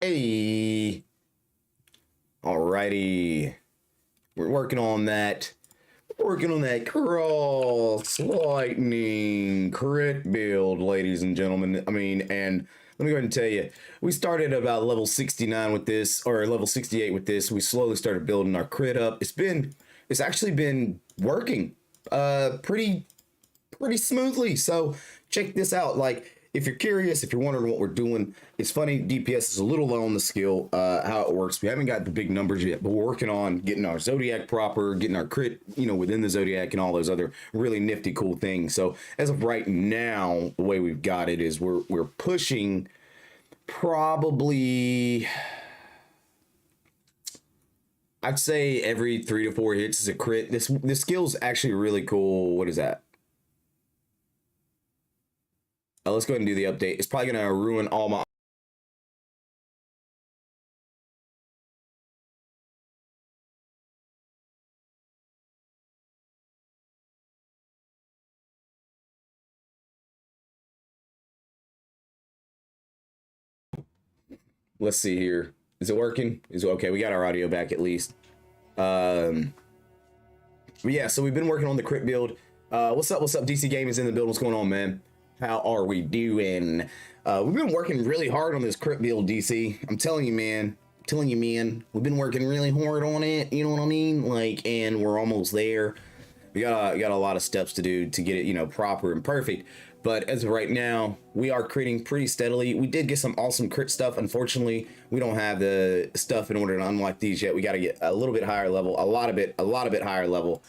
Hey, alrighty. We're working on that. Working on that cross lightning crit build, ladies and gentlemen. I mean, and let me go ahead and tell you, we started about level 69 with this, or level 68 with this. We slowly started building our crit up. It's actually been working, pretty smoothly. So check this out. Like, if you're curious, if you're wondering what we're doing, it's funny. DPS is a little low on the skill, how it works. We haven't got the big numbers yet, but we're working on getting our Zodiac proper, getting our crit, within the Zodiac and all those other really nifty, cool things. So as of right now, the way we've got it is we're pushing probably, I'd say every 3 to 4 hits is a crit. This skill's actually really cool. What is that? Let's go ahead and do the update. It's probably gonna ruin all my. Let's see here. Is it working? Is it okay? We got our audio back at least. But yeah, so we've been working on the crit build. What's up? What's up? DC Game is in the build. What's going on, man? How are we doing? We've been working really hard on this crit build, DC. I'm telling you, man. We've been working really hard on it. You know what I mean? Like, and we're almost there. We got a lot of steps to do to get it, proper and perfect. But as of right now, we are critting pretty steadily. We did get some awesome crit stuff. Unfortunately, we don't have the stuff in order to unlock these yet. We got to get a little bit higher level, a lot of bit higher level.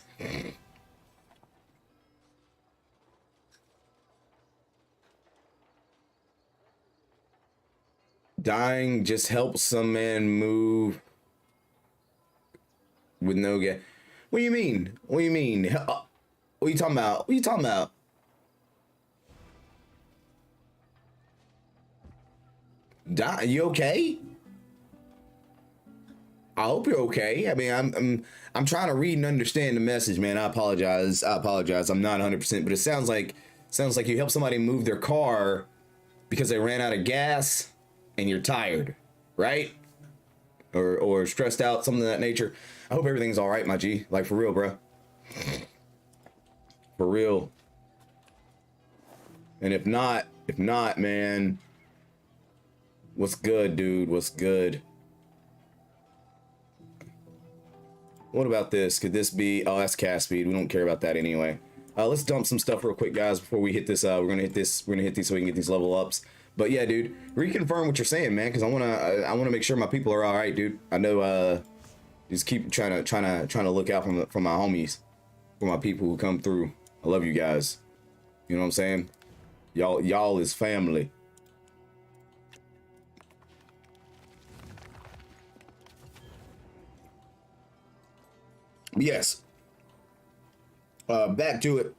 Dying just helps some man move with no gas. What do you mean? What do you mean? What are you talking about? What are you talking about? You okay? I hope you're okay. I mean, I'm trying to read and understand the message, man. I apologize. I'm not 100%, but it sounds like you help somebody move their car because they ran out of gas and you're tired, right? Or stressed out, something of that nature. I hope everything's all right, my G. Like, for real, bro. For real. And if not, man, what's good, dude? What's good? What about this? Could this be? Oh, that's cast speed. We don't care about that anyway. Let's dump some stuff real quick, guys, before we hit this. We're gonna hit these so we can get these level ups. But yeah, dude, reconfirm what you're saying, man, because I wanna make sure my people are all right, dude. I know. Just keep trying to look out from my homies, for my people who come through. I love you guys. You know what I'm saying? Y'all is family. Yes. Back to it.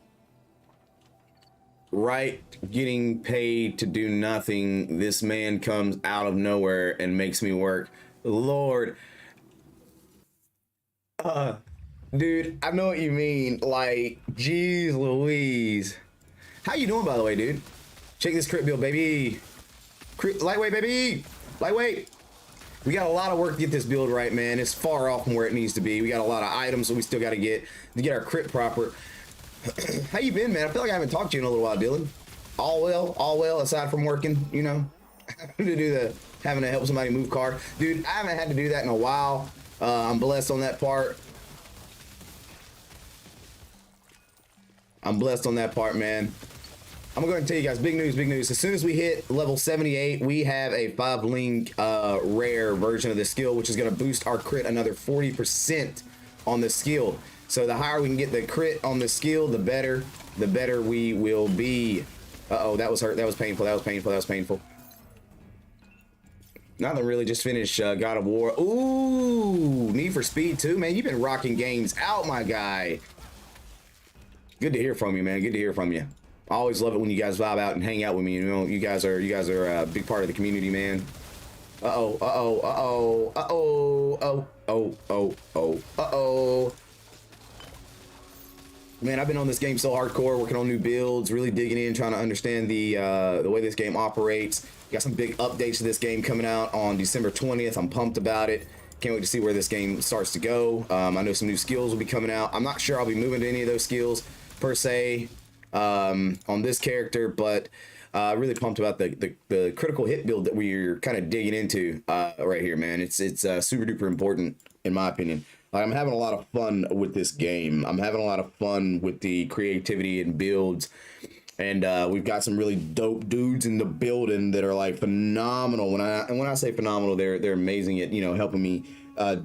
Right, getting paid to do nothing. This man comes out of nowhere and makes me work. Lord. Dude, I know what you mean. Like, geez Louise. How you doing, by the way, dude? Check this crit build, baby. Lightweight, baby. Lightweight. We got a lot of work to get this build right, man. It's far off from where it needs to be. We got a lot of items that we still got to get our crit proper. How you been, man? I feel like I haven't talked to you in a little while, Dylan. All well, aside from working, having to help somebody move car. Dude, I haven't had to do that in a while. I'm blessed on that part. Man. I'm going to tell you guys, big news. As soon as we hit level 78, we have a 5-link rare version of the skill, which is going to boost our crit another 40% on the skill. So the higher we can get the crit on the skill, the better we will be. Uh-oh, that was hurt. That was painful. Nothing really, just finished God of War. Ooh, Need for Speed 2, man. You've been rocking games out, my guy. Good to hear from you, man. Good to hear from you. I always love it when you guys vibe out and hang out with me. You guys are a big part of the community, man. Man, I've been on this game so hardcore, working on new builds, really digging in, trying to understand the way this game operates. Got some big updates to this game coming out on December 20th. I'm pumped about it. Can't wait to see where this game starts to go. I know some new skills will be coming out. I'm not sure I'll be moving to any of those skills per se on this character, but really pumped about the critical hit build that we're kind of digging into right here, man. It's super duper important in my opinion. Like, I'm having a lot of fun with this game. I'm having a lot of fun with the creativity and builds. And we've got some really dope dudes in the building that are like phenomenal. When I say phenomenal, they're amazing at, you know, helping me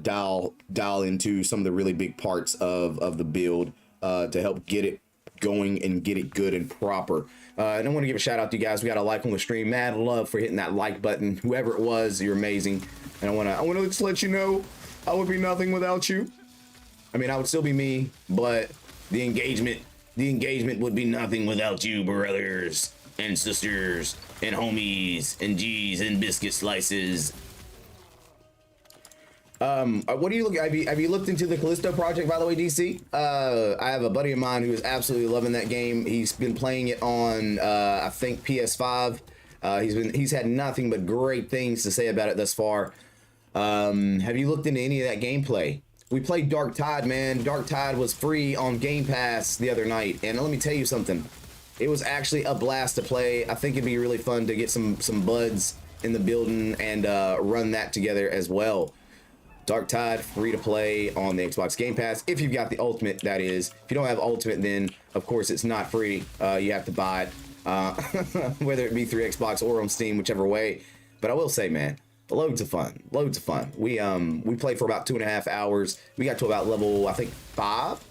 dial into some of the really big parts of the build to help get it going and get it good and proper. And I want to give a shout out to you guys. We got a like on the stream. Mad love for hitting that like button. Whoever it was, you're amazing. And I want to just let you know I would be nothing without you. I mean, I would still be me, but the engagement would be nothing without you, brothers and sisters and homies and G's and biscuit slices. What do you look? Have you looked into the Callisto project, by the way, DC? I have a buddy of mine who is absolutely loving that game. He's been playing it on, I think PS5. He's had nothing but great things to say about it thus far. Have you looked into any of that gameplay? We played Dark Tide, man. Dark Tide was free on Game Pass the other night, and let me tell you something. It was actually a blast to play. I think it'd be really fun to get some buds in the building and run that together as well. Dark Tide, free to play on the Xbox Game Pass. If you've got the Ultimate, that is. If you don't have Ultimate, then, of course, it's not free. You have to buy it, whether it be through Xbox or on Steam, whichever way. But I will say, man, loads of fun. We played for about 2.5 hours. We got to about level, I think, 5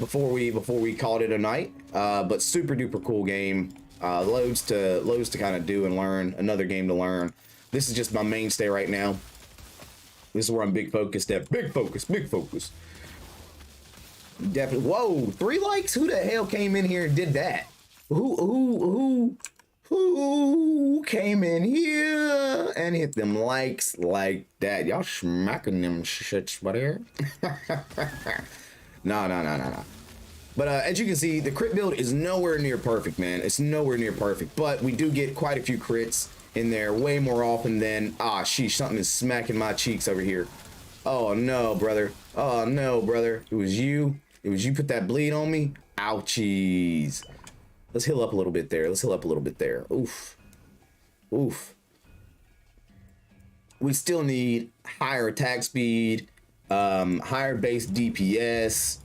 before we called it a night. But super duper cool game. Loads to kind of do and learn. Another game to learn. This is just my mainstay right now. This is where I'm big focused at. Big focus. Definitely. Whoa, 3 likes? Who the hell came in here and did that? Who came in here and hit them likes like that? Y'all smacking them shits, right here. No. But as you can see, the crit build is nowhere near perfect, man. It's nowhere near perfect. But we do get quite a few crits in there way more often than... Ah, sheesh, something is smacking my cheeks over here. Oh, no, brother. Oh, no, brother. It was you. It was you put that bleed on me. Ouchies. Let's heal up a little bit there. Oof. We still need higher attack speed, higher base DPS.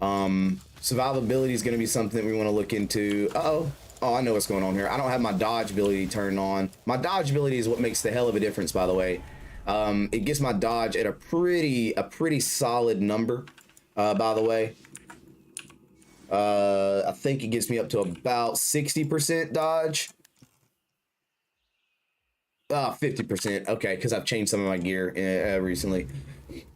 Survivability is going to be something that we want to look into. Oh, I know what's going on here. I don't have my dodge ability turned on. My dodge ability is what makes the hell of a difference, by the way. It gets my dodge at a pretty solid number, by the way. I think it gets me up to about 60% dodge. 50%. Okay, because I've changed some of my gear recently.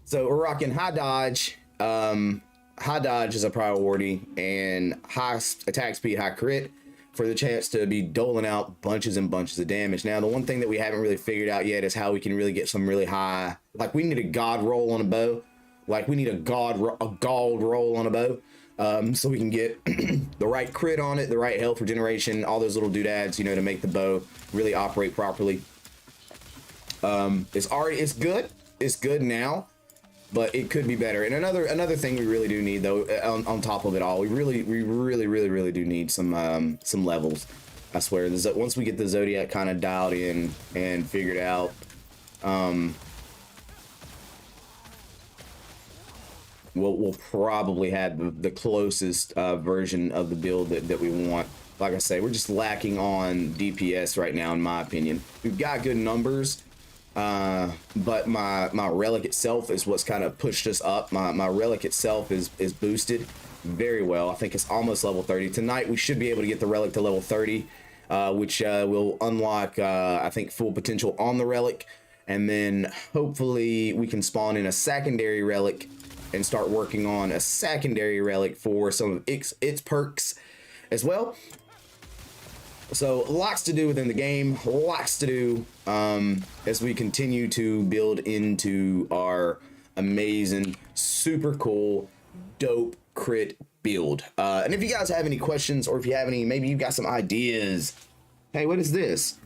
So we're rocking high dodge. High dodge is a priority, and high attack speed, high crit, for the chance to be doling out bunches and bunches of damage. Now, the one thing that we haven't really figured out yet is how we can really get some really high... Like, we need a god roll on a bow. Like, we need a god roll on a bow. So we can get the right crit on it, the right health regeneration, all those little doodads, you know, to make the bow really operate properly. It's good. It's good now, but it could be better. And another thing we really do need, though, on top of it all, we really do need some levels. I swear, once we get the Zodiac kind of dialed in and figured out, we'll probably have the closest version of the build that we want. Like I say, we're just lacking on DPS right now, in my opinion. We've got good numbers, but my relic itself is what's kind of pushed us up. My relic itself is boosted very well. I think it's almost level 30. Tonight we should be able to get the relic to level 30, which will unlock, I think, full potential on the relic. And then hopefully we can spawn in a secondary relic and start working on a secondary relic for some of its perks as well. So lots to do within the game, lots to do as we continue to build into our amazing, super cool, dope crit build. And if you guys have any questions, or if you have any, maybe you've got some ideas. Hey, what is this?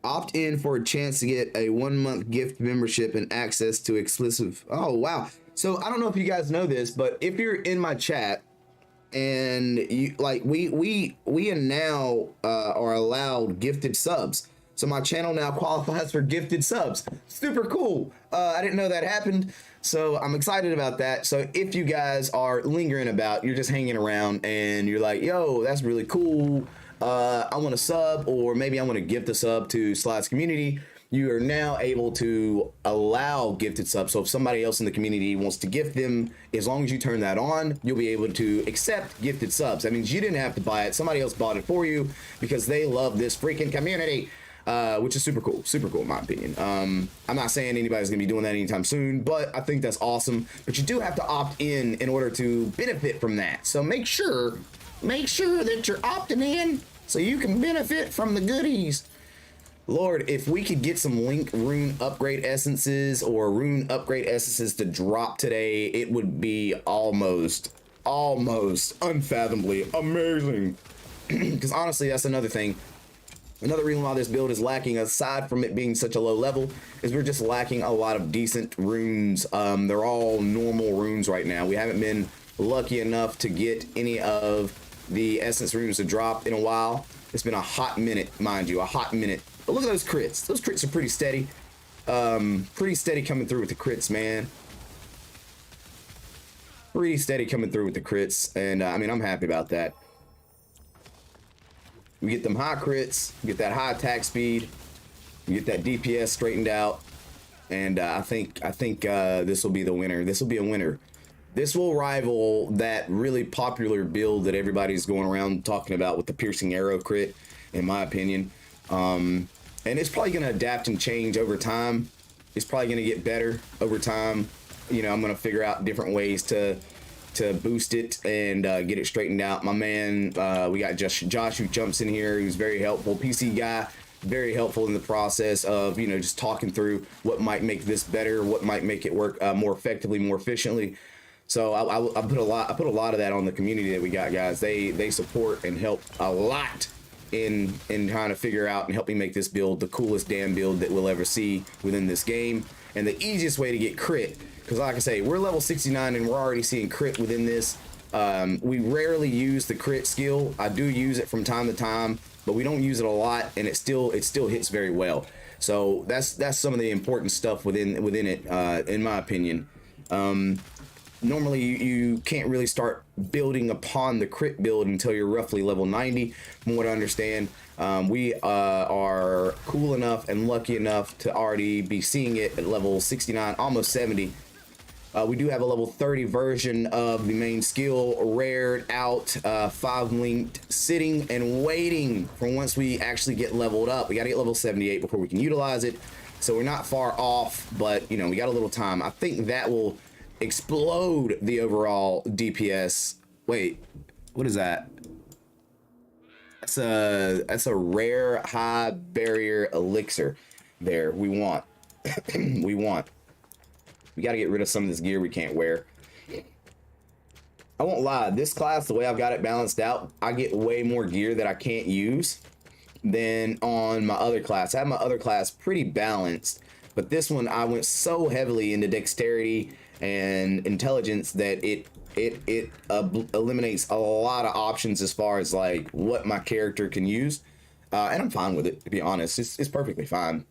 Opt in for a chance to get a 1-month gift membership and access to exclusive. Oh, wow. So I don't know if you guys know this, but if you're in my chat and you like, we now are allowed gifted subs. So my channel now qualifies for gifted subs. Super cool. I didn't know that happened. So I'm excited about that. So if you guys are lingering about, you're just hanging around and you're like, yo, that's really cool. I want to sub, or maybe I want to gift a sub to Slide's community. You are now able to allow gifted subs. So if somebody else in the community wants to gift them, as long as you turn that on, you'll be able to accept gifted subs. That means you didn't have to buy it. Somebody else bought it for you because they love this freaking community, which is super cool. Super cool in my opinion. I'm not saying anybody's gonna be doing that anytime soon, but I think that's awesome. But you do have to opt in order to benefit from that. So make sure that you're opting in so you can benefit from the goodies. Lord, if we could get some link rune upgrade essences or rune upgrade essences to drop today, it would be almost unfathomably amazing. Because honestly, that's another thing. Another reason why this build is lacking, aside from it being such a low level, is we're just lacking a lot of decent runes. They're all normal runes right now. We haven't been lucky enough to get any of the essence runes to drop in a while. It's been a hot minute, mind you, a hot minute. But look at those crits. Those crits are pretty steady. Pretty steady coming through with the crits, man. Pretty steady coming through with the crits. And I mean, I'm happy about that. We get them high crits, we get that high attack speed, we get that DPS straightened out. And I think this will be the winner. This will be a winner. This will rival that really popular build that everybody's going around talking about with the piercing arrow crit, in my opinion. And it's probably going to adapt and change over time. It's probably going to get better over time. You know, I'm going to figure out different ways to boost it and get it straightened out. My man, we got Josh who jumps in here, who's very helpful. PC guy, very helpful in the process of, you know, just talking through what might make this better, what might make it work more effectively, more efficiently. So I put a lot of that on the community that we got, guys. They support and help a lot in trying to figure out and help me make this build the coolest damn build that we'll ever see within this game, and the easiest way to get crit. Because like I say, we're level 69 and we're already seeing crit within this. We rarely use the crit skill. I do use it from time to time, but we don't use it a lot, and it still hits very well. So that's some of the important stuff within it, in my opinion. Normally you can't really start building upon the crit build until you're roughly level 90, from what I understand. We are cool enough and lucky enough to already be seeing it at level 69, almost 70. We do have a level 30 version of the main skill rared out, 5-linked, sitting and waiting for once we actually get leveled up. We got to get level 78 before we can utilize it, so we're not far off, but you know, we got a little time. I think that will explode the overall DPS. Wait, what is that? That's a rare high barrier elixir. There, we want we got to get rid of some of this gear we can't wear. I won't lie, this class, the way I've got it balanced out, I get way more gear that I can't use than on my other class. I have my other class pretty balanced, but this one I went so heavily into dexterity and intelligence that it eliminates a lot of options as far as like what my character can use, and I'm fine with it, to be honest. It's perfectly fine.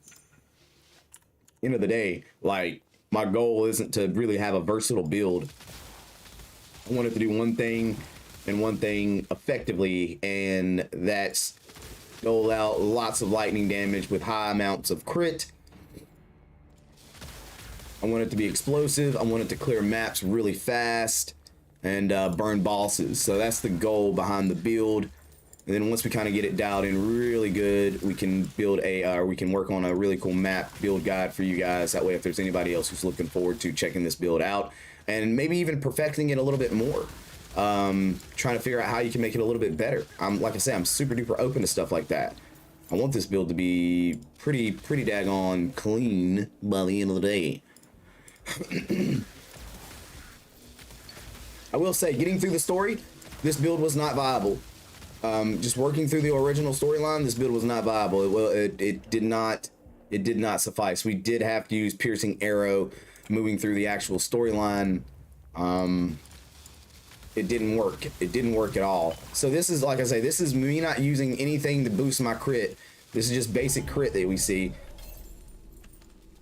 End of the day, like, my goal isn't to really have a versatile build. I wanted to do one thing and one thing effectively, and that's dole out lots of lightning damage with high amounts of crit. I want it to be explosive. I want it to clear maps really fast and burn bosses. So that's the goal behind the build. And then once we kind of get it dialed in really good, we can build we can work on a really cool map build guide for you guys. That way, if there's anybody else who's looking forward to checking this build out and maybe even perfecting it a little bit more, trying to figure out how you can make it a little bit better. Like I say, I'm super duper open to stuff like that. I want this build to be pretty daggone clean by the end of the day. I will say, getting through the story, this build was not viable. Just working through the original storyline, this build was not viable. It did not suffice. We did have to use piercing arrow moving through the actual storyline. It didn't work. It didn't work at all. So this is, like I say, this is me not using anything to boost my crit. This is just basic crit that we see.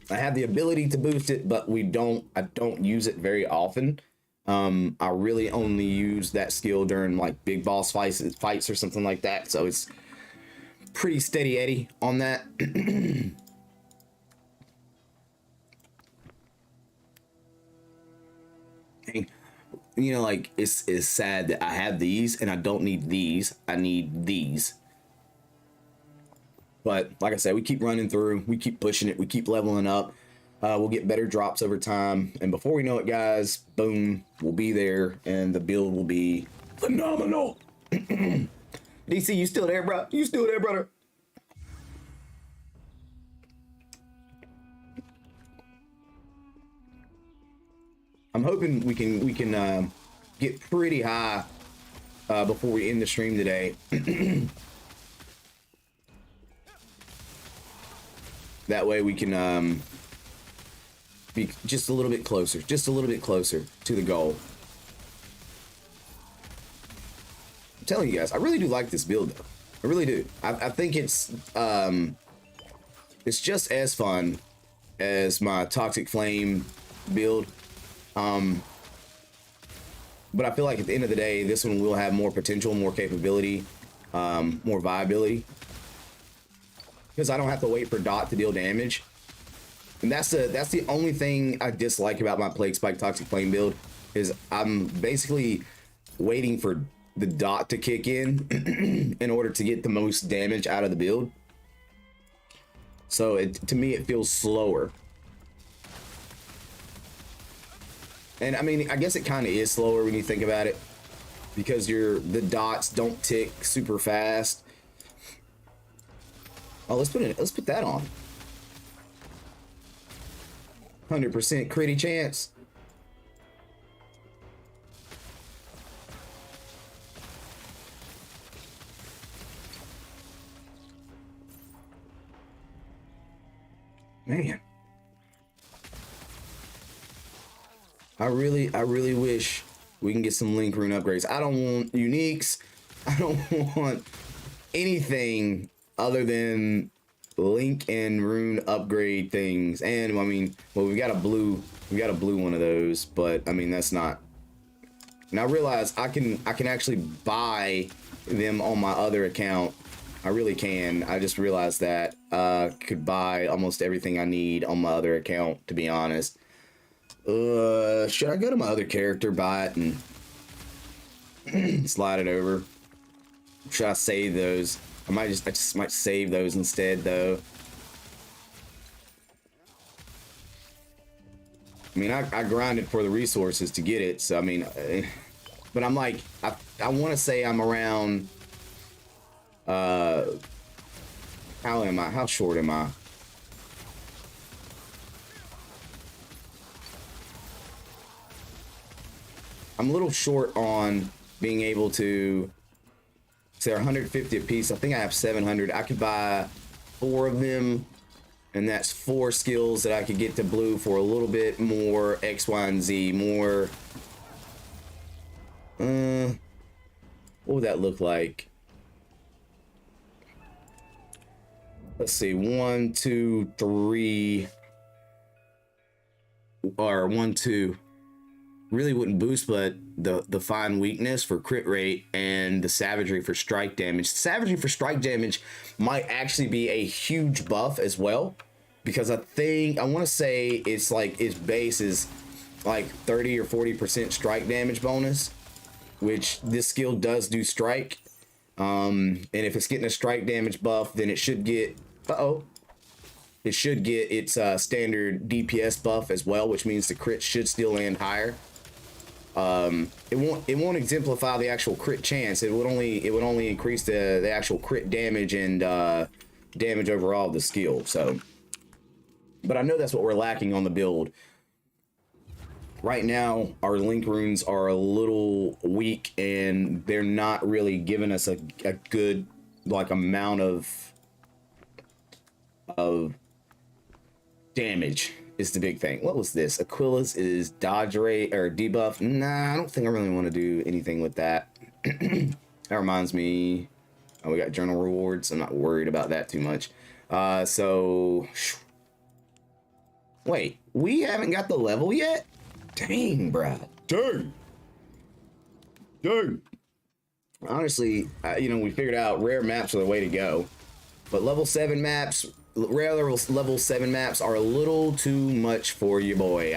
I have the ability to boost it, but I don't use it very often. I really only use that skill during like big boss fights or something like that. So it's pretty steady Eddie on that. You know, like it's sad that I have these and I don't need these. I need these. But like I said, we keep running through, we keep pushing it, we keep leveling up. We'll get better drops over time, and before we know it, guys, boom, we'll be there, and the build will be phenomenal. DC, you still there, bro? You still there, brother? I'm hoping we can get pretty high before we end the stream today. That way we can be just a little bit closer to the goal. I'm telling you guys, I really do like this build though. I really do. I think it's just as fun as my Toxic Flame build. But I feel like at the end of the day, this one will have more potential, more capability, more viability. Because I don't have to wait for Dot to deal damage. And that's the only thing I dislike about my Plague Spike Toxic Flame build, is I'm basically waiting for the Dot to kick in in order to get the most damage out of the build. So to me, it feels slower. And I mean, I guess it kind of is slower when you think about it, because the dots don't tick super fast. Oh, let's put that on. 100% critty chance. Man. I really wish we can get some link rune upgrades. I don't want uniques. I don't want anything other than link and rune upgrade things. And I mean, well, we got a blue one of those, but I mean, that's not. And I realize I can actually buy them on my other account. I really can. I just realized that could buy almost everything I need on my other account, to be honest. Should I go to my other character, buy it, and slide it over? Should I save those? I just might save those instead, though. I mean, I grinded for the resources to get it, so I mean, but I'm like, I want to say I'm around. How am I? How short am I? I'm a little short on being able to. So they're 150 a piece. I think I have 700. I could buy 4 of them, and that's 4 skills that I could get to blue for a little bit more X, Y, and Z. More. What would that look like? Let's see. 1, 2, 3. Or 1, 2. Really wouldn't boost, but the fine weakness for crit rate and the savagery for strike damage. Savagery for strike damage might actually be a huge buff as well, because I want to say it's like its base is like 30 or 40% strike damage bonus, which this skill does do strike. And if it's getting a strike damage buff, then it should get it should get its standard DPS buff as well, which means the crit should still land higher. It won't exemplify the actual crit chance. It would only increase the actual crit damage and damage overall of the skill. So, but I know that's what we're lacking on the build. right now our link runes are a little weak and they're not really giving us a good like amount of damage is the big thing. What was this? Aquila's is dodge rate or debuff. Nah, I don't think I really want to do anything with that. That reminds me, oh, we got journal rewards. I'm not worried about that too much. So wait, we haven't got the level yet? Dang, bruh. Dang. Honestly, you know, we figured out rare maps are the way to go. But level 7 maps, rare level 7 maps are a little too much for you, boy.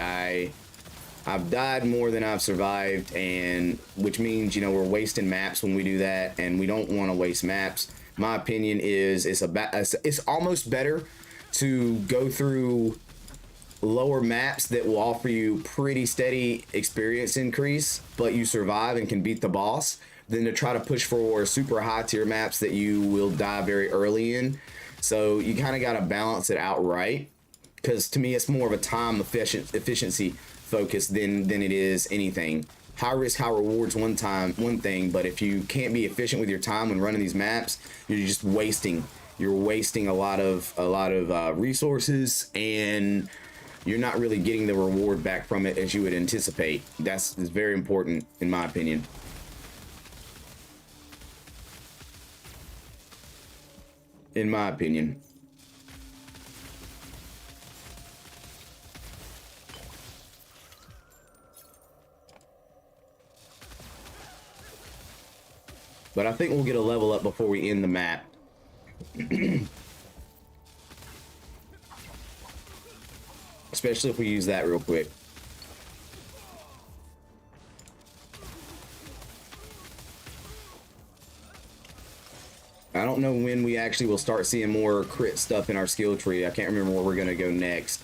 I've died more than I've survived, and which means, you know, we're wasting maps when we do that, and we don't want to waste maps. My opinion is it's almost better to go through lower maps that will offer you pretty steady experience increase, but you survive and can beat the boss, than to try to push for super high tier maps that you will die very early in. So you kind of got to balance it out right, because to me it's more of a time efficiency focus than it is anything. High risk, high rewards one thing, but if you can't be efficient with your time when running these maps, you're just wasting. You're wasting a lot of resources, and you're not really getting the reward back from it as you would anticipate. That's very important in my opinion. In my opinion. But I think we'll get a level up before we end the map. Especially if we use that real quick. I don't know when we actually will start seeing more crit stuff in our skill tree. I can't remember where we're gonna go next,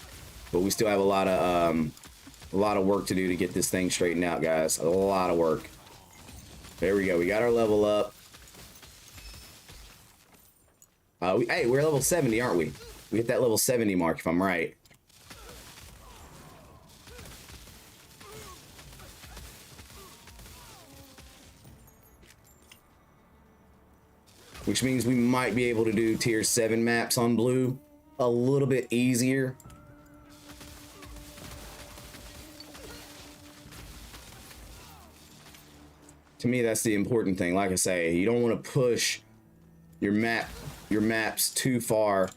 but we still have a lot of work to do to get this thing straightened out, guys. A lot of work. There we go. We got our level up. Hey, we're level 70, aren't we? We hit that level 70 mark, if I'm right. Which means we might be able to do tier 7 maps on blue a little bit easier. To me, that's the important thing. Like I say, you don't want to push your maps too far.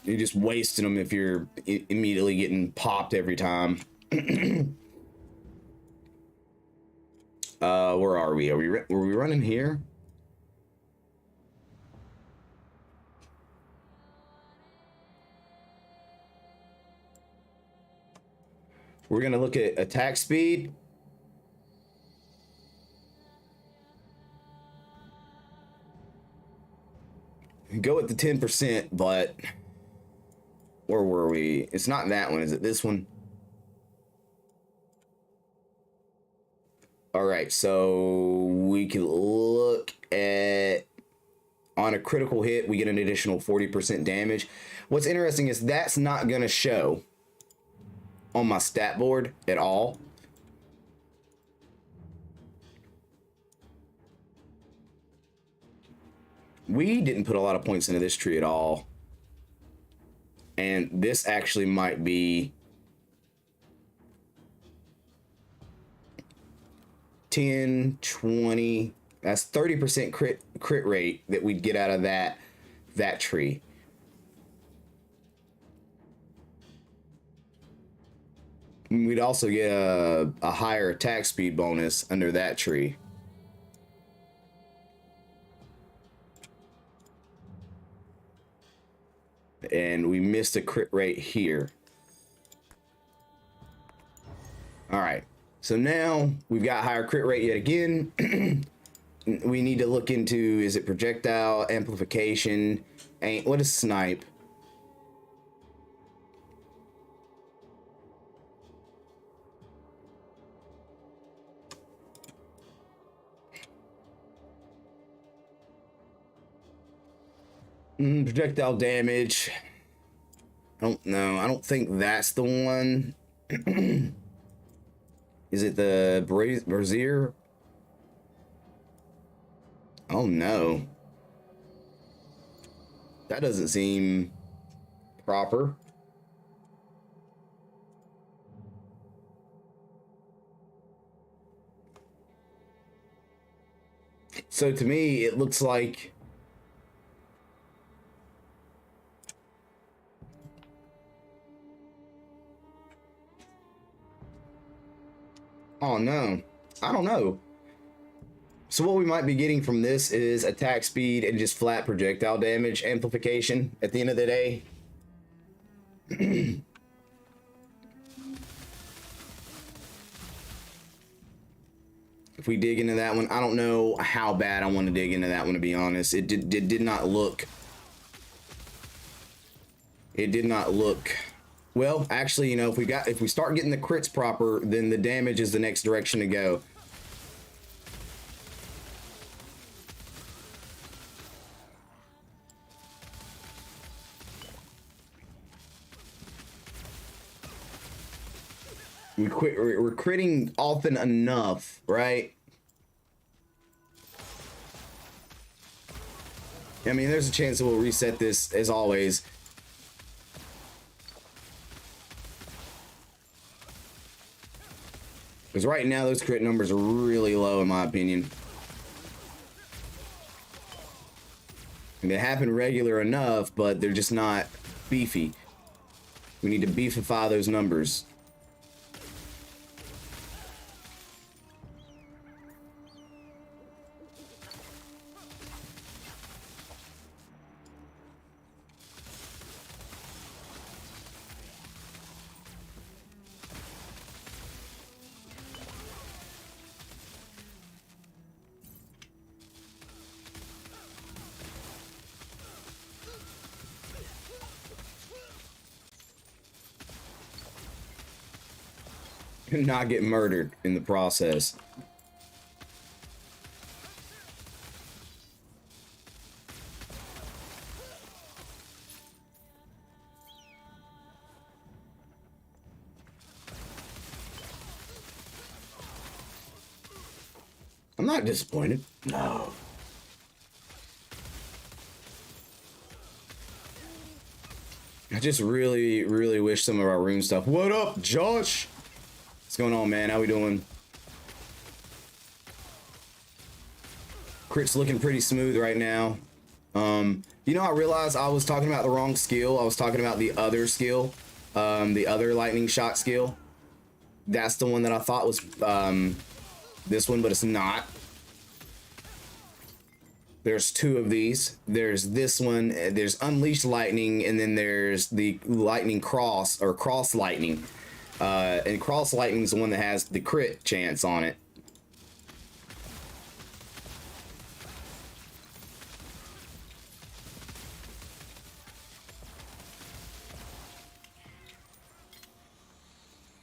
You're just wasting them if you're immediately getting popped every time. Where are we? Were we running here? We're gonna look at attack speed. Go at the 10%, but where were we? It's not that one, is it this one? All right, so we can look at, on a critical hit, we get an additional 40% damage. What's interesting is that's not gonna show on my stat board at all. We didn't put a lot of points into this tree at all. And this actually might be 10, 20, that's 30% crit rate that we'd get out of that tree. We'd also get a higher attack speed bonus under that tree. And we missed a crit rate here. All right, so now we've got higher crit rate yet again. We need to look into, is it projectile amplification? What is snipe? Projectile damage. I don't know. I don't think that's the one. Is it the brazier? Oh no. That doesn't seem proper. So to me, it looks like oh no, I don't know. So what we might be getting from this is attack speed and just flat projectile damage amplification at the end of the day. If we dig into that one, I don't know how bad I want to dig into that one, to be honest. It did not look. It did not look. Well, actually, you know, if we start getting the crits proper, then the damage is the next direction to go. We're critting often enough, right? I mean, there's a chance that we'll reset this as always. Because right now those crit numbers are really low in my opinion. And they happen regular enough, but they're just not beefy. We need to beefify those numbers. Not get murdered in the process. I'm not disappointed. No. I just really, really wish some of our rune stuff. What up, Josh? What's going on, man? How we doing? Crit's looking pretty smooth right now. You know, I realized I was talking about the wrong skill. I was talking about the other skill, the other lightning shot skill. That's the one that I thought was this one, but it's not. There's two of these. There's this one. There's Unleashed Lightning, and then there's the Lightning Cross or Cross Lightning. And Cross Lightning is the one that has the crit chance on it.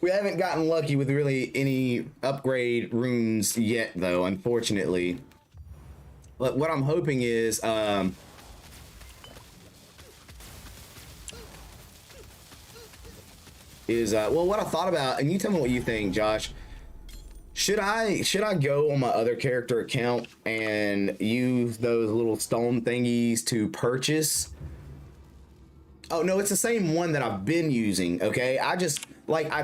We haven't gotten lucky with really any upgrade runes yet, though, unfortunately. But what I'm hoping is, well, what I thought about, and you tell me what you think, Josh. Should I go on my other character account and use those little stone thingies to purchase? Oh no, it's the same one that I've been using. Okay, I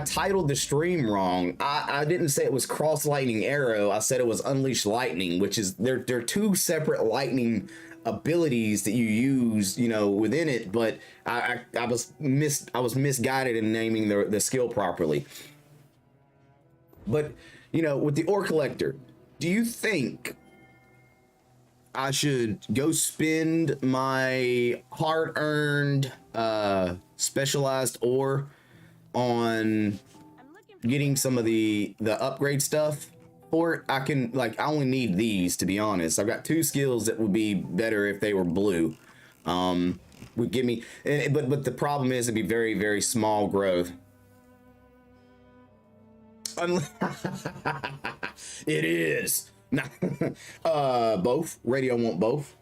titled the stream wrong. I didn't say it was Cross Lightning Arrow. I said it was Unleashed Lightning, which is they're two separate lightning abilities that you use, you know, within it, but I was misguided in naming the skill properly. But you know, with the ore collector, do you think I should go spend my hard-earned specialized ore on getting some of the upgrade stuff? Or I only need these, to be honest. I've got two skills that would be better if they were blue. Would give me, but the problem is it'd be very, very small growth. It is. Both. Radio want both.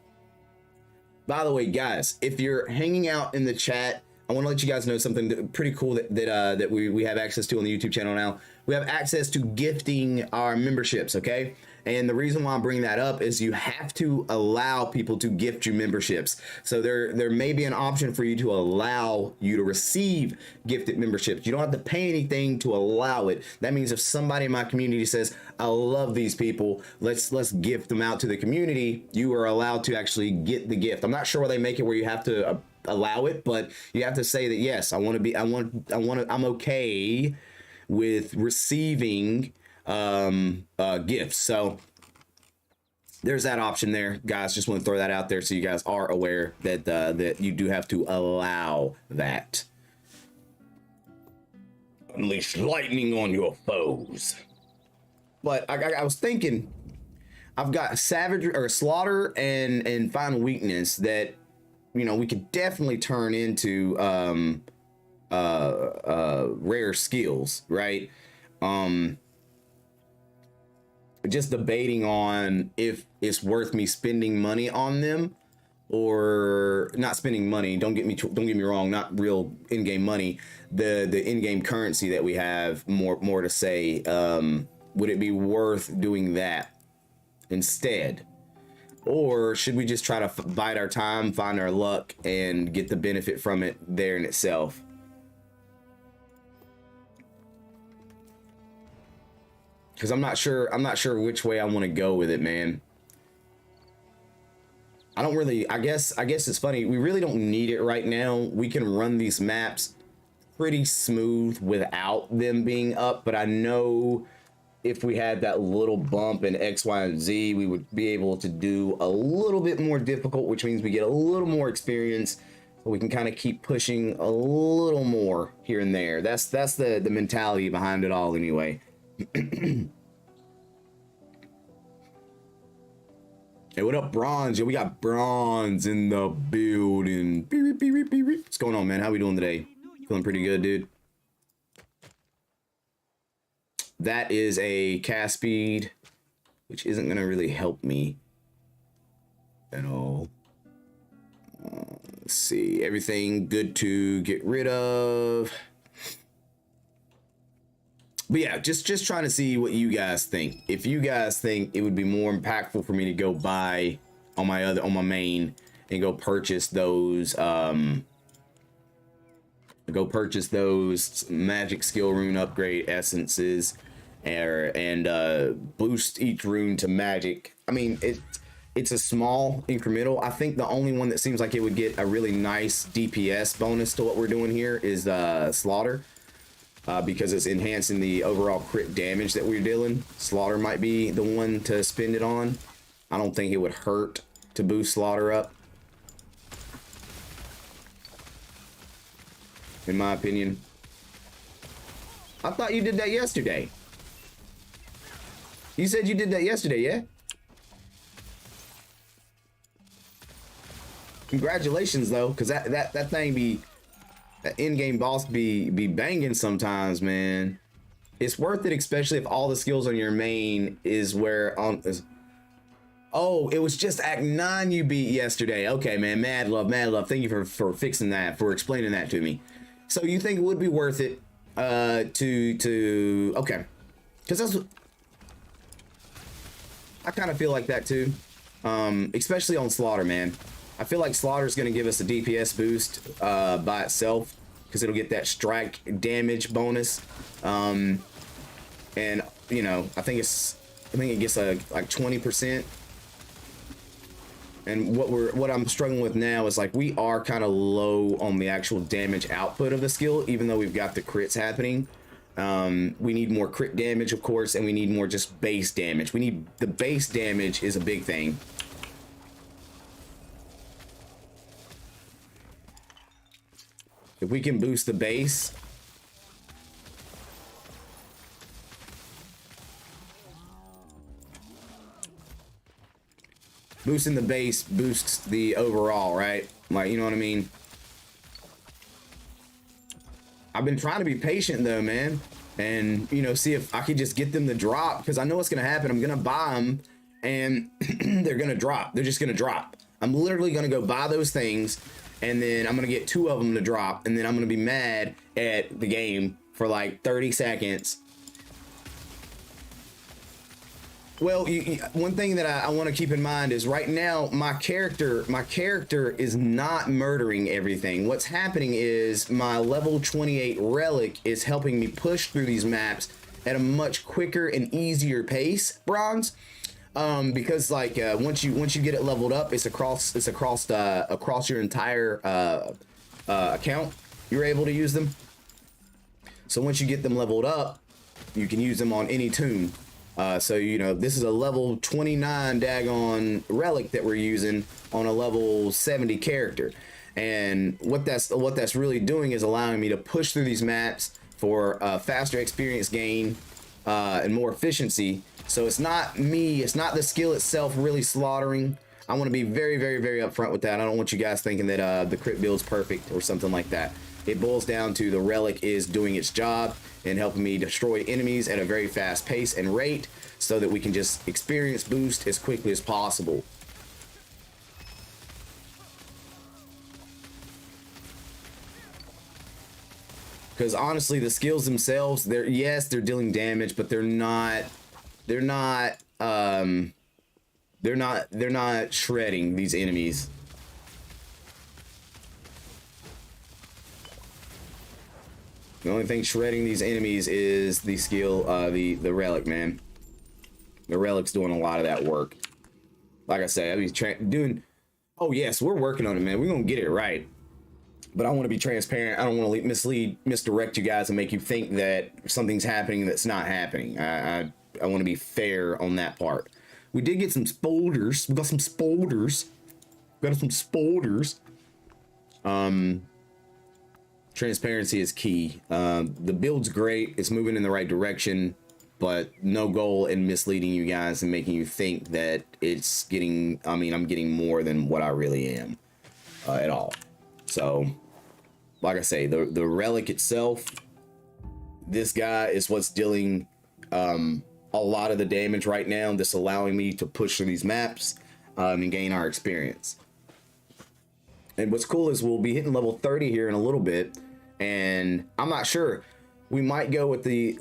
By the way, guys, if you're hanging out in the chat, I want to let you guys know something pretty cool that we have access to on the YouTube channel now. We have access to gifting our memberships, okay? And the reason why I'm bringing that up is you have to allow people to gift you memberships. So there may be an option for you to allow you to receive gifted memberships. You don't have to pay anything to allow it. That means if somebody in my community says, I love these people, let's gift them out to the community, you are allowed to actually get the gift. I'm not sure why they make it where you have to allow it, but you have to say that, yes, I'm okay with receiving gifts. So there's that option there, guys. Just want to throw that out there so you guys are aware that that you do have to allow that. Unleash lightning on your foes. But I was thinking, I've got savage or slaughter and final weakness that, you know, we could definitely turn into rare skills, right? Just debating on if it's worth me spending money on them or not spending money. Don't get me wrong, not real in-game money, the in-game currency that we have, more to say. Would it be worth doing that instead? Or should we just try to bide our time, find our luck, and get the benefit from it there in itself? Because I'm not sure which way I want to go with it, man. I don't really, I guess it's funny. We really don't need it right now. We can run these maps pretty smooth without them being up, but I know if we had that little bump in X, Y, and Z, we would be able to do a little bit more difficult, which means we get a little more experience. So we can kind of keep pushing a little more here and there. That's the mentality behind it all anyway. Hey, what up, Bronze? Yo, we got Bronze in the building. What's going on, man? How we doing today? Feeling pretty good, dude. That is a cast speed, which isn't gonna really help me at all. Let's see, everything good to get rid of. But yeah, just trying to see what you guys think. If you guys think it would be more impactful for me to go buy on my main and go purchase those magic skill rune upgrade essences and boost each rune to magic. I mean, it's a small incremental. I think the only one that seems like it would get a really nice DPS bonus to what we're doing here is Slaughter. Because it's enhancing the overall crit damage that we're dealing. Slaughter might be the one to spend it on. I don't think it would hurt to boost Slaughter up, in my opinion. I thought you did that yesterday. You said you did that yesterday, yeah? Congratulations, though, because that thing be... That in-game boss be banging sometimes, man. It's worth it, especially if all the skills on your main is where on is. Oh, it was just Act 9 you beat yesterday. Okay, man. Mad love. Thank you for fixing that, for explaining that to me. So you think it would be worth it to okay. Because that's what I kind of feel like that too. Especially on Slaughter, man. I feel like Slaughter is going to give us a DPS boost by itself because it'll get that strike damage bonus. And you know, I think it gets like 20%. And what I'm struggling with now is like we are kind of low on the actual damage output of the skill, even though we've got the crits happening. We need more crit damage, of course, and we need more just base damage. We need the base damage is a big thing. If we can boost the base, boosting the base boosts the overall, right? Like, you know what I mean? I've been trying to be patient though, man, and you know, see if I could just get them to drop, because I know what's gonna happen. I'm gonna buy them and they're gonna drop. They're just gonna drop. I'm literally gonna go buy those things and then I'm gonna get 2 of them to drop, and then I'm gonna be mad at the game for like 30 seconds. Well, one thing that I want to keep in mind is right now my character is not murdering everything. What's happening is my level 28 relic is helping me push through these maps at a much quicker and easier pace, Bronze. Because like once you get it leveled up, it's across your entire account. You're able to use them. So once you get them leveled up, you can use them on any toon. So, you know, this is a level 29 daggone relic that we're using on a level 70 character. And what that's really doing is allowing me to push through these maps for faster experience gain and more efficiency. So it's not me, it's not the skill itself really slaughtering. I want to be very, very, very upfront with that. I don't want you guys thinking that the crit build's perfect or something like that. It boils down to the relic is doing its job and helping me destroy enemies at a very fast pace and rate so that we can just experience boost as quickly as possible. Because honestly, the skills themselves, they're dealing damage, but they're not shredding these enemies. The only thing shredding these enemies is the skill, the relic, man. The relic's doing a lot of that work. Like I said, I be doing. Oh yes, we're working on it, man. We're gonna get it right. But I want to be transparent. I don't want to misdirect you guys and make you think that something's happening that's not happening. I want to be fair on that part. We did get some spolders. We got some spolders. Transparency is key. The build's great. It's moving in the right direction, but no goal in misleading you guys and making you think that it's getting, I'm getting more than what I really am at all. So, like I say, the relic itself, this guy is what's dealing a lot of the damage right now, just allowing me to push through these maps and gain our experience. And what's cool is we'll be hitting level 30 here in a little bit, and I'm not sure. We might go with the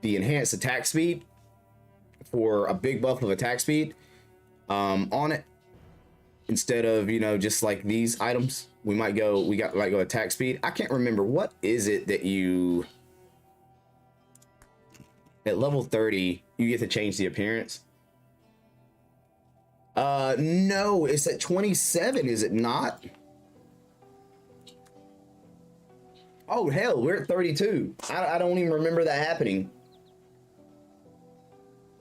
enhanced attack speed for a big buff of attack speed on it, instead of, you know, just like these items. We might go attack speed. I can't remember, what is it that you at level 30 you get to change the appearance? No, it's at 27, is it not? Oh hell, we're at 32. I don't even remember that happening.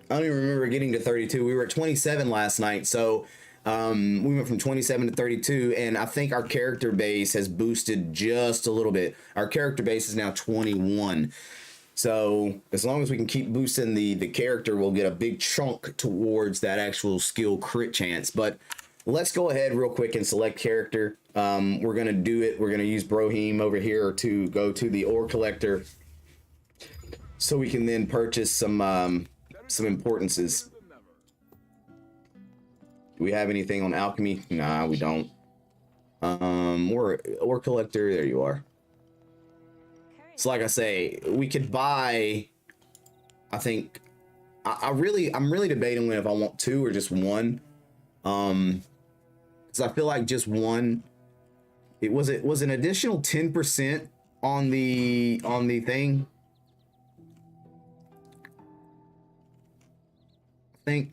I don't even remember getting to 32. We were at 27 last night, so we went from 27 to 32, and I think our character base has boosted just a little bit. Our character base is now 21. So as long as we can keep boosting the character, we'll get a big chunk towards that actual skill crit chance. But let's go ahead real quick and select character. We're gonna do it. We're gonna use Brohim over here to go to the ore collector, so we can then purchase some importances. Do we have anything on alchemy? Nah, we don't. Ore collector. There you are. So like I say, we could buy, I think, I'm really debating if I want 2 or just 1. Because I feel like just 1, it was an additional 10% on the thing. I think.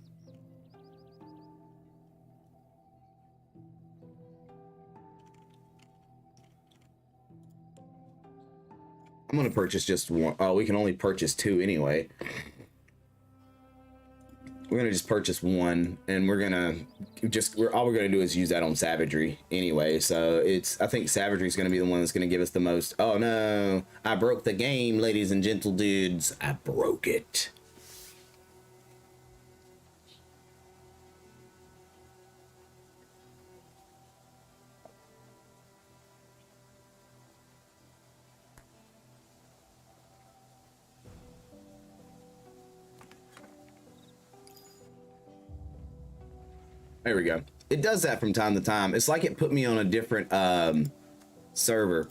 I'm gonna purchase just 1. Oh, we can only purchase 2 anyway. We're gonna just purchase 1, and all we're gonna do is use that on savagery anyway. So I think savagery is gonna be the one that's gonna give us the most. Oh no, I broke the game, ladies and gentle dudes. I broke it. There we go. It does that from time to time. It's like it put me on a different server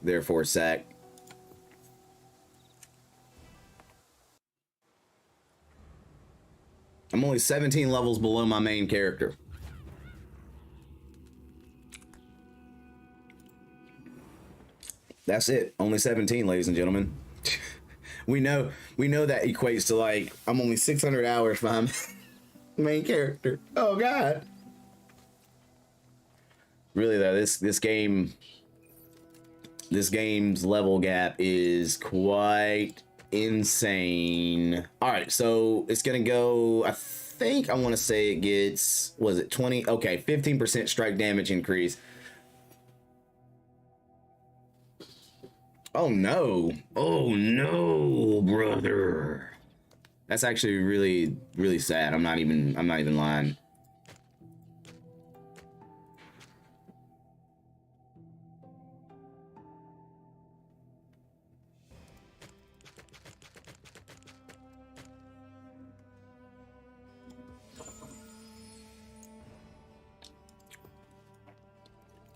there for a sec. I'm only 17 levels below my main character. That's it. Only 17, ladies and gentlemen. we know that equates to like I'm only 600 hours behind my main character. Oh god. Really though, this game's level gap is quite insane. All right, so it's gonna go. I think I want to say it gets, was it 20? Okay, 15% strike damage increase. Oh no! Oh no, brother. That's actually really, really sad. I'm not even lying.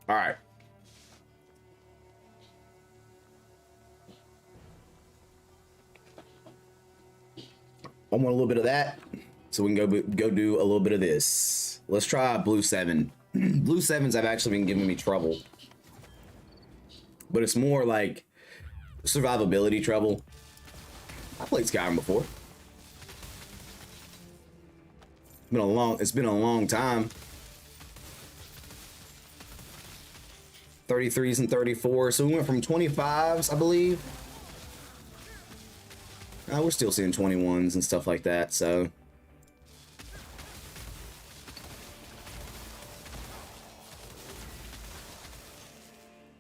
All right. I want a little bit of that, so we can go do a little bit of this. Let's try Blue 7. Blue 7s have actually been giving me trouble, but it's more like survivability trouble. I played Skyrim before. It's been a long time. 33s and 34s, so we went from 25s, I believe. We're still seeing 21s and stuff like that, so.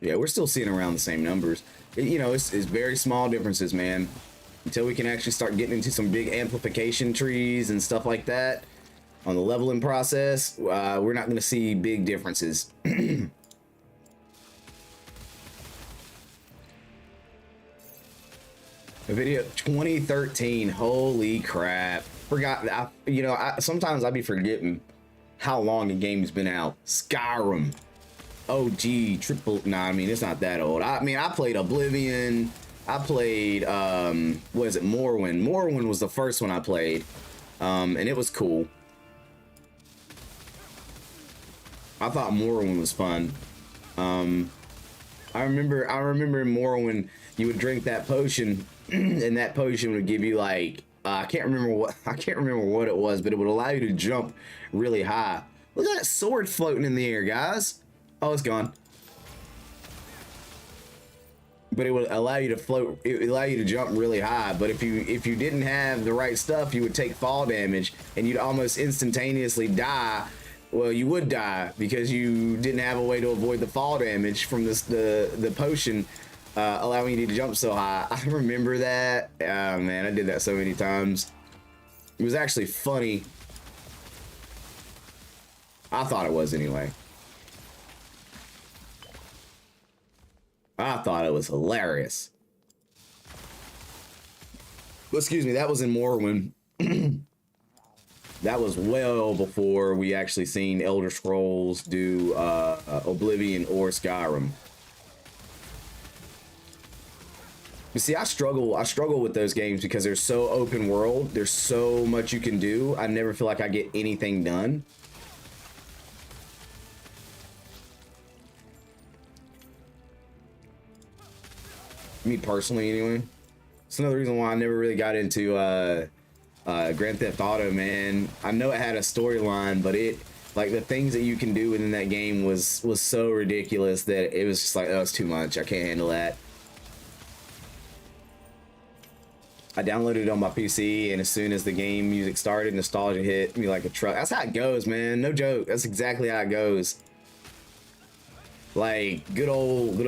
Yeah, we're still seeing around the same numbers. You know, it's very small differences, man. Until we can actually start getting into some big amplification trees and stuff like that on the leveling process, we're not going to see big differences. A video 2013. Holy crap. Forgot. Sometimes I be forgetting how long a game's been out. Skyrim. OG triple. Nah, I mean, it's not that old. I mean, I played Oblivion. I played, what is it? Morrowind. Morrowind was the first one I played. And it was cool. I thought Morrowind was fun. I remember in Morrowind, you would drink that potion, and that potion would give you like I can't remember what it was, but it would allow you to jump really high. Look at that sword floating in the air, guys. Oh, it's gone. But it would allow you to float. It would allow you to jump really high. But if you didn't have the right stuff, you would take fall damage, and you'd almost instantaneously die. Well, you would die because you didn't have a way to avoid the fall damage from the potion allowing you to jump so high. I remember that. Oh, man, I did that so many times. It was actually funny. I thought it was anyway. I thought it was hilarious. Well, excuse me, that was in Morrowind. That was well before we actually seen Elder Scrolls do Oblivion or Skyrim. You see, I struggle with those games because they're so open world. There's so much you can do. I never feel like I get anything done. Me personally, anyway. It's another reason why I never really got into Grand Theft Auto, man. I know it had a storyline, but like the things that you can do within that game was so ridiculous that it was just like, oh, it's too much. I can't handle that. I downloaded it on my PC, and as soon as the game music started, nostalgia hit me like a truck. That's how it goes, man. No joke. That's exactly how it goes. Like good old.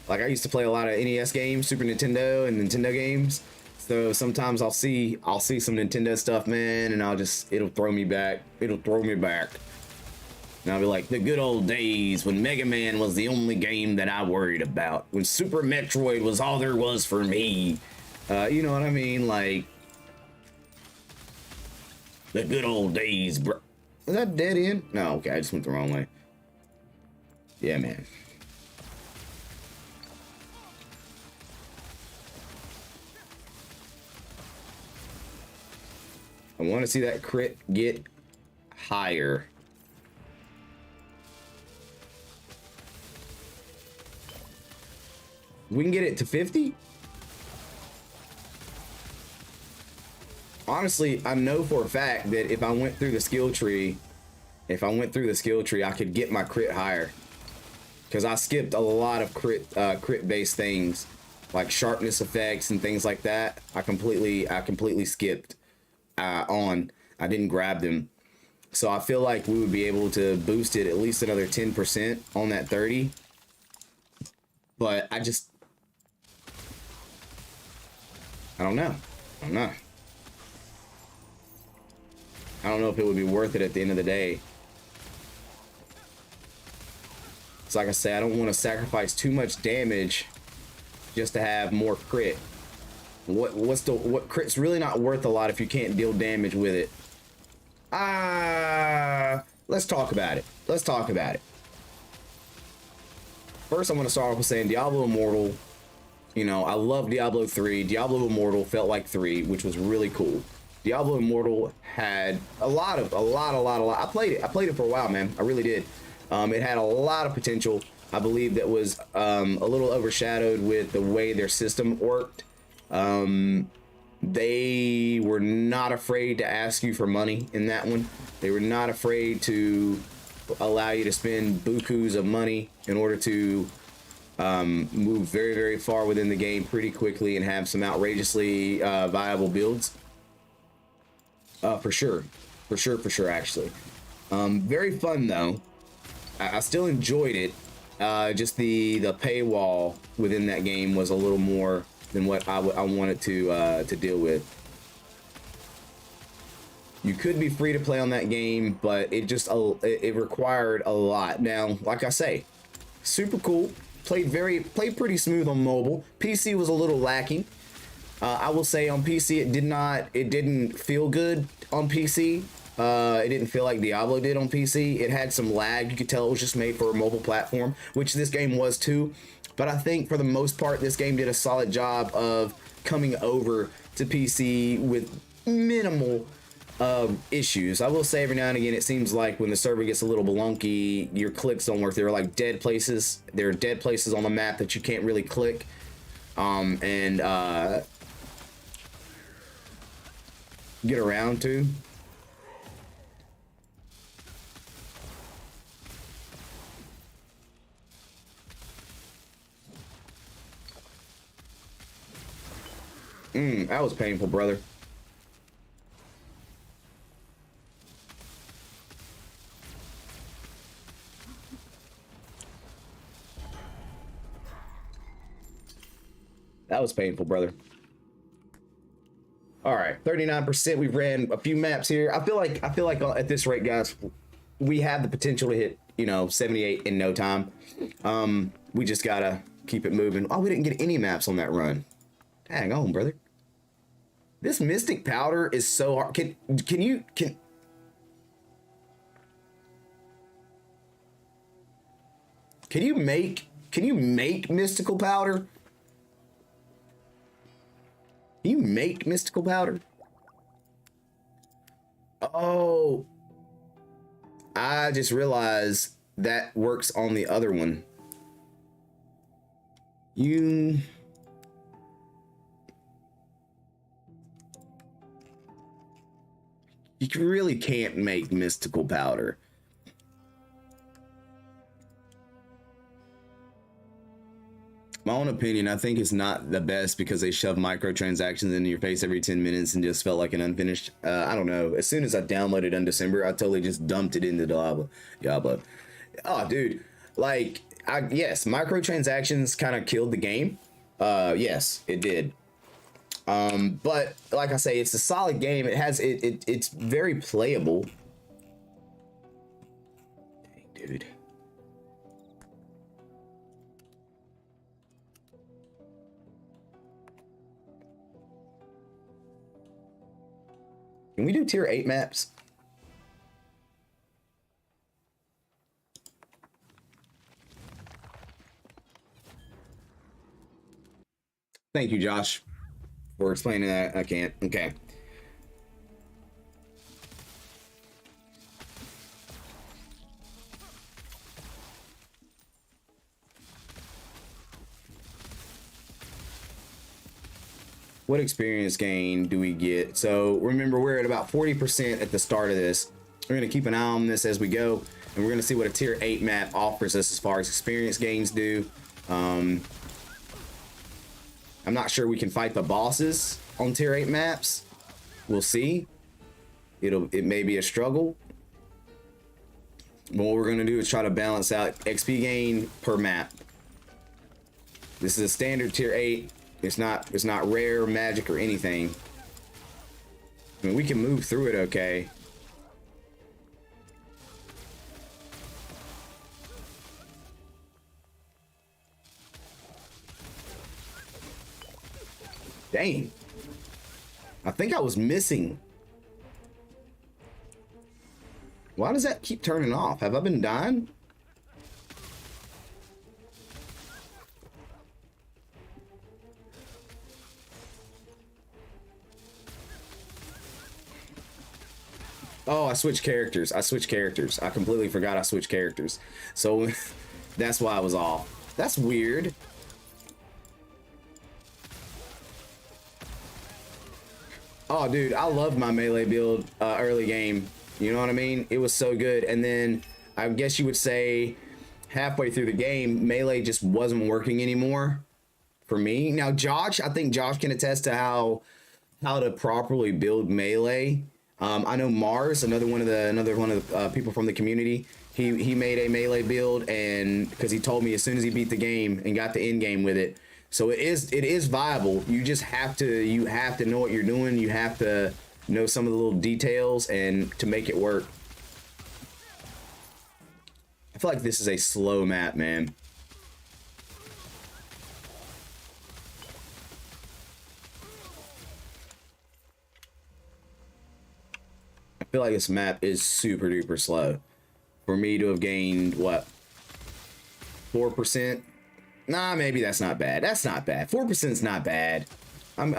Like I used to play a lot of NES games, Super Nintendo and Nintendo games. So sometimes I'll see some Nintendo stuff, man, and it'll throw me back. It'll throw me back. And I'll be like, the good old days when Mega Man was the only game that I worried about. When Super Metroid was all there was for me. You know what I mean? Like, the good old days, bro. Is that dead end? No, okay, I just went the wrong way. Yeah, man. I want to see that crit get higher. We can get it to 50? Honestly, I know for a fact that if I went through the skill tree, I could get my crit higher. Because I skipped a lot of crit-based things, like sharpness effects and things like that. I completely skipped on. I didn't grab them. So I feel like we would be able to boost it at least another 10% on that 30. But I don't know. I don't know if it would be worth it at the end of the day. It's like I say, I don't want to sacrifice too much damage just to have more crit. What crit's really not worth a lot if you can't deal damage with it. Let's talk about it. First, I'm going to start off with saying Diablo Immortal. You know, I love Diablo 3. Diablo Immortal felt like 3, which was really cool. Diablo Immortal had a lot. I played it for a while, man. I really did. It had a lot of potential. I believe that was a little overshadowed with the way their system worked. They were not afraid to ask you for money in that one. They were not afraid to allow you to spend bukus of money in order to move very, very far within the game pretty quickly and have some outrageously viable builds. For sure, actually. Very fun though. I still enjoyed it. Just the paywall within that game was a little more than what I wanted to deal with. You could be free to play on that game, but it required a lot. Now, like I say, super cool. Played pretty smooth on mobile. PC was a little lacking. I will say on PC it didn't feel good on PC. It didn't feel like Diablo did on PC. It had some lag. You could tell it was just made for a mobile platform, which this game was too. But I think for the most part, this game did a solid job of coming over to PC with minimal issues. I will say every now and again, it seems like when the server gets a little balonky, your clicks don't work. There are like dead places. There are dead places on the map that you can't really click. Get around to. That was painful, brother. That was painful, brother. All right, 39%. We've ran a few maps here. I feel like at this rate, guys, we have the potential to hit, 78 in no time. We just gotta keep it moving. Oh, we didn't get any maps on that run. Hang on, brother. This Mystic Powder is so hard. Can you make mystical powder? Can you make mystical powder? Oh, I just realized that works on the other one. You really can't make mystical powder. My own opinion, I think it's not the best because they shove microtransactions into your face every 10 minutes and just felt like an unfinished. I don't know. As soon as I downloaded Undecember, I totally just dumped it into Diablo. Oh, dude. Like, yes, microtransactions kind of killed the game. Yes, it did. But like I say, it's a solid game. It's very playable. Dang, dude. Can we do tier 8 maps? Thank you, Josh, for explaining that. I can't. Okay. What experience gain do we get? So remember, we're at about 40% at the start of this. We're going to keep an eye on this as we go, and we're going to see what a tier 8 map offers us as far as experience gains do. I'm not sure we can fight the bosses on tier 8 maps. We'll see. It may be a struggle. But what we're going to do is try to balance out XP gain per map. This is a standard tier 8. It's not rare, magic, or anything. I mean, we can move through it okay. Dang. I think I was missing. Why does that keep turning off? Have I been dying? Oh, I switched characters. I completely forgot I switched characters. So that's why I was off. That's weird. Oh, dude, I loved my melee build early game. You know what I mean? It was so good. And then I guess you would say halfway through the game, melee just wasn't working anymore for me. Now, Josh, I think Josh can attest to how to properly build melee. I know Mars, another one of the people from the community. He made a melee build, and because he told me as soon as he beat the game and got the end game with it. So it is viable. You just have to know what you're doing. You have to know some of the little details and to make it work. I feel like this is a slow map, man. I feel like this map is super duper slow. For me to have gained what, 4%? Nah, maybe that's not bad. That's not bad. 4% is not bad. I'm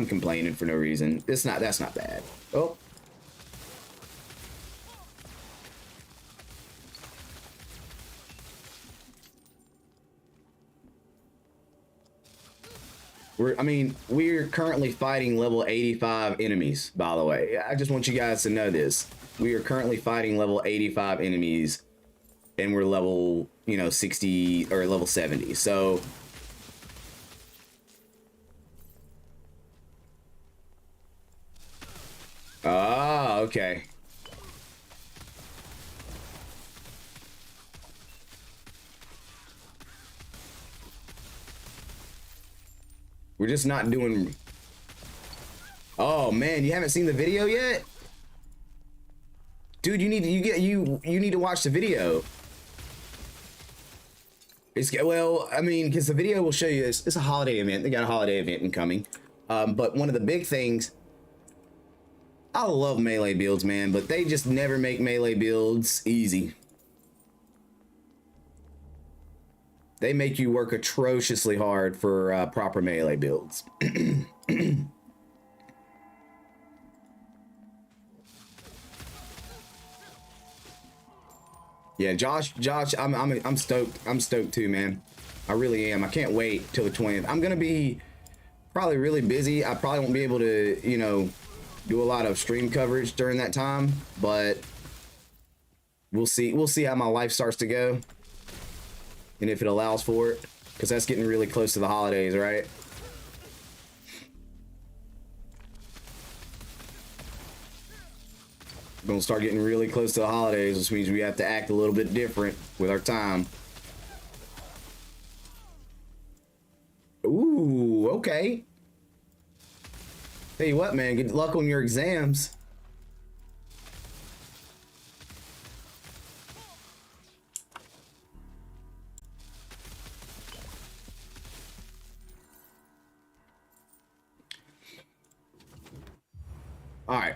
complaining for no reason. That's not bad. Oh. We're currently fighting level 85 enemies, by the way. I just want you guys to know this. We are currently fighting level 85 enemies, and we're level, 60 or level 70. So okay. We're just not doing. Oh man, you haven't seen the video yet? Dude, you need to watch the video. Because the video will show you this. It's a holiday event. They got a holiday event incoming. But one of the big things, I love melee builds, man, but they just never make melee builds easy. They make you work atrociously hard for proper melee builds. Yeah, Josh, I'm stoked. I'm stoked too, man. I really am. I can't wait till the 20th. I'm gonna be probably really busy. I probably won't be able to, do a lot of stream coverage during that time, but we'll see. We'll see how my life starts to go, and if it allows for it, because that's getting really close to the holidays, right? Gonna start getting really close to the holidays, which means we have to act a little bit different with our time. Ooh, okay. Tell you what, man, good luck on your exams. All right.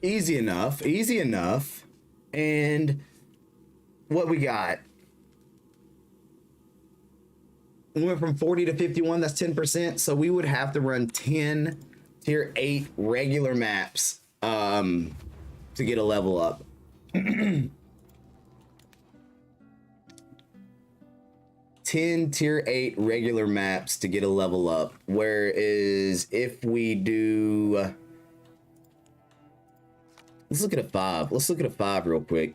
Easy enough. Easy enough. And what we got? We went from 40 to 51. That's 10%. So we would have to run 10 tier 8 regular maps to get a level up. 10 tier 8 regular maps to get a level up. Whereas if we do... Let's look at a 5. Let's look at a 5 real quick.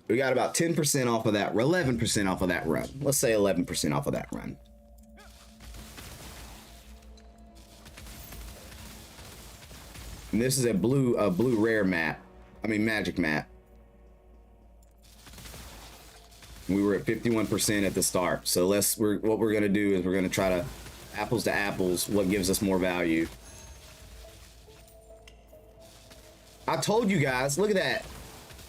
We got about 10% off of that, or 11% off of that run. Let's say 11% off of that run. And this is a blue rare map. I mean magic map. We were at 51% at the start. So what we're gonna do is we're gonna try to apples to apples, what gives us more value. I told you guys, look at that.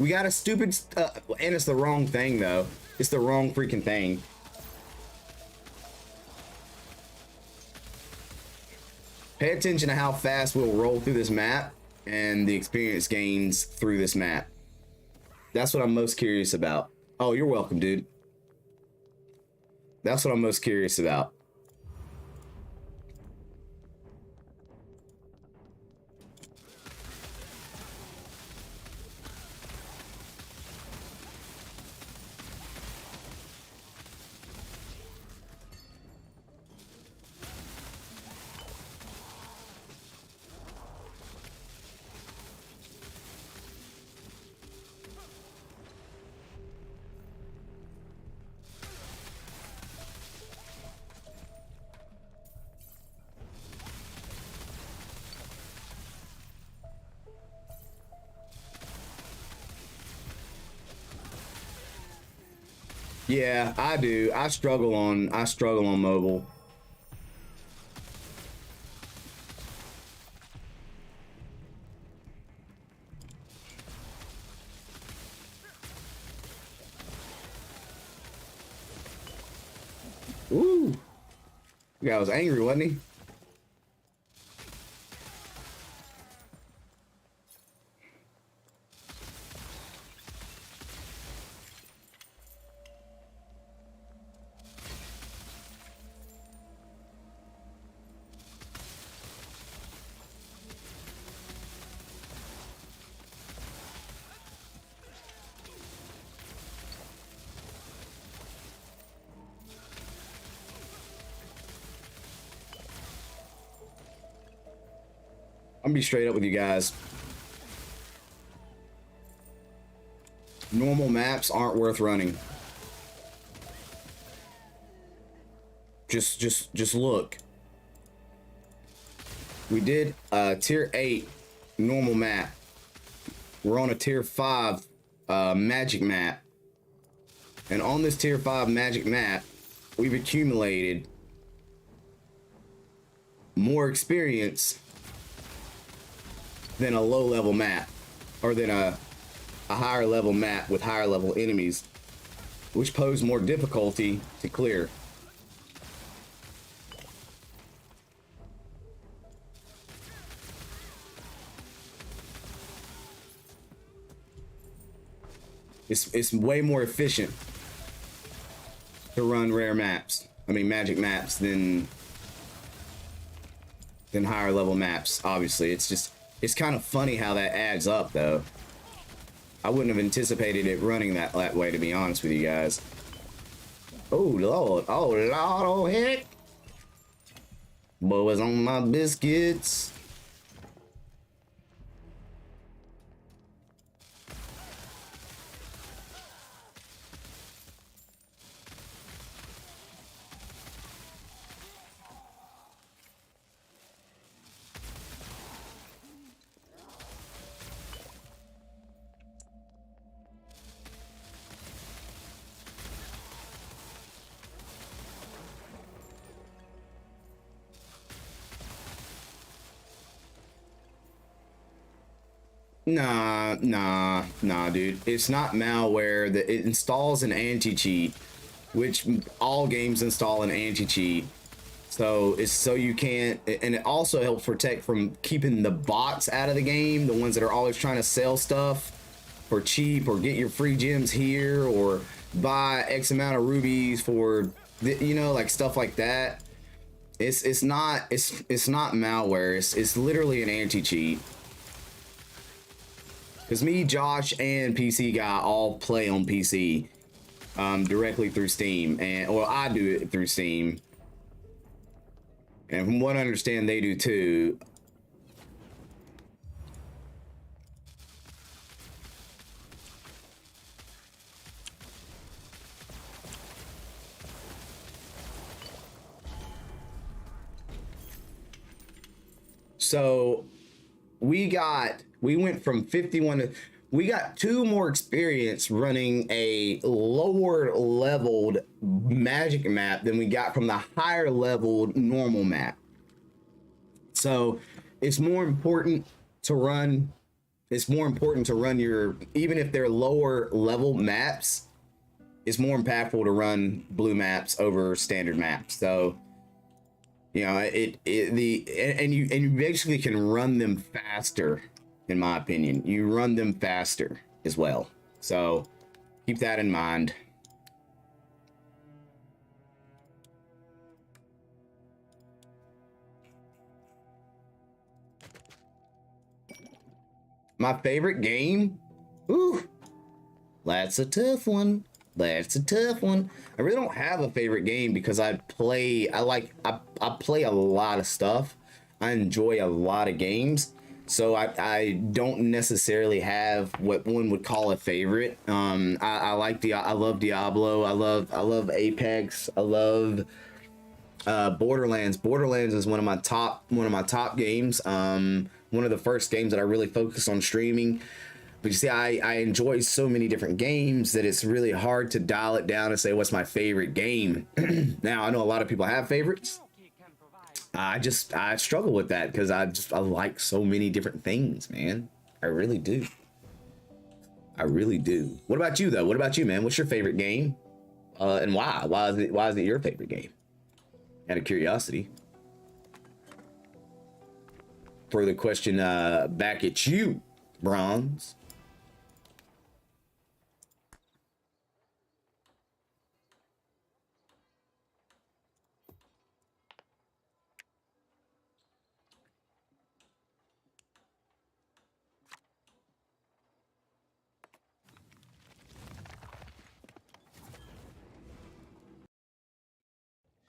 We got a stupid, and it's the wrong thing though. It's the wrong freaking thing. Pay attention to how fast we'll roll through this map and the experience gains through this map. That's what I'm most curious about. Oh, you're welcome, dude. That's what I'm most curious about. Yeah, I do. I struggle on mobile. Ooh. The guy was angry, wasn't he? I'm gonna be straight up with you guys. Normal maps aren't worth running. Just look. We did a tier 8 normal map. We're on a tier 5 magic map. And on this tier 5 magic map, we've accumulated more experience than a low level map, or than a higher level map with higher level enemies, which pose more difficulty to clear. It's way more efficient to run rare maps. I mean magic maps than higher level maps. Obviously, it's kind of funny how that adds up, though. I wouldn't have anticipated it running that way, to be honest with you guys. Oh, Lord. Oh, Lord. Oh, heck. Boys on my biscuits. Nah, dude. It's not malware. That it installs an anti-cheat, which all games install an anti-cheat. So it's so you can't, and it also helps protect from keeping the bots out of the game, the ones that are always trying to sell stuff for cheap or get your free gems here or buy X amount of rubies for, you know, like stuff like that. It's not malware. It's literally an anti-cheat. Because me, Josh, and PC Guy all play on PC directly through Steam, and well, I do it through Steam, and from what I understand, they do too. So we went from 51 to, we got 2 more experience running a lower leveled magic map than we got from the higher leveled normal map. So it's more important to run your, even if they're lower level maps, it's more impactful to run blue maps over standard maps. So you know, you basically can run them faster, in my opinion. You run them faster as well. So keep that in mind. My favorite game? Ooh, that's a tough one. That's a tough one. I really don't have a favorite game because I play a lot of stuff. I enjoy a lot of games. So I don't necessarily have what one would call a favorite. I love Diablo. I love Apex. I love Borderlands. Borderlands is one of my top games. One of the first games that I really focused on streaming. But you see, I enjoy so many different games that it's really hard to dial it down and say what's my favorite game. Now, I know a lot of people have favorites. I struggle with that because I like so many different things, man. I really do. I really do. What about you, though? What about you, man? What's your favorite game? And why? Why is it your favorite game? Out of curiosity. For the question back at you, Bronze.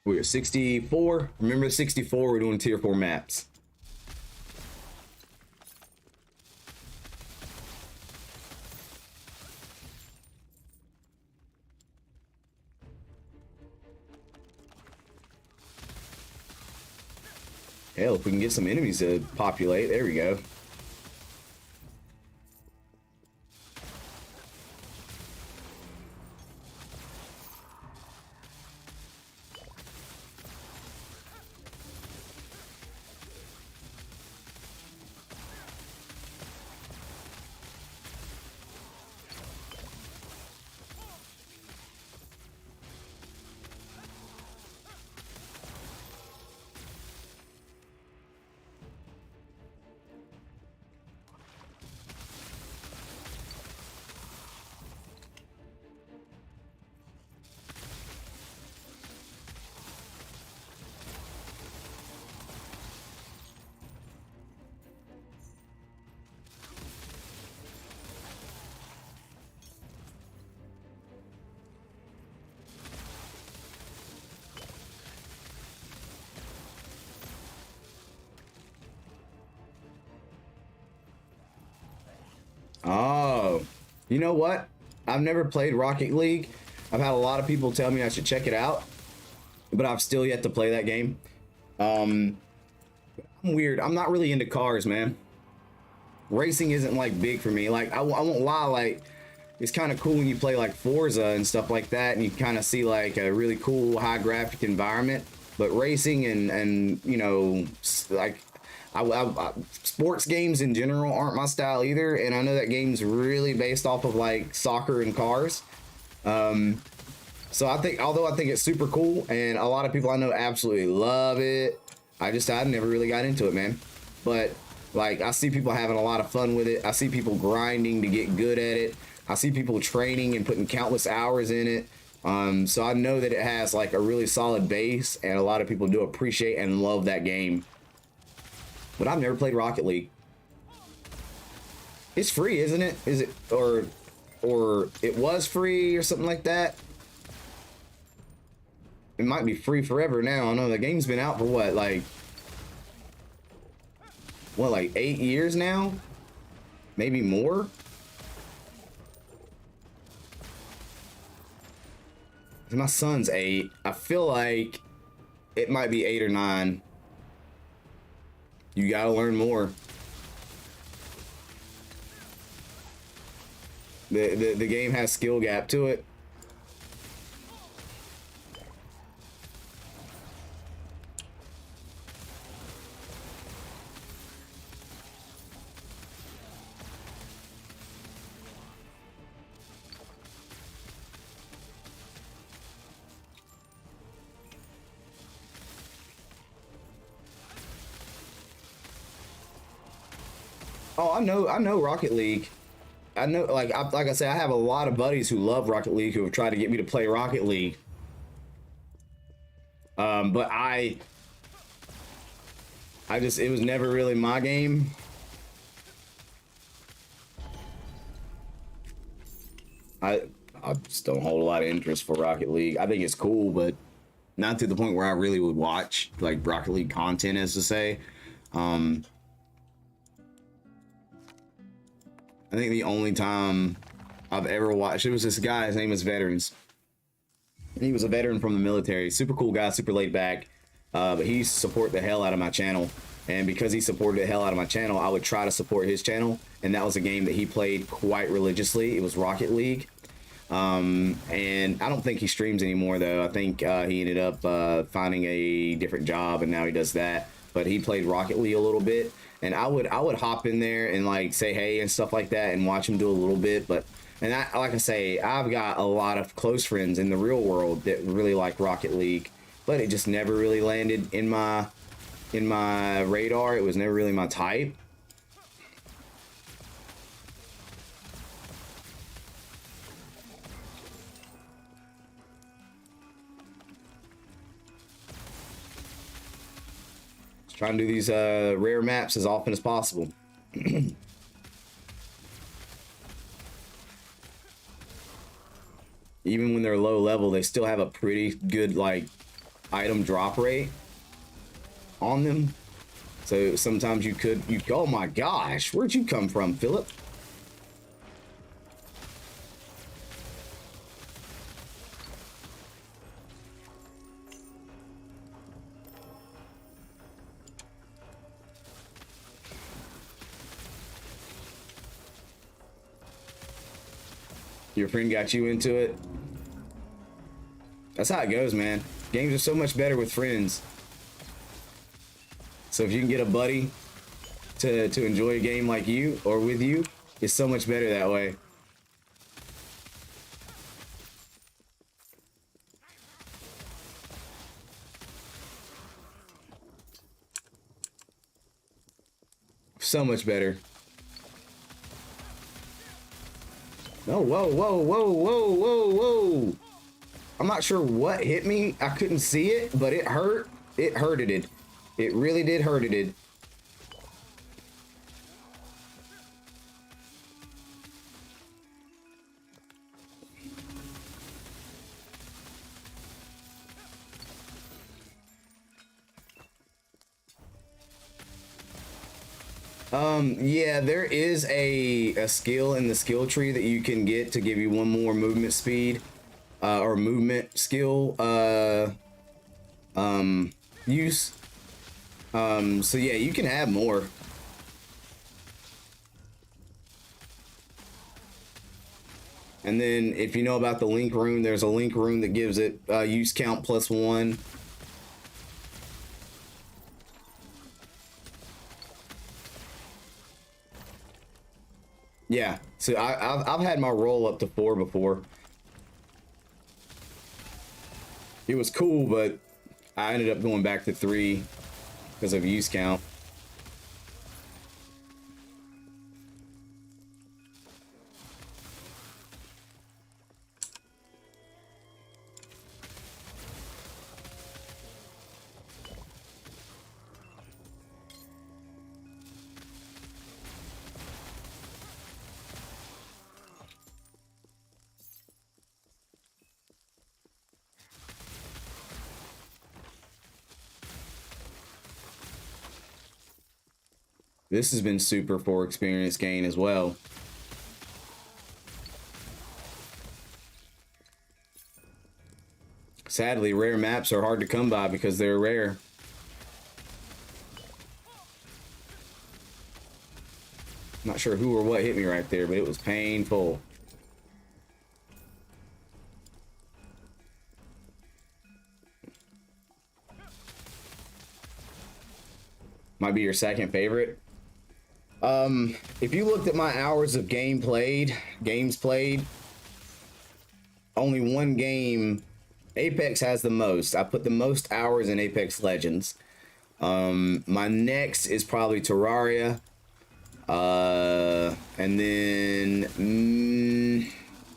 We're 64. Remember 64, we're doing tier 4 maps. Hell, if we can get some enemies to populate, there we go. Oh, you know what? I've never played Rocket League. I've had a lot of people tell me I should check it out, but I've still yet to play that game. I'm weird. I'm not really into cars, man. Racing isn't like big for me. Like I won't lie, like it's kind of cool when you play like Forza and stuff like that, and you kind of see like a really cool high graphic environment. But racing and you know, like sports games in general aren't my style either, and I know that game's really based off of like soccer and cars. So I think, although I think it's super cool, and a lot of people I know absolutely love it, I've never really got into it, man. But like, I see people having a lot of fun with it. I see people grinding to get good at it. I see people training and putting countless hours in it. So I know that it has like a really solid base, and a lot of people do appreciate and love that game. But I've never played Rocket League. It's free, isn't it? Is it, or it was free or something like that? It might be free forever now. I know the game's been out for what, like 8 years now? Maybe more? My son's 8. I feel like it might be 8 or 9. You gotta learn more. The game has skill gap to it. Oh, I know Rocket League. I know, like I said, I have a lot of buddies who love Rocket League who have tried to get me to play Rocket League. But it was never really my game. I just don't hold a lot of interest for Rocket League. I think it's cool, but not to the point where I really would watch like Rocket League content, as to say. I think the only time I've ever watched, it was this guy, his name is Veterans. He was a veteran from the military, super cool guy, super laid back, but he supported the hell out of my channel. And because he supported the hell out of my channel, I would try to support his channel. And that was a game that he played quite religiously. It was Rocket League. And I don't think he streams anymore, though. I think he ended up finding a different job, and now he does that. But he played Rocket League a little bit. And I would hop in there and like say hey and stuff like that and watch him do a little bit. But like I say, I've got a lot of close friends in the real world that really like Rocket League, but it just never really landed in my radar. It was never really my type. Trying to do these rare maps as often as possible. Even when they're low level, they still have a pretty good like item drop rate on them. So sometimes you oh my gosh, where'd you come from, Philip? Your friend got you into it. That's how it goes, man. Games are so much better with friends. So if you can get a buddy to enjoy a game like you or with you, it's so much better that way. So much better. No, whoa, whoa, whoa, whoa, whoa, whoa. I'm not sure what hit me. I couldn't see it, but it hurt. It hurted it. It really did hurted it. Yeah, there is a skill in the skill tree that you can get to give you one more movement speed, or movement skill, use. So yeah, you can have more. And then if you know about the link rune, there's a link rune that gives it use count +1. Yeah, so I've had my roll up to 4 before. It was cool, but I ended up going back to 3 because of use count. This has been super for experience gain as well. Sadly, rare maps are hard to come by because they're rare. Not sure who or what hit me right there, but it was painful. Might be your second favorite. If you looked at my hours of games played, only one game, Apex has the most. I put the most hours in Apex Legends. My next is probably Terraria. And then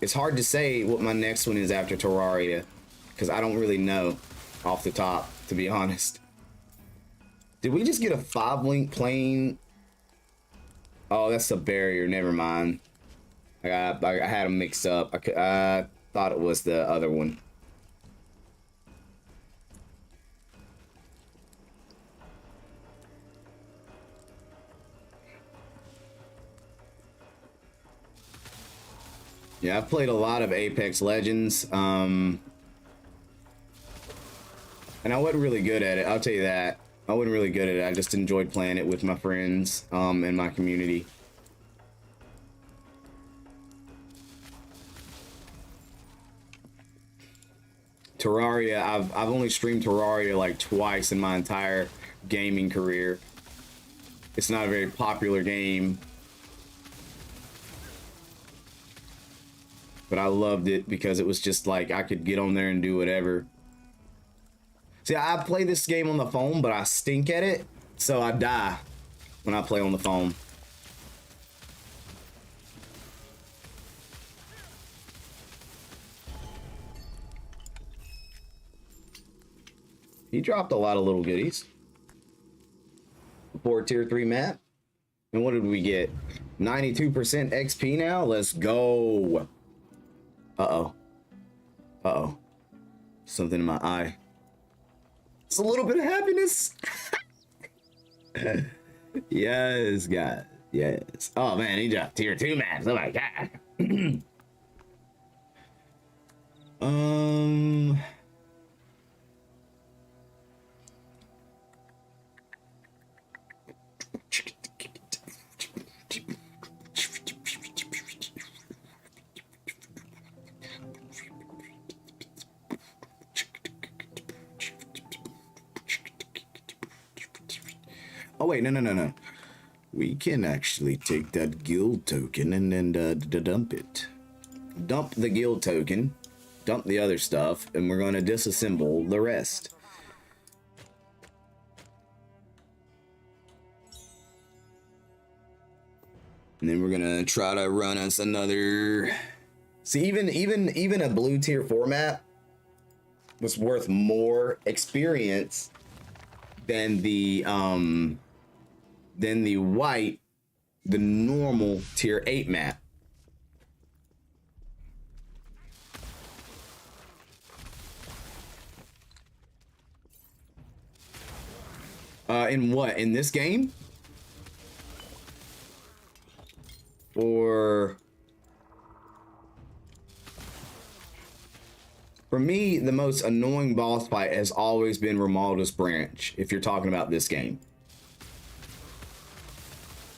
it's hard to say what my next one is after Terraria, because I don't really know off the top, to be honest. Did we just get a 5-link plane? Oh, that's a barrier. Never mind. I had them mixed up. I thought it was the other one. Yeah, I've played a lot of Apex Legends. And I wasn't really good at it. I'll tell you that. I wasn't really good at it. I just enjoyed playing it with my friends and my community. Terraria, I've only streamed Terraria like twice in my entire gaming career. It's not a very popular game, but I loved it because it was just like I could get on there and do whatever. See, I play this game on the phone, but I stink at it, so I die when I play on the phone. He dropped a lot of little goodies. For tier 3 map. And what did we get? 92% XP now? Let's go. Uh-oh. Uh-oh. Something in my eye. It's a little bit of happiness. Yes, guys. Yes. Oh, man, he dropped tier 2 maps. Oh, my God. Oh, wait, no. We can actually take that guild token and then dump it. Dump the guild token, dump the other stuff, and we're going to disassemble the rest. And then we're going to try to run us another... See, even a blue tier 4 map was worth more experience than the white, the normal tier 8 map. In what? In this game? Or... For me, the most annoying boss fight has always been Romaldo's Branch, if you're talking about this game.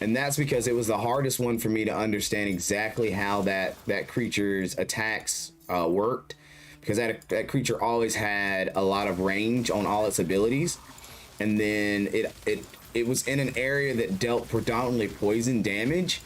And that's because it was the hardest one for me to understand exactly how that creature's attacks worked. Because that creature always had a lot of range on all its abilities. And then it was in an area that dealt predominantly poison damage.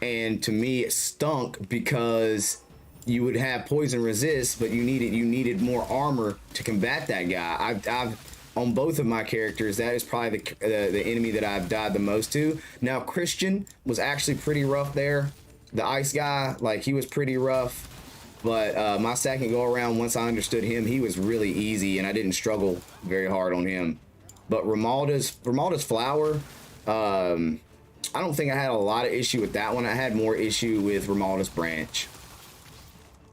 And to me, it stunk because you would have poison resist, but you needed more armor to combat that guy. I've on both of my characters, that is probably the enemy that I've died the most to. Now Christian was actually pretty rough there. The ice guy, like, he was pretty rough, but my second go around, once I understood him, he was really easy, and I didn't struggle very hard on him. But Romalda's flower, I don't think I had a lot of issue with that one. I had more issue with Romalda's branch.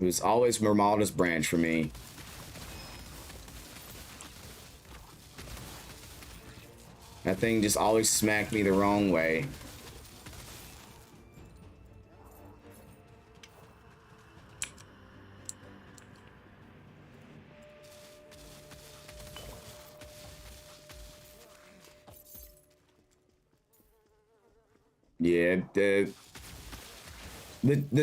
It was always Romalda's branch for me. That thing just always smacked me the wrong way. Yeah, the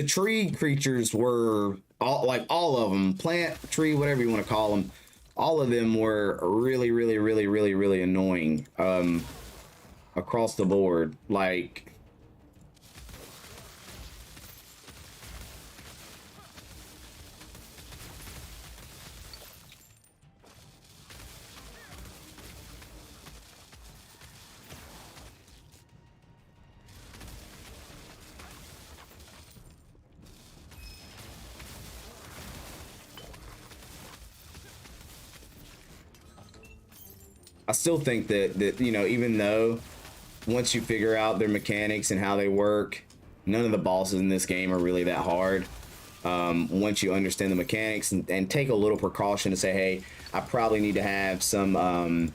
tree creatures were all of them, plant, tree, whatever you want to call them. All of them were really annoying across the board. Like, I still think that you know, even though once you figure out their mechanics and how they work, none of the bosses in this game are really that hard. Once you understand the mechanics and take a little precaution to say, hey, I probably need to have some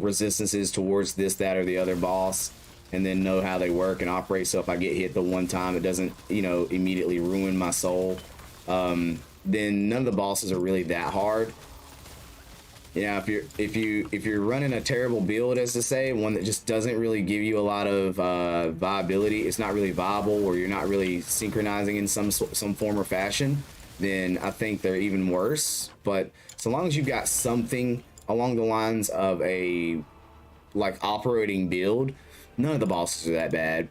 resistances towards this, that, or the other boss, and then know how they work and operate. So if I get hit the one time, it doesn't, you know, immediately ruin my soul. Then none of the bosses are really that hard. Yeah, if you're running a terrible build, as to say, one that just doesn't really give you a lot of viability, it's not really viable, or you're not really synchronizing in some form or fashion, then I think they're even worse. But so long as you've got something along the lines of a like operating build, none of the bosses are that bad.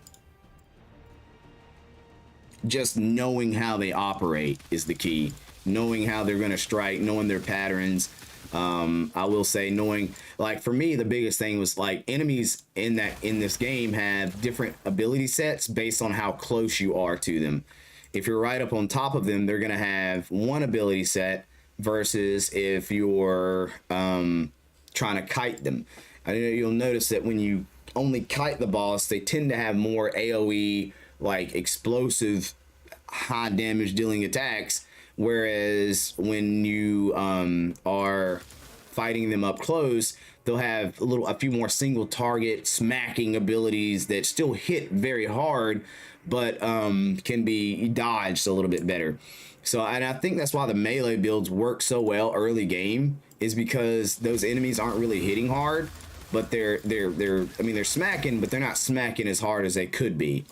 Just knowing how they operate is the key. Knowing how they're going to strike, knowing their patterns. I will say, knowing, like, for me, the biggest thing was, like, enemies in this game have different ability sets based on how close you are to them. If you're right up on top of them, they're going to have one ability set, versus if you're trying to kite them. I know you'll notice that when you only kite the boss, they tend to have more AoE, like, explosive, high damage dealing attacks. Whereas when you are fighting them up close, they'll have a few more single target smacking abilities that still hit very hard, but can be dodged a little bit better. So, and I think that's why the melee builds work so well early game, is because those enemies aren't really hitting hard, but they're smacking, but they're not smacking as hard as they could be.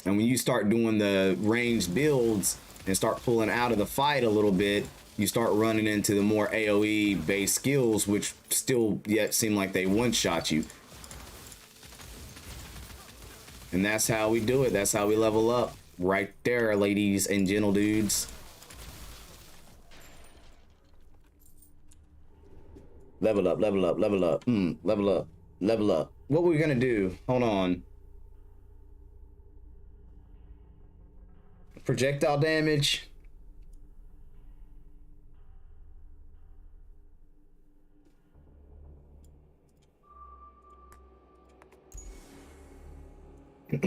And when you start doing the ranged builds and start pulling out of the fight a little bit, you start running into the more AoE based skills, which still yet seem like they one-shot you. And that's how we do it. That's how we level up. Right there, ladies and gentle dudes. Level up, level up, level up. Level up, level up. What we're gonna do, hold on. Projectile damage. Get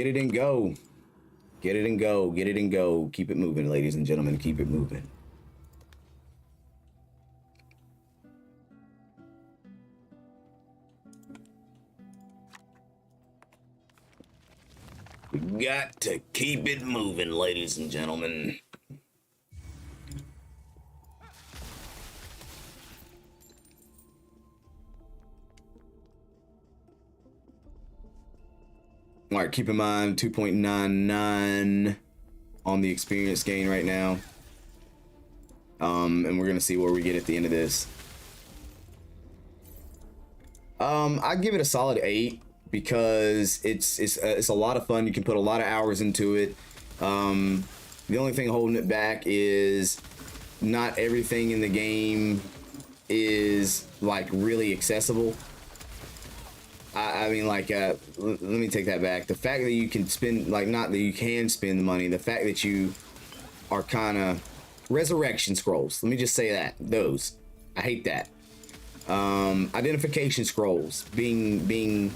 it and go. Get it and go. Get it and go. Keep it moving, ladies and gentlemen. Keep it moving. We got to keep it moving, ladies and gentlemen. All right, keep in mind 2.99 on the experience gain right now. And we're gonna see where we get at the end of this. I'd give it a solid 8 because it's a lot of fun. You can put a lot of hours into it. The only thing holding it back is not everything in the game is like really accessible. I mean, like, let me take that back. The fact that you can spend, like, not that you can spend the money, the fact that you are kind of resurrection scrolls. Let me just say that those, I hate that. Identification scrolls being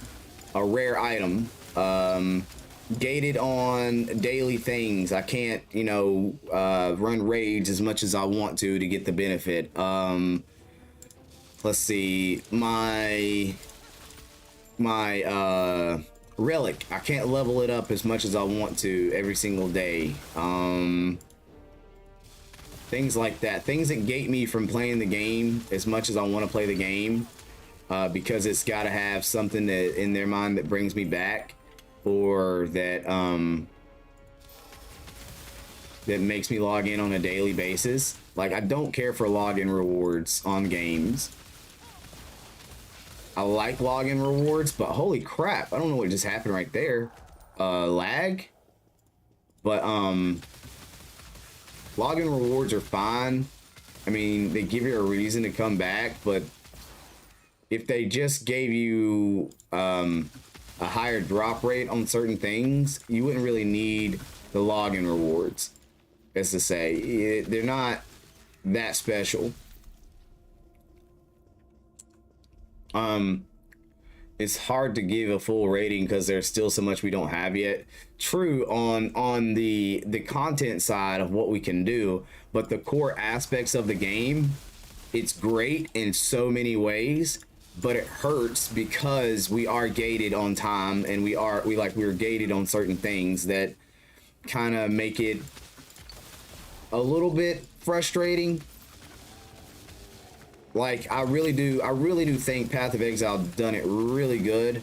a rare item, gated on daily things. I can't, you know, run raids as much as I want to get the benefit. Let's see, my relic, I can't level it up as much as I want to every single day. Things like that, things that gate me from playing the game as much as I want to play the game, because it's got to have something that in their mind that brings me back, or that that makes me log in on a daily basis. Like, I don't care for login rewards on games. I like login rewards, but holy crap, I don't know what just happened right there. Lag? But login rewards are fine. I mean, they give you a reason to come back, but if they just gave you a higher drop rate on certain things, you wouldn't really need the login rewards. As to say, they're not that special. It's hard to give a full rating because there's still so much we don't have yet. True on the content side of what we can do, but the core aspects of the game, it's great in so many ways, but it hurts because we are gated on time, and we're gated on certain things that kind of make it a little bit frustrating. Like, I really do think Path of Exile done it really good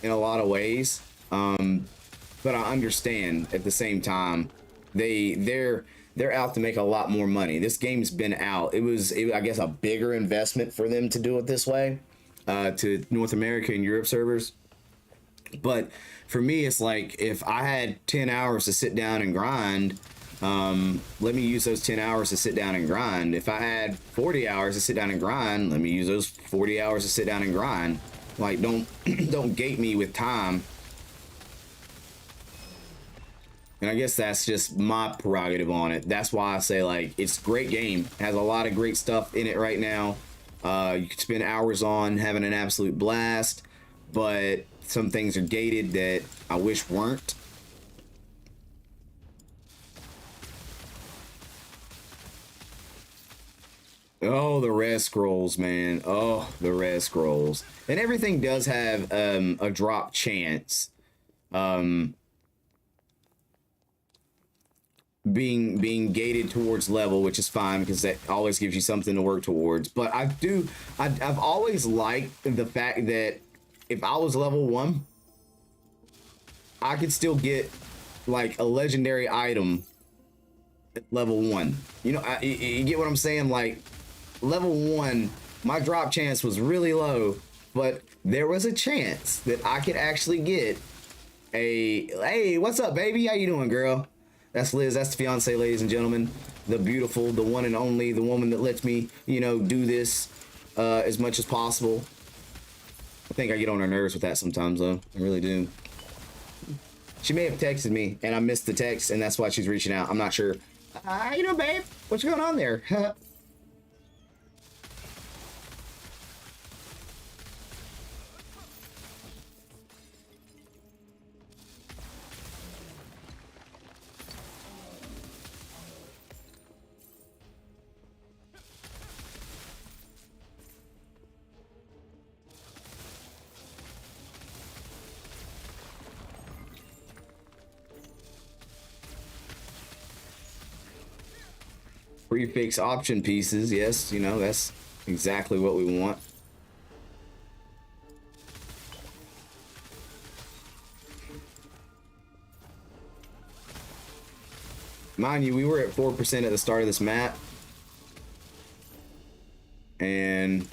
in a lot of ways. But I understand at the same time, they're out to make a lot more money. This game's been out. It was I guess a bigger investment for them to do it this way, to North America and Europe servers. But for me, it's like, if I had 10 hours to sit down and grind, let me use those 10 hours to sit down and grind. If I had 40 hours to sit down and grind, let me use those 40 hours to sit down and grind. Like, don't don't gate me with time. And I guess that's just my prerogative on it. That's why I say, like, it's a great game. It has a lot of great stuff in it right now. You could spend hours on having an absolute blast, but some things are gated that I wish weren't. Oh, the red scrolls, man. Oh, the red scrolls. And everything does have a drop chance. Being gated towards level, which is fine because that always gives you something to work towards. But I've always liked the fact that if I was level 1, I could still get like a legendary item at level 1. You know, you get what I'm saying? Like, level 1, my drop chance was really low, but there was a chance that I could actually get a, hey, what's up, baby? How you doing, girl? That's Liz. That's the fiance, ladies and gentlemen. The beautiful, the one and only, the woman that lets me, you know, do this as much as possible. I think I get on her nerves with that sometimes, though. I really do. She may have texted me, and I missed the text, and that's why she's reaching out. I'm not sure. You know, babe, what's going on there? Prefix option pieces, yes, you know, that's exactly what we want. Mind you, we were at 4% at the start of this map. And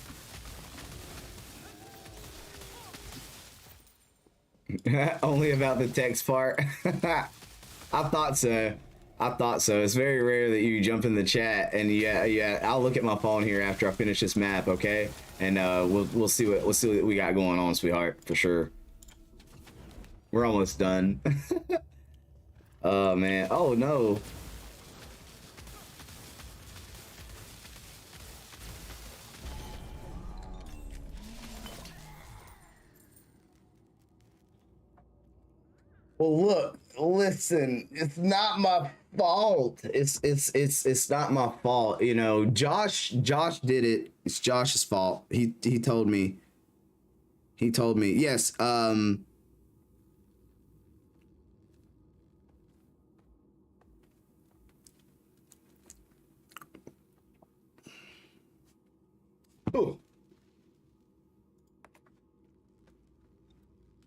only about the text part. I thought so. I thought so. It's very rare that you jump in the chat, and yeah. I'll look at my phone here after I finish this map, okay? And we'll see what we got going on, sweetheart, for sure. We're almost done. Oh man. Oh no. Well, look, listen, it's not my fault. It's not my fault. You know, Josh did it. It's Josh's fault. He told me. He told me. Yes, Ooh.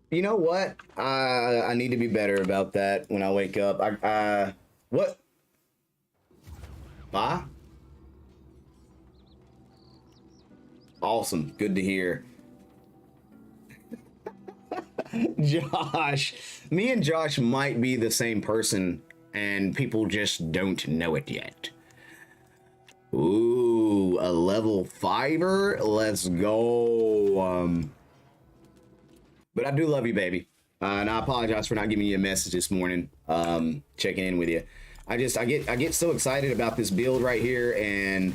You know what? I need to be better about that when I wake up. What? Bye? Awesome. Good to hear. Josh. Me and Josh might be the same person, and people just don't know it yet. Ooh, a level 5er? Let's go. But I do love you, baby. And I apologize for not giving you a message this morning. Checking in with you. I get so excited about this build right here and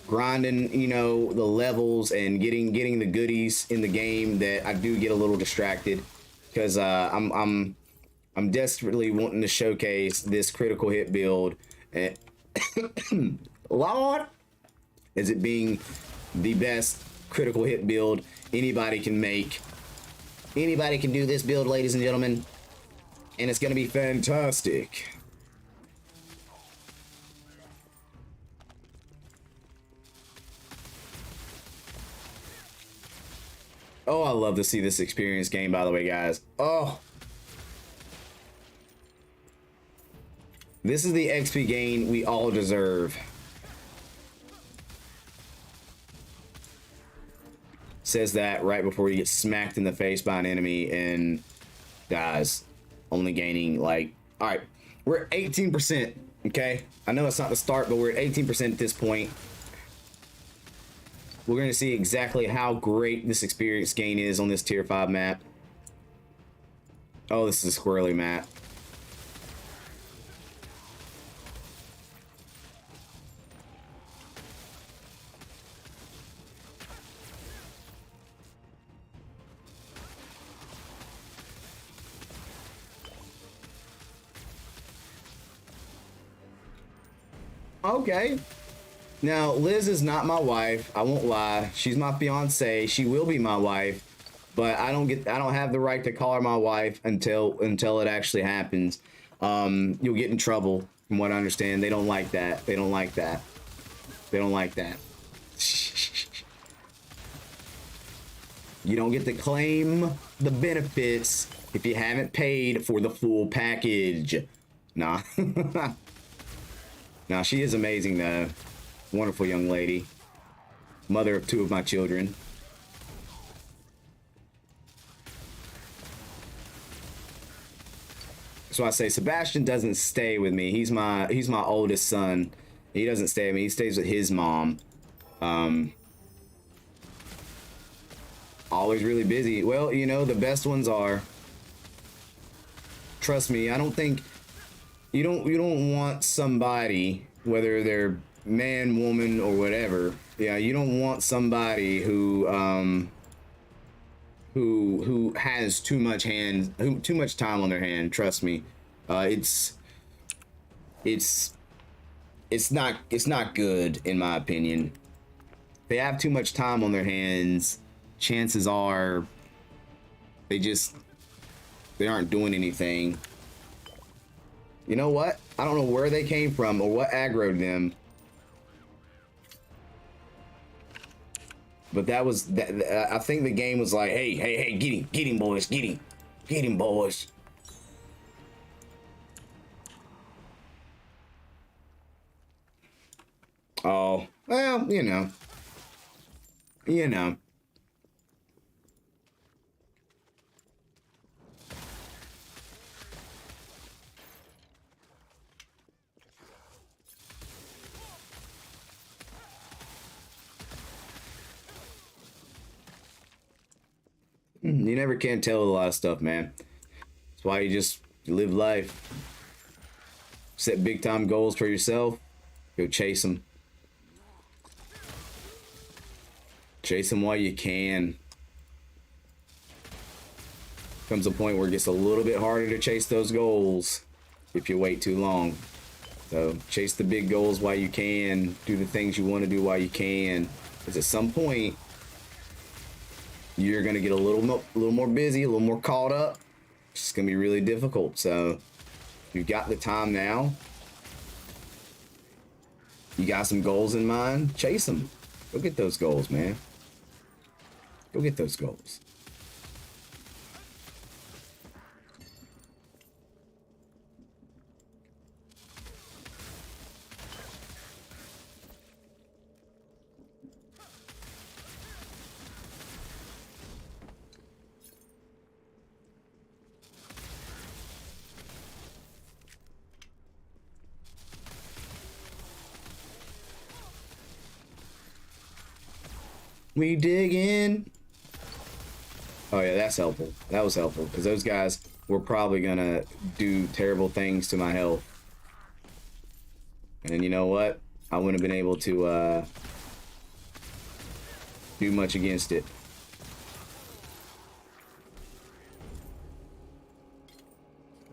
grinding, you know, the levels and getting the goodies in the game that I do get a little distracted because I'm desperately wanting to showcase this critical hit build. And Lord, as it being the best critical hit build anybody can make. Anybody can do this build, ladies and gentlemen, and it's gonna be fantastic. Oh, I love to see this experience game, by the way, guys. Oh, this is the XP gain we all deserve. Says that right before you get smacked in the face by an enemy, and guys, only gaining like, all right, we're at 18%. Okay, I know it's not the start, but we're at 18% at this point. We're going to see exactly how great this experience gain is on this tier 5 map. Oh, this is a squirrely map. Okay. Now, Liz is not my wife. I won't lie. She's my fiance. She will be my wife, but I don't have the right to call her my wife until it actually happens. You'll get in trouble from what I understand. They don't like that. They don't like that. They don't like that. You don't get to claim the benefits if you haven't paid for the full package. Nah. Now, she is amazing, though. Wonderful young lady. Mother of 2 of my children. So I say Sebastian doesn't stay with me. He's my oldest son. He doesn't stay with me. He stays with his mom. Always really busy. Well, you know, the best ones are. Trust me, I don't think you don't want somebody, whether they're man, woman, or whatever. Yeah, you don't want somebody who has too much time on their hand. Trust me, it's not good, in my opinion. If they have too much time on their hands, chances are they aren't doing anything. You know what? I don't know where they came from or what aggroed them. But that was that. I think the game was like, hey, get him, boys, get him, boys. Oh, well, you know. You know. You never can tell a lot of stuff, man. That's why you just live life. Set big time goals for yourself. Go chase them. Chase them while you can. Comes a point where it gets a little bit harder to chase those goals if you wait too long. So chase the big goals while you can. Do the things you want to do while you can. Because at some point, you're gonna get a little more busy, a little more caught up. It's gonna be really difficult. So you've got the time now. You got some goals in mind. Chase them. Go get those goals, man. Go get those goals. We dig in. Oh yeah, that's helpful. That was helpful because those guys were probably gonna do terrible things to my health. And you know what? I wouldn't have been able to do much against it.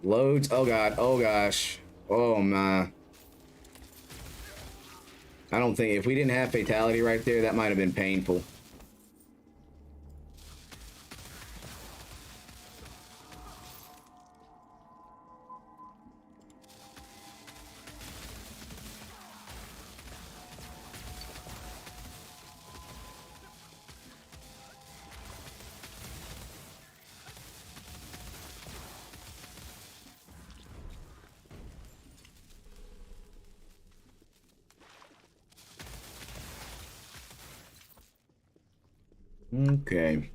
Loads. Oh god. Oh gosh. Oh my. I don't think if we didn't have fatality right there, that might have been painful. Okay.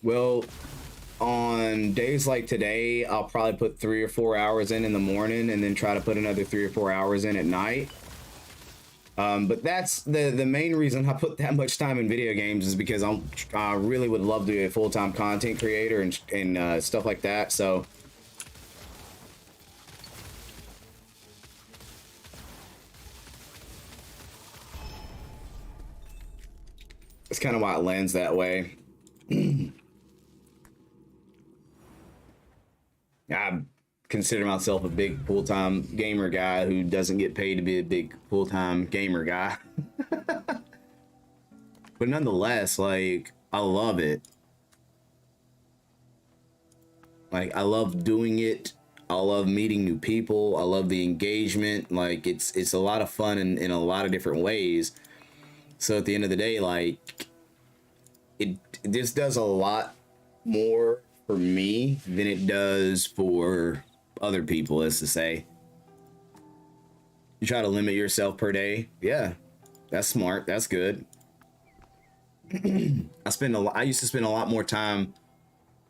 Well, on days like today, I'll probably put 3 or 4 hours in the morning and then try to put another 3 or 4 hours in at night. But that's the main reason I put that much time in video games is because I really would love to be a full-time content creator and stuff like that. So it's kind of why it lands that way. I consider myself a big full-time gamer guy who doesn't get paid to be a big full-time gamer guy. But nonetheless, like, I love it. Like, I love doing it. I love meeting new people. I love the engagement. Like, it's a lot of fun in a lot of different ways. So at the end of the day, like, it this does a lot more for me than it does for other people, as to say. You try to limit yourself per day. Yeah, that's smart. That's good. I used to spend a lot more time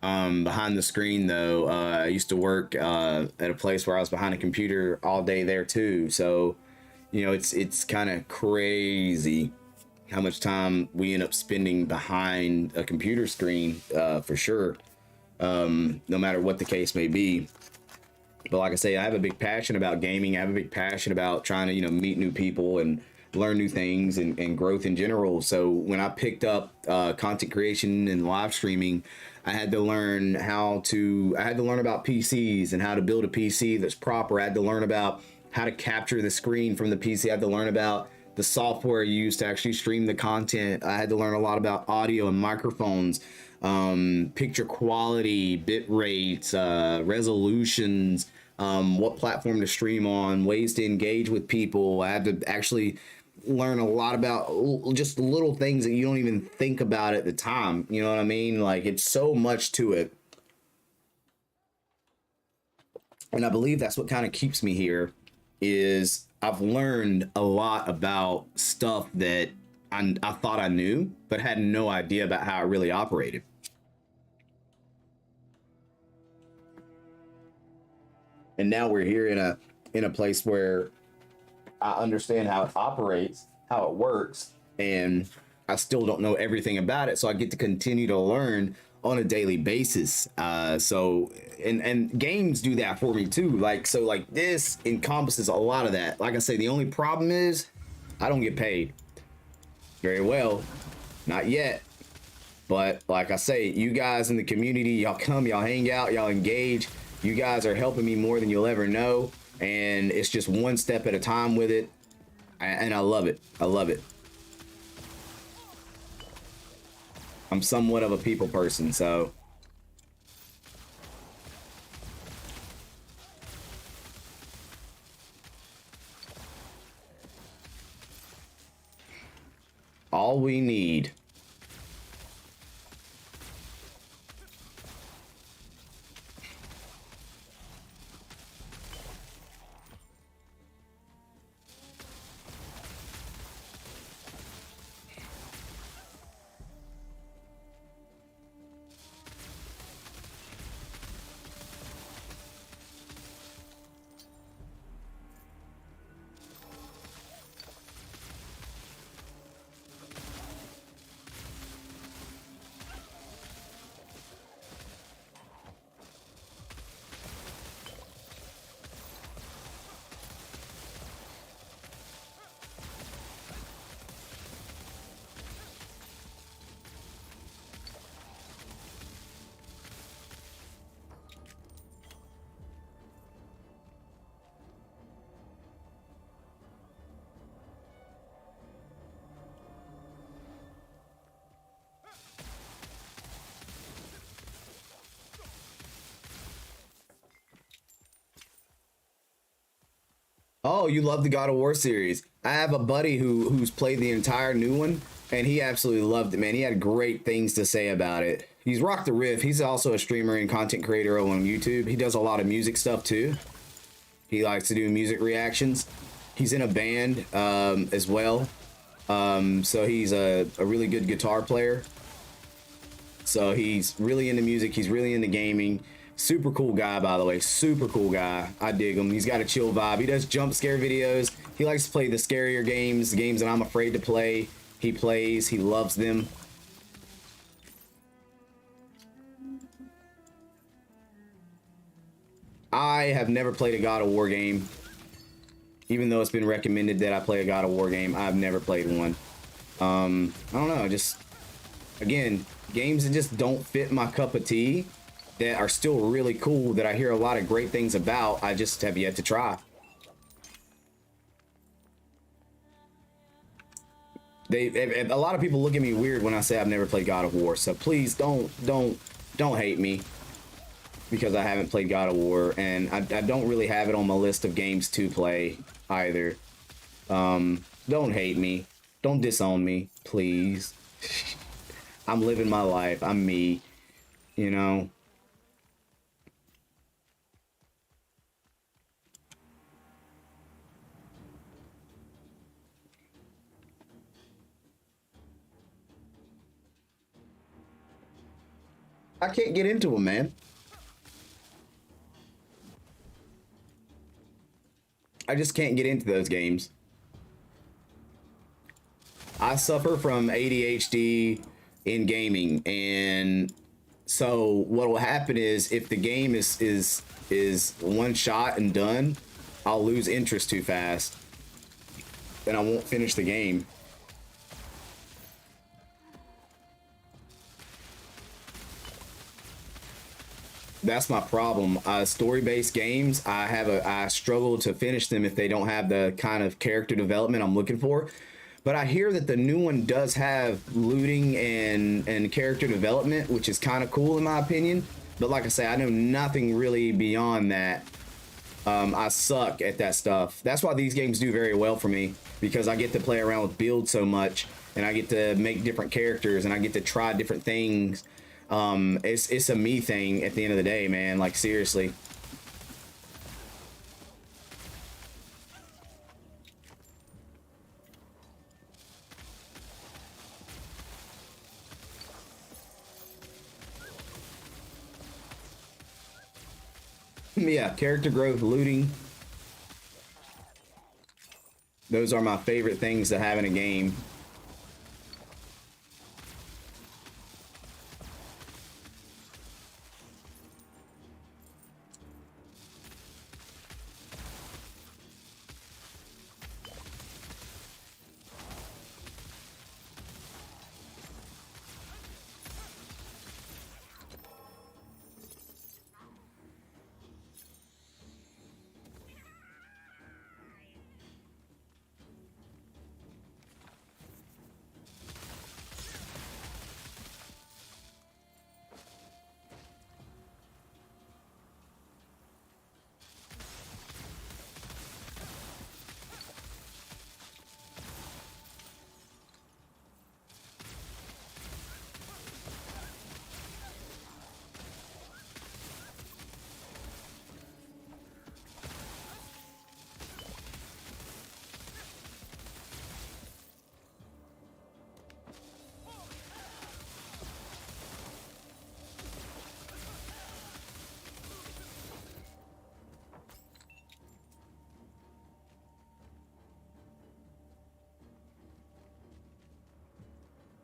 behind the screen though. I used to work at a place where I was behind a computer all day there too. So, you know, it's kind of crazy how much time we end up spending behind a computer screen, for sure. No matter what the case may be. But like I say, I have a big passion about gaming. I have a big passion about trying to, you know, meet new people and learn new things and growth in general. So when I picked up content creation and live streaming, I had to learn about PCs and how to build a PC that's proper. I had to learn about how to capture the screen from the PC. I had to learn about the software used to actually stream the content. I had to learn a lot about audio and microphones, picture quality, bit rates, resolutions, what platform to stream on, ways to engage with people. I had to actually learn a lot about just little things that you don't even think about at the time. You know what I mean? Like, it's so much to it. And I believe that's what kind of keeps me here, is I've learned a lot about stuff that I thought I knew, but had no idea about how it really operated. And now we're here in a place where I understand how it operates, how it works, and I still don't know everything about it. So I get to continue to learn on a daily basis. So games do that for me too. Like this encompasses a lot of that. Like I say, the only problem is I don't get paid. Very well, not yet. But like I say, you guys in the community, y'all come, y'all hang out, y'all engage. You guys are helping me more than you'll ever know. And it's just one step at a time with it. And I love it. I love it. I'm somewhat of a people person, so. All we need. Oh, you love the God of War series. I have a buddy who's played the entire new one, and he absolutely loved it, man. He had great things to say about it. He's rocked the riff. He's also a streamer and content creator on YouTube. He does a lot of music stuff too. He likes to do music reactions. He's in a band as well. So he's a really good guitar player. So he's really into music. He's really into gaming. Super cool guy, by the way. Super cool guy. I dig him. He's got a chill vibe. He does jump scare videos. He likes to play the scarier games, the games that I'm afraid to play. He plays. He loves them. I have never played a God of War game. Even though it's been recommended that I play a God of War game, I've never played one. I don't know. Just, again, games that just don't fit my cup of tea, that are still really cool, that I hear a lot of great things about, I just have yet to try. A lot of people look at me weird when I say I've never played God of War, so please don't hate me because I haven't played God of War, and I don't really have it on my list of games to play either. Don't hate me. Don't disown me, please. I'm living my life. I'm me, you know. I can't get into them, man. I just can't get into those games. I suffer from ADHD in gaming, and so what will happen is if the game is one shot and done, I'll lose interest too fast, and I won't finish the game. That's my problem. Story-based games, I struggle to finish them if they don't have the kind of character development I'm looking for. But I hear that the new one does have looting and character development, which is kind of cool in my opinion. But like I say, I know nothing really beyond that. I suck at that stuff. That's why these games do very well for me, because I get to play around with build so much, and I get to make different characters, and I get to try different things. It's a me thing at the end of the day, man. Like, seriously. Yeah, character growth, looting. Those are my favorite things to have in a game.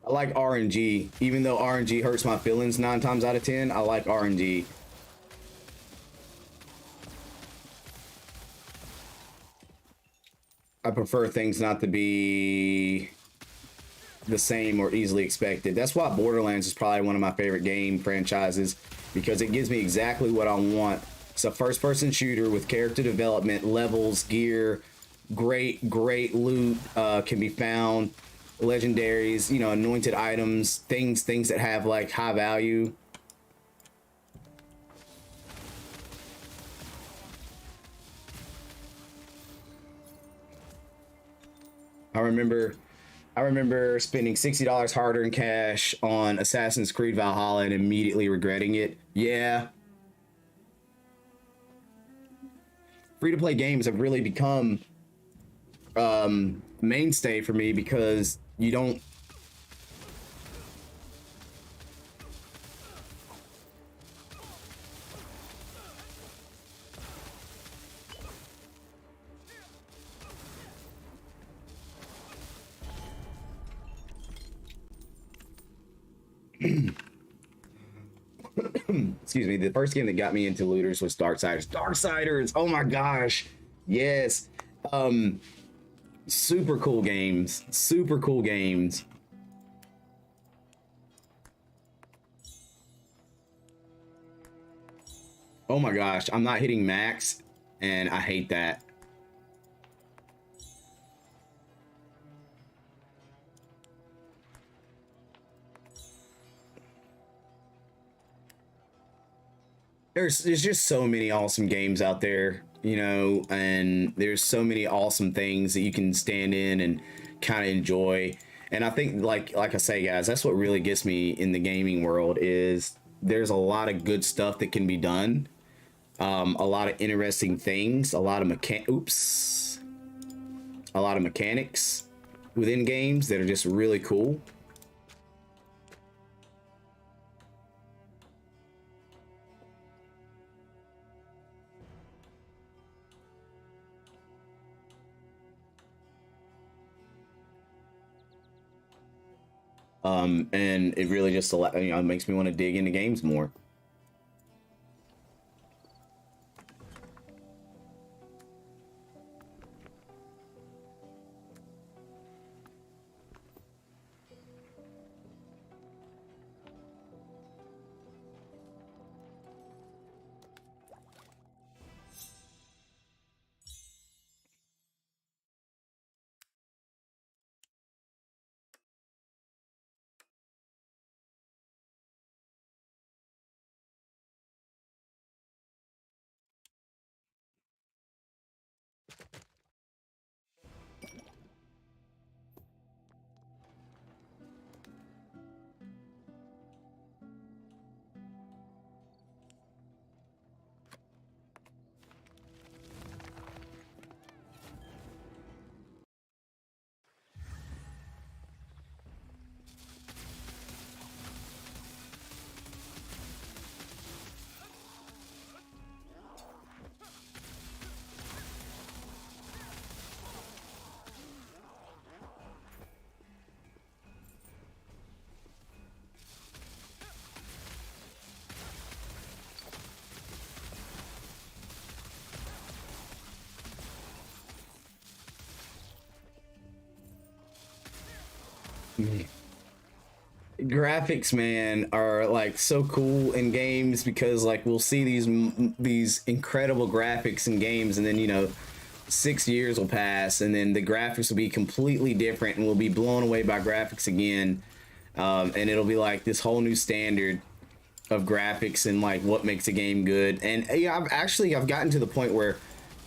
I like RNG, even though RNG hurts my feelings 9 times out of 10. I like RNG. I prefer things not to be the same or easily expected. That's why Borderlands is probably one of my favorite game franchises, because it gives me exactly what I want. It's a first-person shooter with character development, levels, gear, great loot can be found, legendaries, you know, anointed items, things that have like high value. I remember spending $60 hard-earned cash on Assassin's Creed Valhalla and immediately regretting it. Yeah. Free-to-play games have really become mainstay for me, because you don't excuse me, the first game that got me into looters was Darksiders. Oh my gosh, yes. Super cool games, super cool games. Oh my gosh, I'm not hitting max, and I hate that. There's just so many awesome games out there, you know, and there's so many awesome things that you can stand in and kind of enjoy. And I think, like I say, guys, that's what really gets me in the gaming world, is there's a lot of good stuff that can be done, a lot of interesting things, a lot of a lot of mechanics within games that are just really cool. And it really just, you know, makes me want to dig into games more. Graphics, man, are like so cool in games because like we'll see these incredible graphics in games, and then 6 years will pass, and then the graphics will be completely different, and we'll be blown away by graphics again, and it'll be like this whole new standard of graphics and like what makes a game good. And yeah, I've gotten to the point where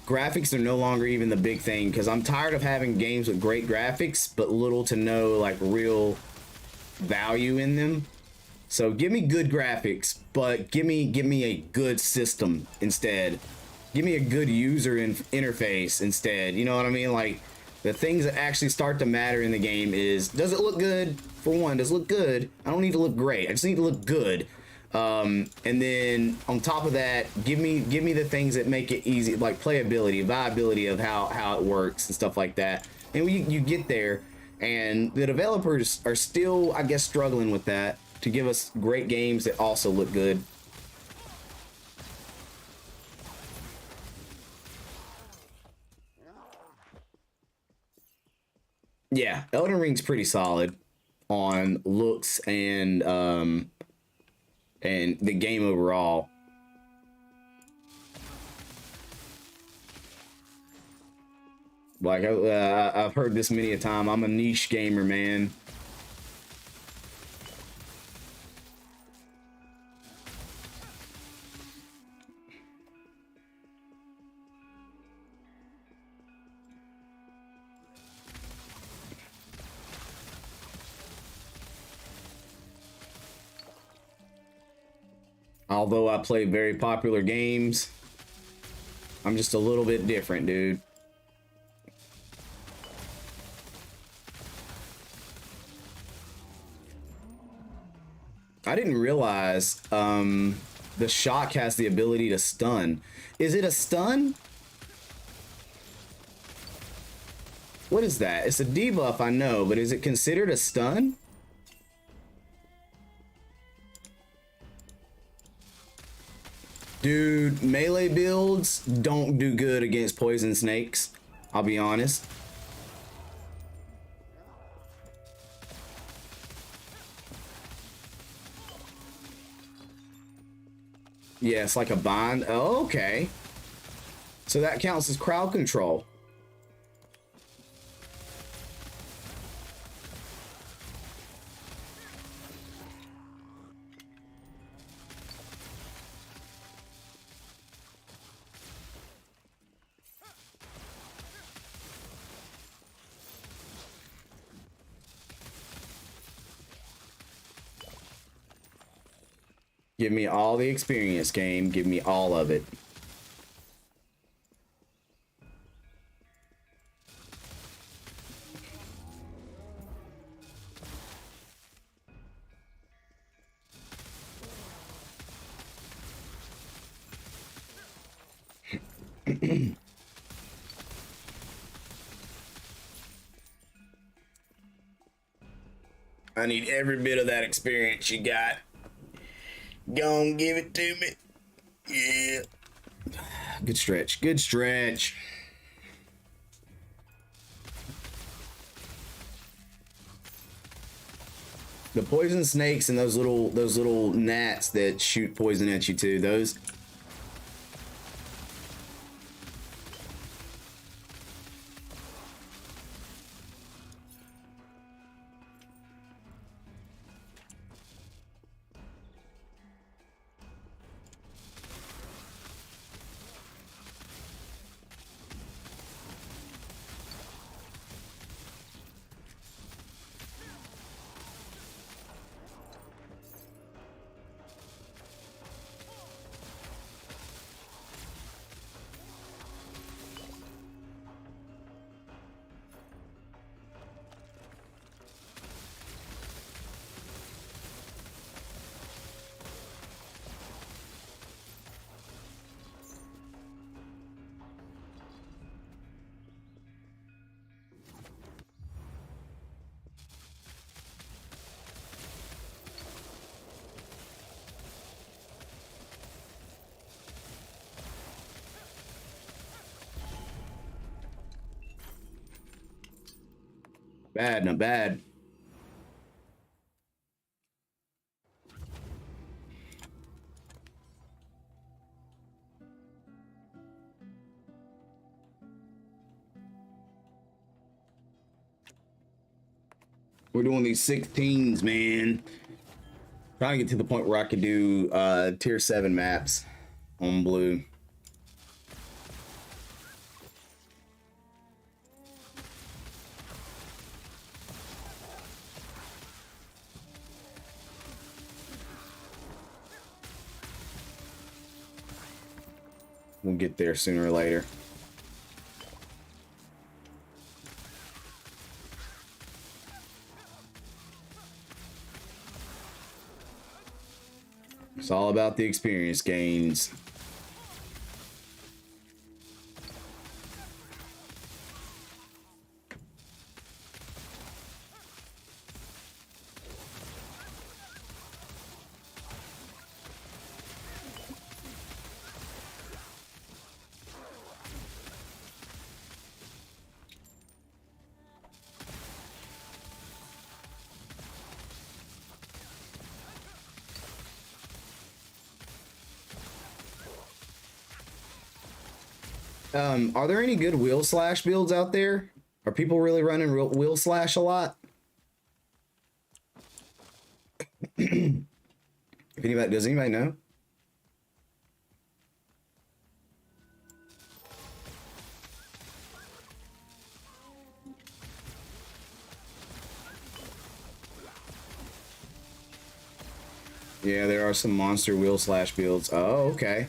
graphics are no longer even the big thing because I'm tired of having games with great graphics but little to no like real value in them. So give me good graphics, but give me a good system instead. Give me a good user interface instead. You know what I mean? Like the things that actually start to matter in the game is, does it look good? For one, does it look good? I don't need to look great. I just need to look good. And then on top of that, give me the things that make it easy, like playability, viability of how it works and stuff like that. And you get there, and the developers are still, I guess, struggling with that to give us great games that also look good. Yeah, Elden Ring's pretty solid on looks and the game overall. Like I've heard this many a time. I'm a niche gamer, man. Although I play very popular games, I'm just a little bit different, dude. I didn't realize the shock has the ability to stun. Is it a stun? What is that? It's a debuff, I know, but is it considered a stun? Dude, melee builds don't do good against poison snakes. I'll be honest. Yeah, it's like a bind. Oh, okay. So that counts as crowd control. Give me all the experience, game. Give me all of it. I need every bit of that experience you got. Go on, give it to me. Yeah. Good stretch. Good stretch. The poison snakes and those little gnats that shoot poison at you too. Those. Bad, not bad. We're doing these 16s, man. Trying to get to the point where I could do tier 7 maps on blue. We'll get there sooner or later. It's all about the experience gains. Are there any good wheel slash builds out there? Are people really running wheel slash a lot? If anybody, does anybody know? Yeah, there are some monster wheel slash builds. Oh, okay.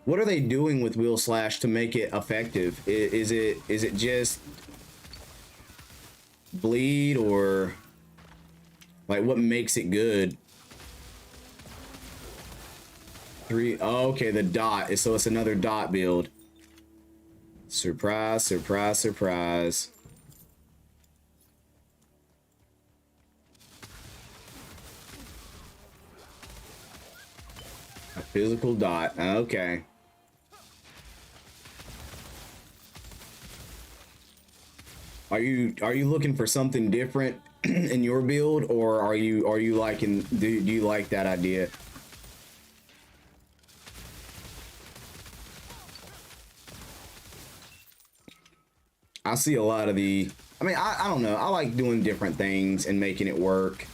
What are they doing with wheel slash to make it effective? Is it just bleed, or like what makes it good? Oh, okay, the dot. So it's another dot build. Surprise, surprise, surprise. A physical dot. Okay. Are you looking for something different in your build, or are you liking, do you like that idea? I see a lot of the, I mean, I don't know. I like doing different things and making it work.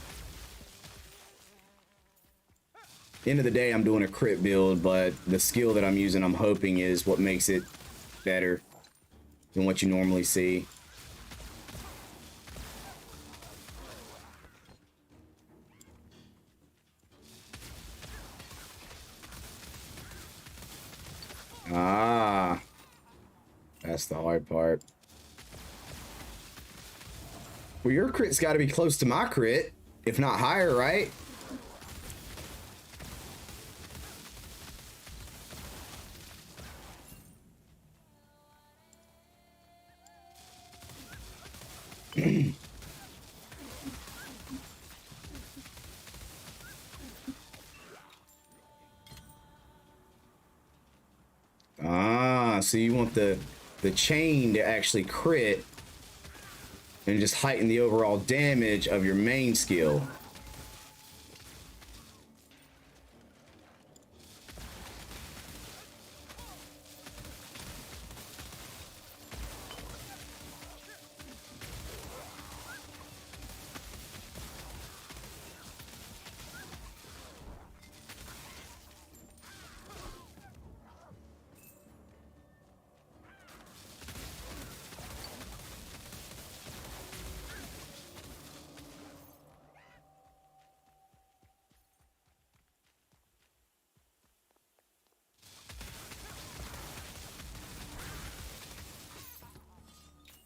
End of the day, I'm doing a crit build, but the skill that I'm using, I'm hoping, is what makes it better than what you normally see. Ah, that's the hard part. Well, your crit's got to be close to my crit, if not higher, right? Ah, so you want the chain to actually crit and just heighten the overall damage of your main skill.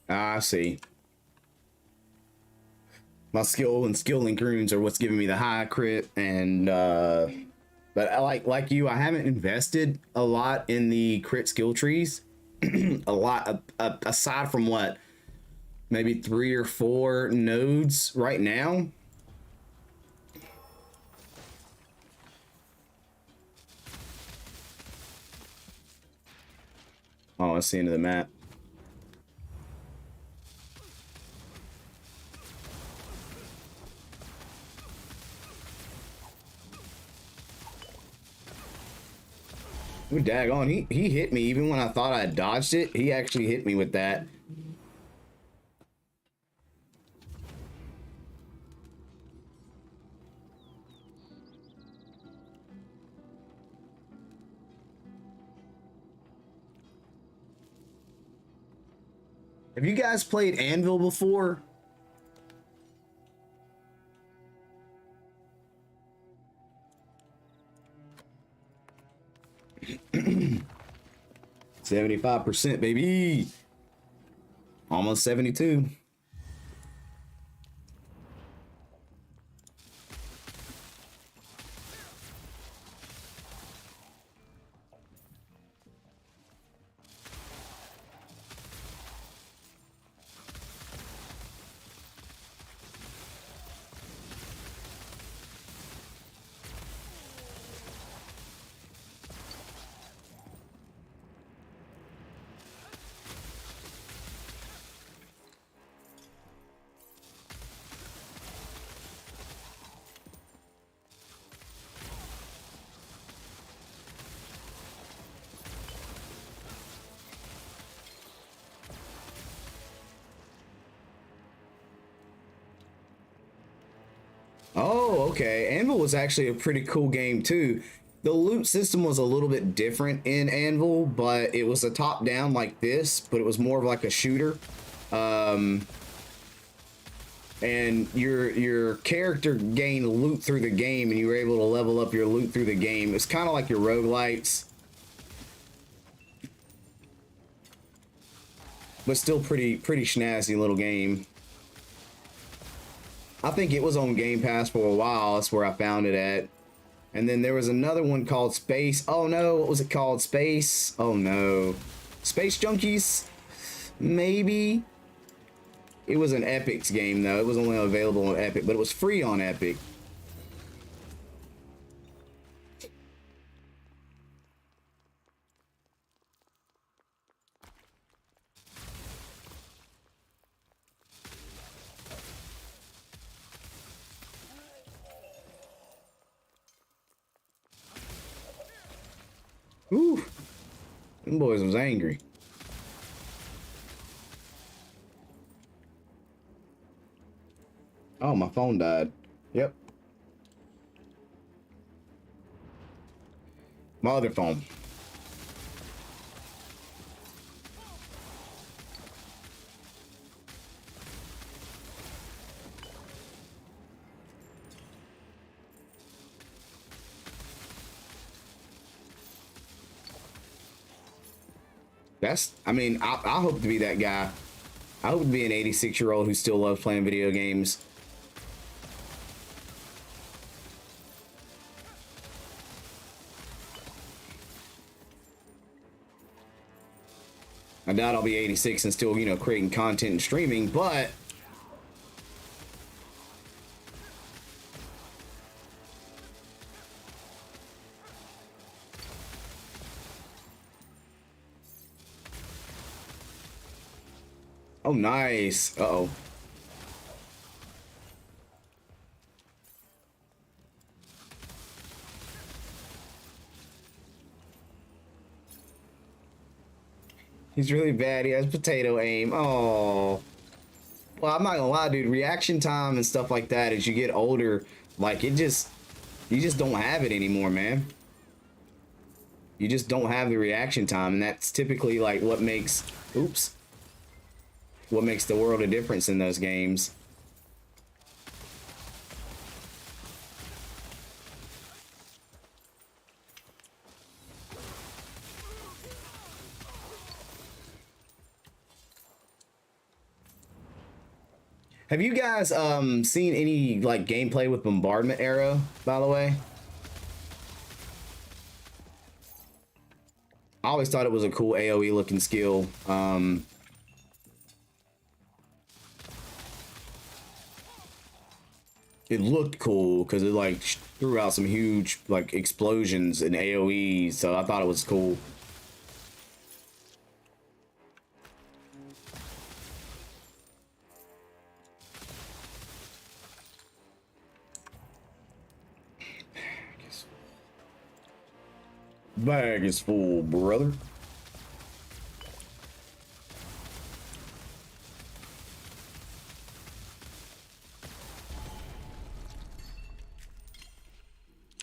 I see. My skill and skill link runes are what's giving me the high crit, and but I like you, I haven't invested a lot in the crit skill trees. A lot, aside from what, maybe 3 or 4 nodes right now. Oh, that's the end of the map. Ooh, daggone, he hit me even when I thought I had dodged it. He actually hit me with that. Have you guys played Anvil before? %75%, baby. Almost 72. Oh, okay. Anvil was actually a pretty cool game too. The loot system was a little bit different in Anvil, but it was a top down like this, but it was more of like a shooter. And your character gained loot through the game, and you were able to level up your loot through the game. It's kind of like your roguelites, but still pretty snazzy little game. I think it was on Game Pass for a while. That's where I found it at. And then there was another one called Space. Oh no, what was it called? Space? Oh no. Space Junkies? Maybe? It was an Epic's game though. It was only available on Epic, but it was free on Epic. Ooh, them boys was angry. Oh, my phone died. Yep. My other phone. I mean, I hope to be that guy. I hope to be an 86-year-old who still loves playing video games. I doubt I'll be 86 and still, you know, creating content and streaming, but oh, nice. Uh-oh. He's really bad. He has potato aim. Oh. Well, I'm not gonna lie, dude. Reaction time and stuff like that as you get older, like you just don't have it anymore, man. You just don't have the reaction time, and that's typically like what makes the world of difference in those games. Have you guys seen any like gameplay with bombardment arrow, by the way? I always thought it was a cool AoE looking skill. It looked cool because it like threw out some huge like explosions and AoE, so I thought it was cool. Bag is full, brother.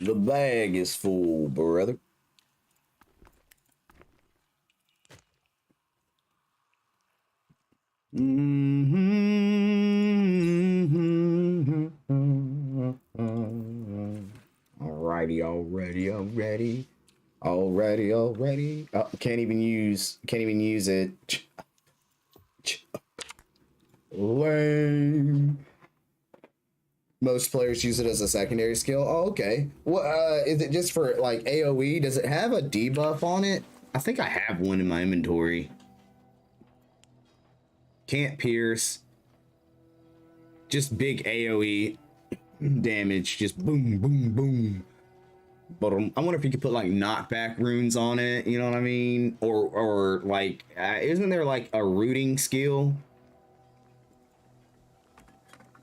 The bag is full, brother. Alrighty, already. Oh, can't even use it. Lame. Most players use it as a secondary skill. Oh, okay. What is it just for like AoE? Does it have a debuff on it? I think I have one in my inventory. Can't pierce. Just big AoE damage. Just boom, boom, boom. But I wonder if you could put like knockback runes on it. You know what I mean? Or like, isn't there like a rooting skill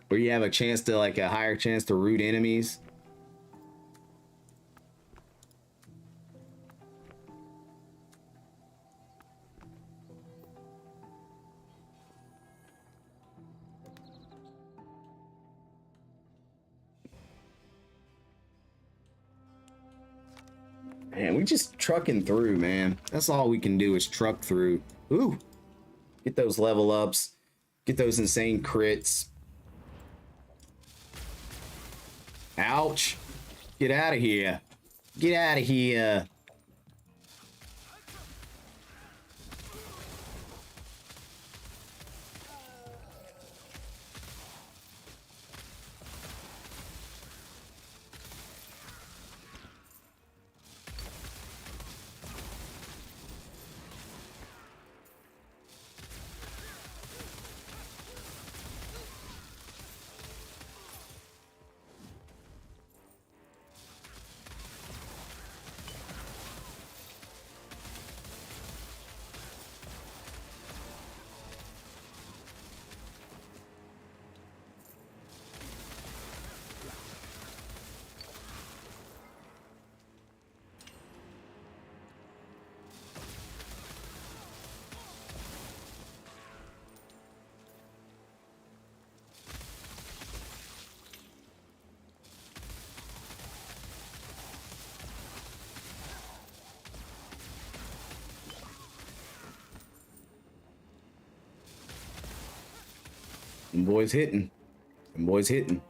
where you have a chance to like a higher chance to root enemies? Man, we just trucking through, man. That's all we can do is truck through. Ooh, get those level ups, get those insane crits. Ouch. Get out of here. Get out of here. Them boys hitting. Them boys hitting.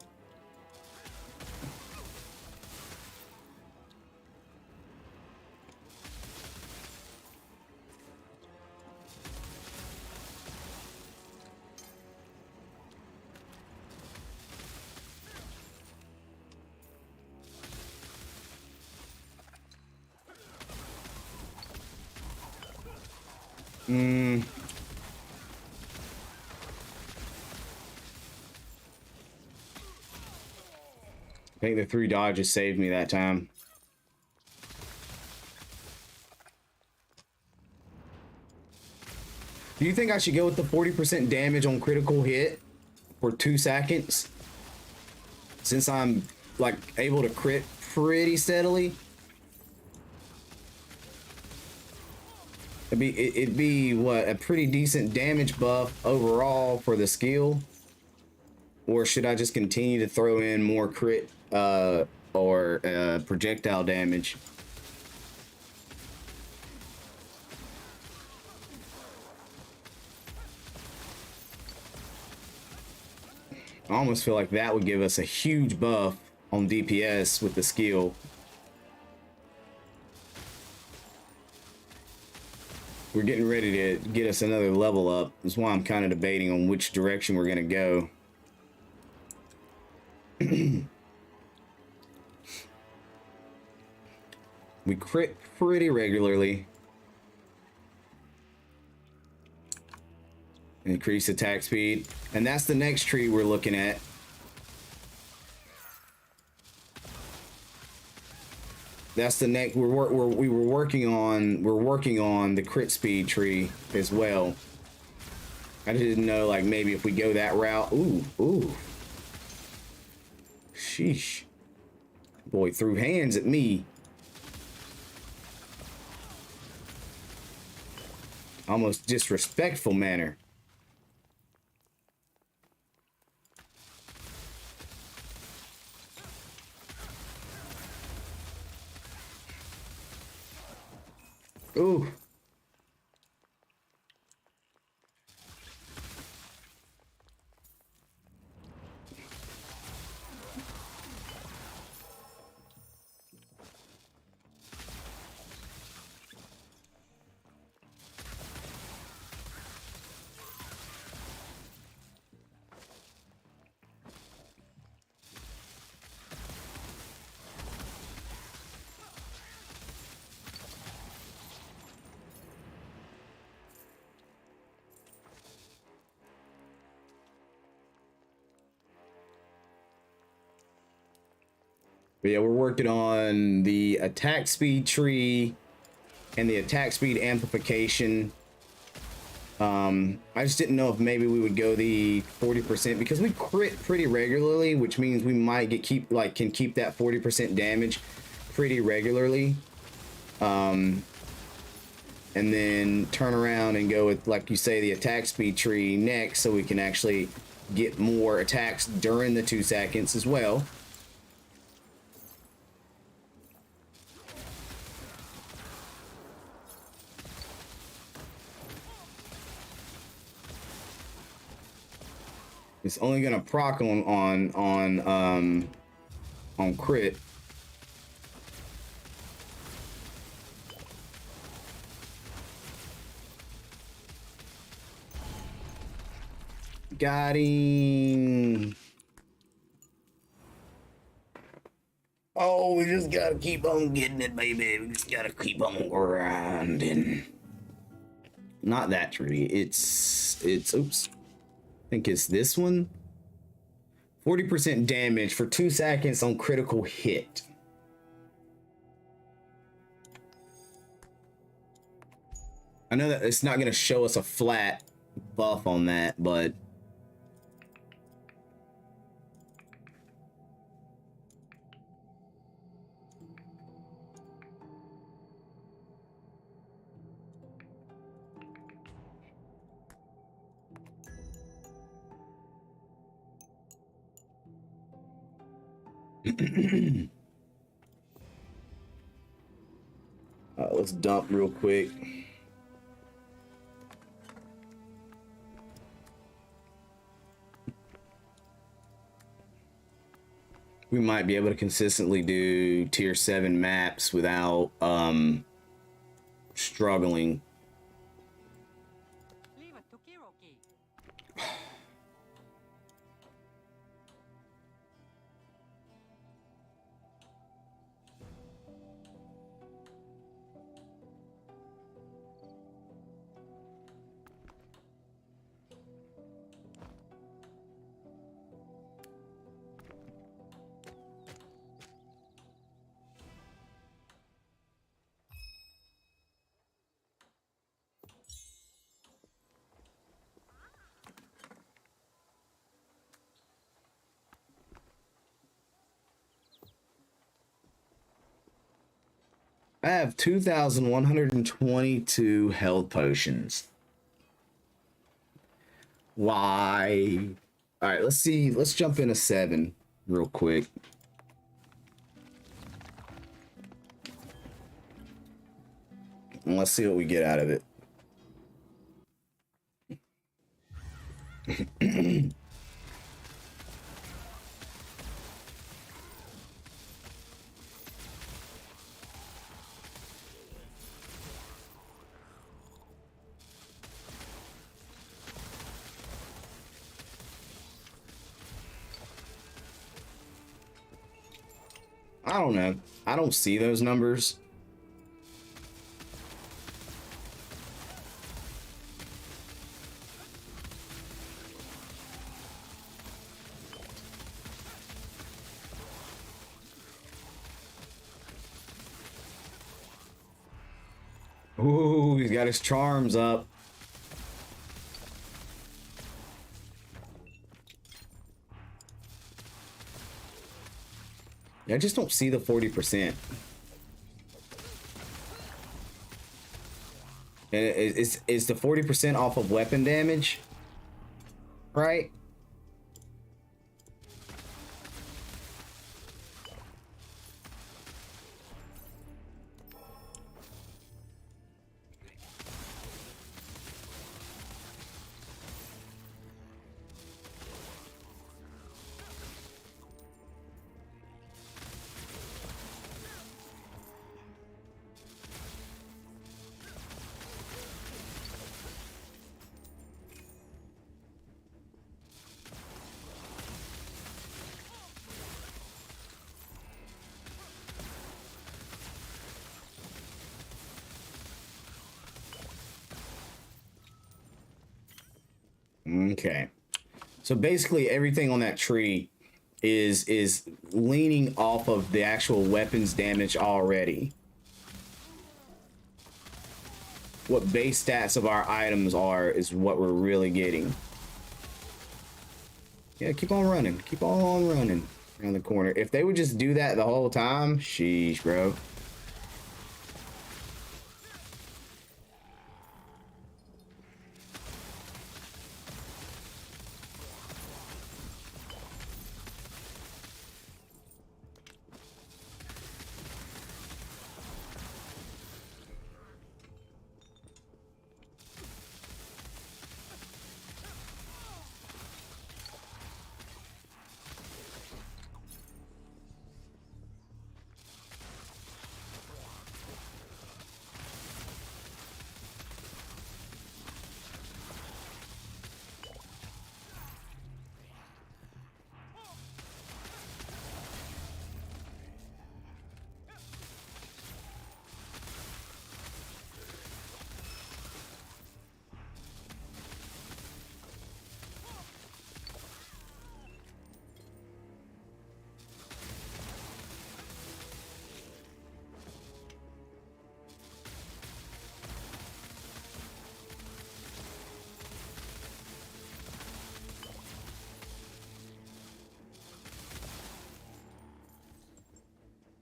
I think the 3 dodges saved me that time. Do you think I should go with the 40% damage on critical hit for 2 seconds? Since I'm like able to crit pretty steadily. It'd be what, a pretty decent damage buff overall for the skill? Or should I just continue to throw in more crit or projectile damage? I almost feel like that would give us a huge buff on DPS with the skill. We're getting ready to get us another level up. That's why I'm kind of debating on which direction we're gonna go. We crit pretty regularly. Increase attack speed. And that's the next tree we're looking at. That's the next we were working on the crit speed tree as well. I didn't know, like, maybe if we go that route. Ooh. Sheesh. Boy threw hands at me. almost disrespectful manner. Ooh. But yeah, we're working on the attack speed tree and the attack speed amplification. I just didn't know if maybe we would go the 40% because we crit pretty regularly, which means we might can keep that 40% damage pretty regularly. And then turn around and go with, like you say, the attack speed tree next, so we can actually get more attacks during the 2 seconds as well. It's only gonna proc on crit. Got him. Oh, we just gotta keep on getting it, baby. We just gotta keep on grinding. Not that tree. It's oops. I think it's this one. 40% damage for 2 seconds on critical hit. I know that it's not going to show us a flat buff on that, but let's dump real quick. We might be able to consistently do tier 7 maps without struggling. I have 2,122 health potions. Why? All right, let's see. Let's jump into 7 real quick. And let's see what we get out of it. I don't know. I don't see those numbers. Ooh, he's got his charms up. I just don't see the 40%. And it's the 40% off of weapon damage, right? Okay. So basically everything on that tree is leaning off of the actual weapons damage already. What base stats of our items are is what we're really getting. Yeah, keep on running. Keep on running around the corner. If they would just do that the whole time, sheesh, bro.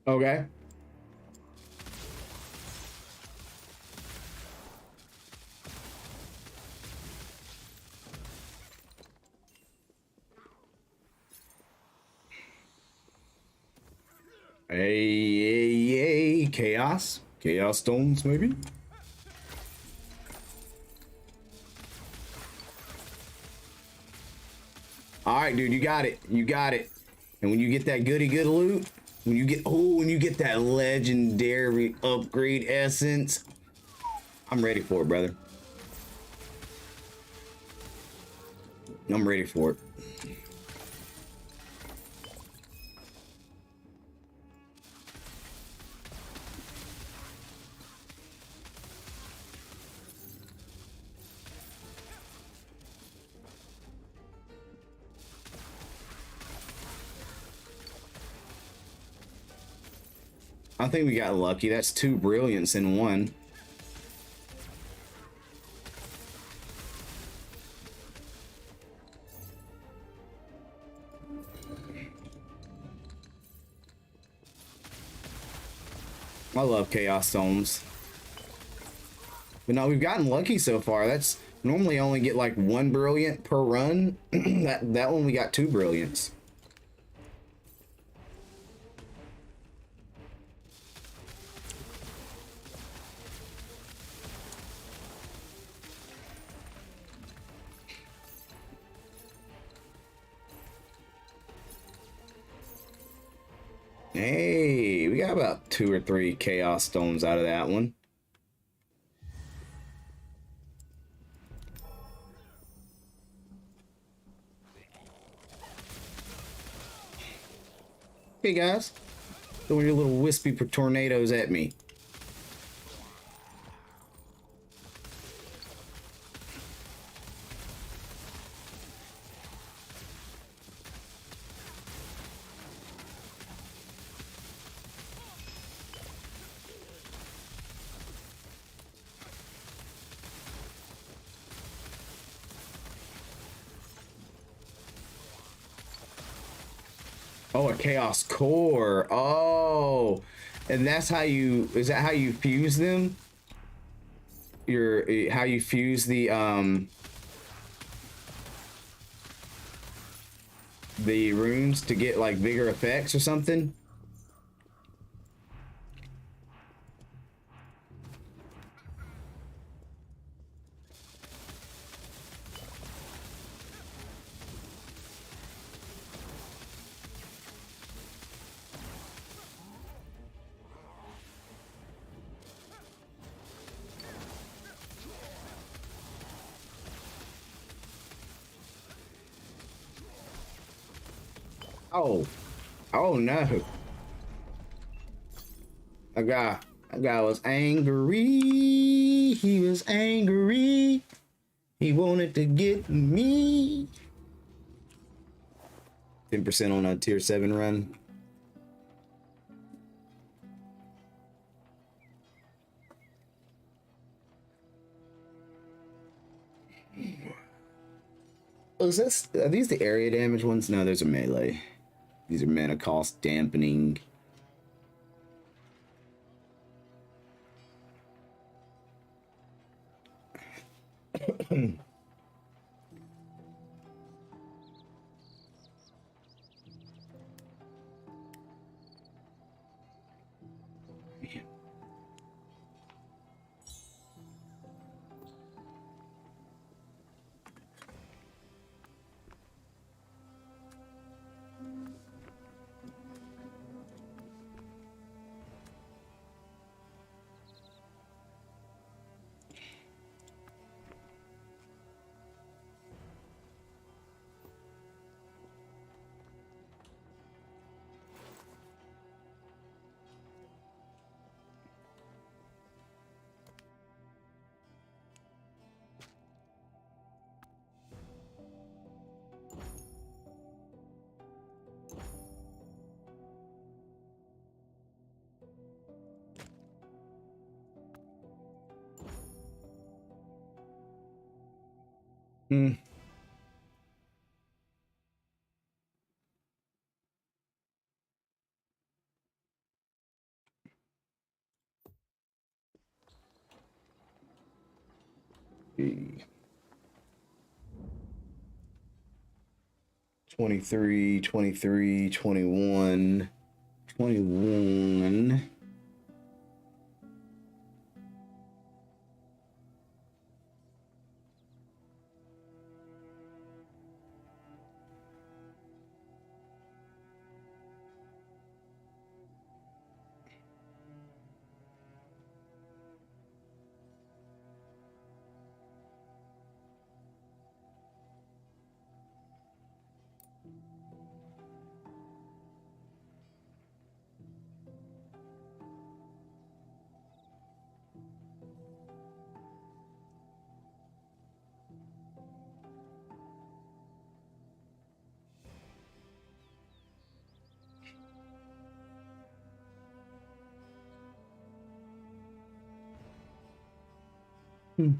Okay. Hey, chaos. Chaos stones, maybe? All right, dude, you got it. You got it. And when you get that goody good loot, when you get that legendary upgrade essence, I'm ready for it, brother. I'm ready for it. I think we got lucky. That's 2 brilliance in one. I love chaos stones. But no, we've gotten lucky so far. That's normally only get like 1 brilliant per run. that one we got 2 brilliants. Hey, we got about 2 or 3 chaos stones out of that one. Hey guys, throwing your little wispy tornadoes at me. Oh, a chaos core. Oh, and that's how you, is that how you fuse them? your how you fuse the runes to get like bigger effects or something? Oh, oh no. A guy was angry. He was angry. He wanted to get me. 10% on a tier 7 run. Oh, are these the area damage ones? No, those are melee. These are mana cost dampening. Hmm. Gee. 23, 23, 21, 21. Hmm.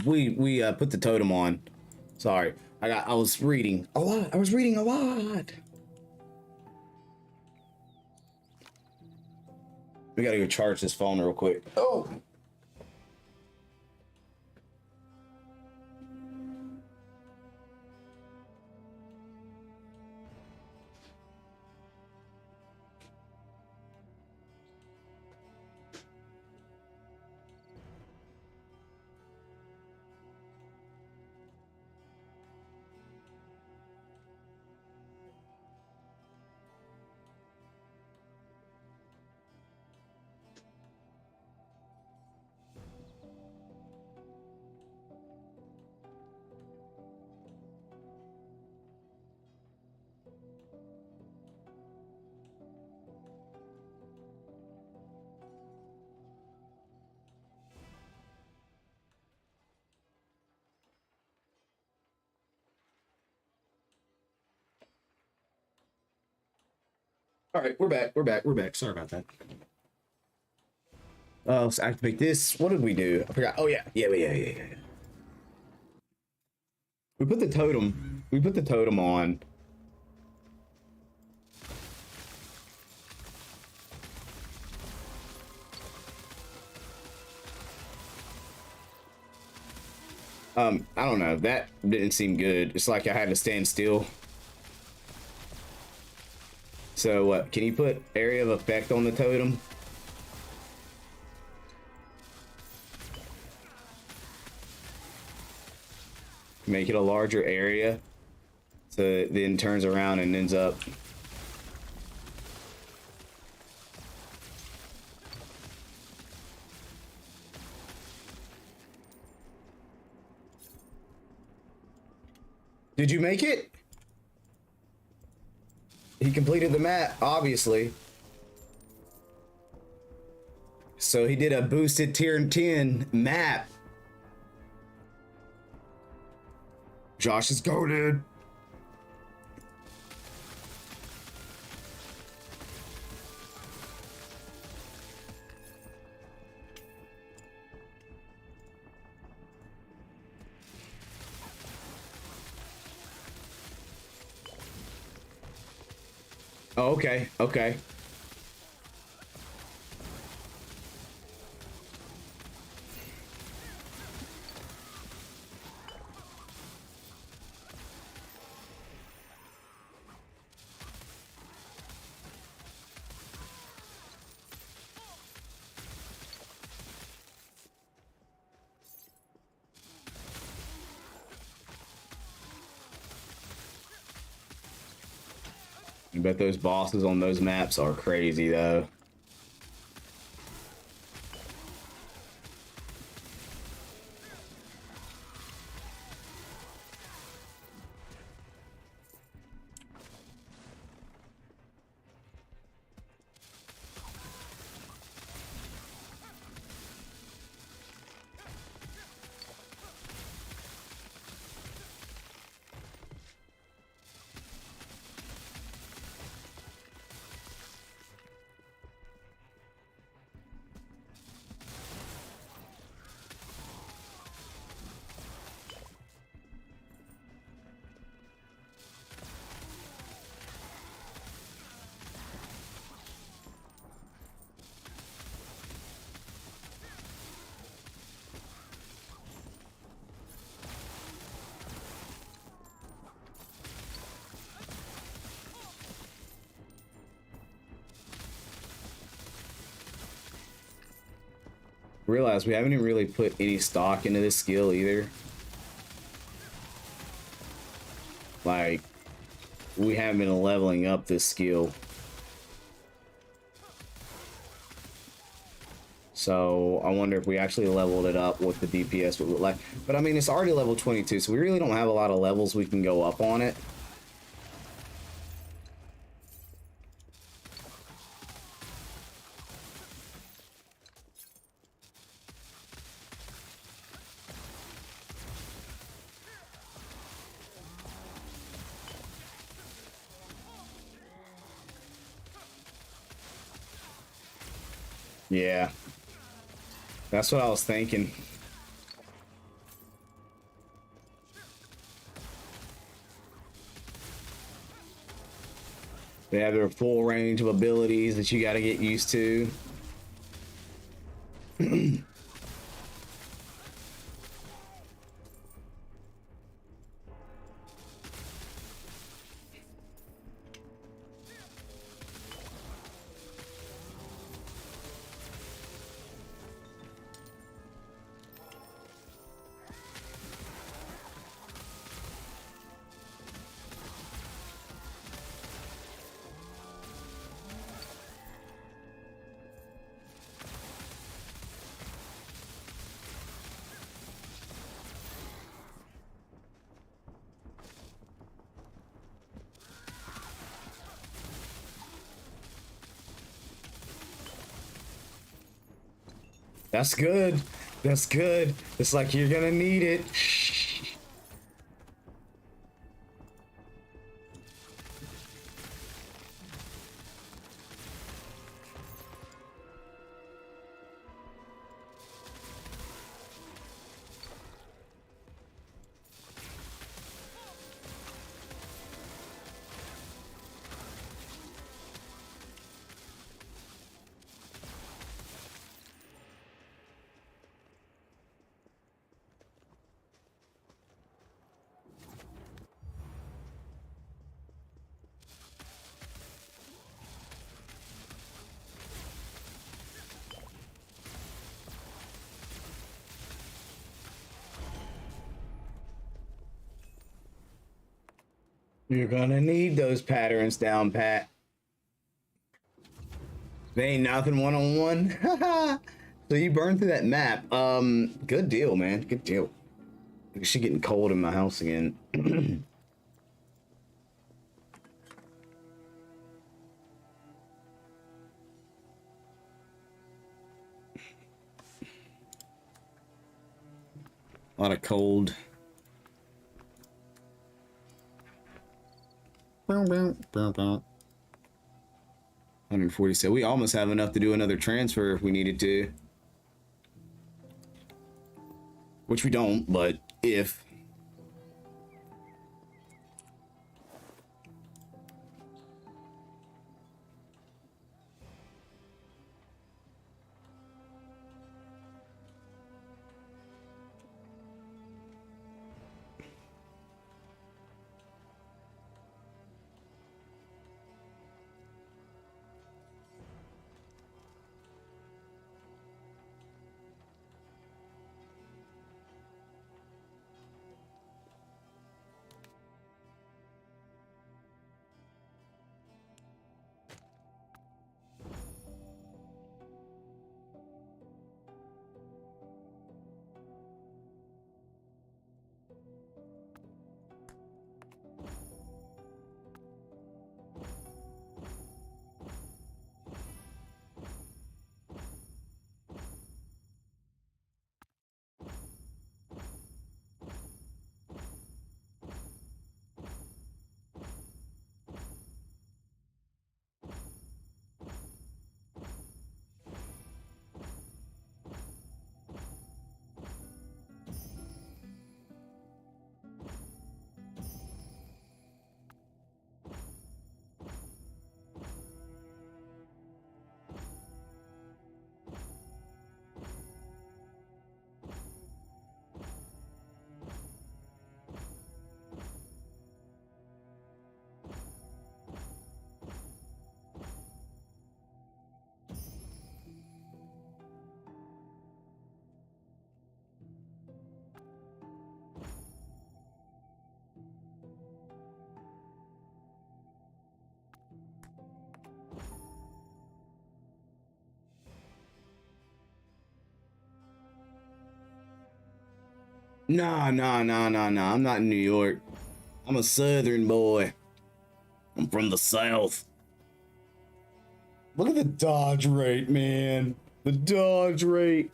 We put the totem on. Sorry, I was reading a lot. I was reading a lot. We gotta go charge this phone real quick. Oh. All right, we're back. We're back. We're back. Sorry about that. Oh, let's activate this. What did we do? I forgot. Oh yeah, yeah. We put the totem. We put the totem on. I don't know. That didn't seem good. It's like I had to stand still. So, can you put area of effect on the totem? Make it a larger area. So it then turns around and ends up. Did you make it? He completed the map, obviously. So he did a boosted tier 10 map. Josh is goated. Oh, okay, okay. I bet those bosses on those maps are crazy, though. Realize we haven't even really put any stock into this skill either. Like, we haven't been leveling up this skill. So I wonder if we actually leveled it up, what the DPS would look like. But I mean, it's already level 22, so we really don't have a lot of levels we can go up on it. Yeah. That's what I was thinking. They have their full range of abilities that you got to get used to. That's good. That's good. It's like you're gonna need it. You're gonna need those patterns down pat. They ain't nothing one-on-one. So you burned through that map. Good deal, man. Good deal. It's getting cold in my house again. A lot of cold. 140. So we almost have enough to do another transfer if we needed to. Which we don't, but if. Nah, nah, nah, nah, nah. I'm not in New York. I'm a southern boy. I'm from the south. Look at the dodge rate, man. The dodge rate.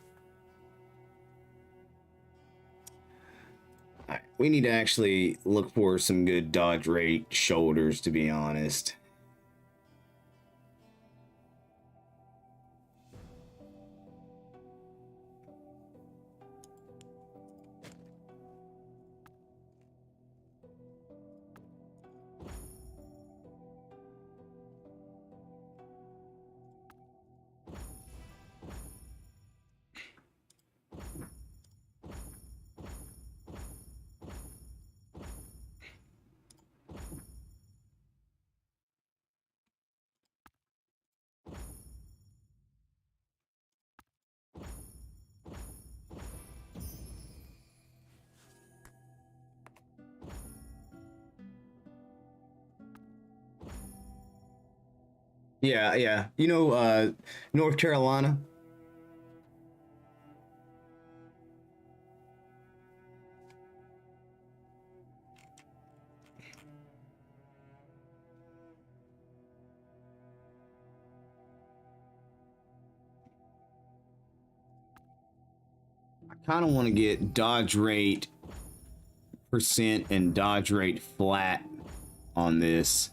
We need to actually look for some good dodge rate shoulders, to be honest. Yeah, yeah. You know, North Carolina. I kind of want to get dodge rate percent and dodge rate flat on this.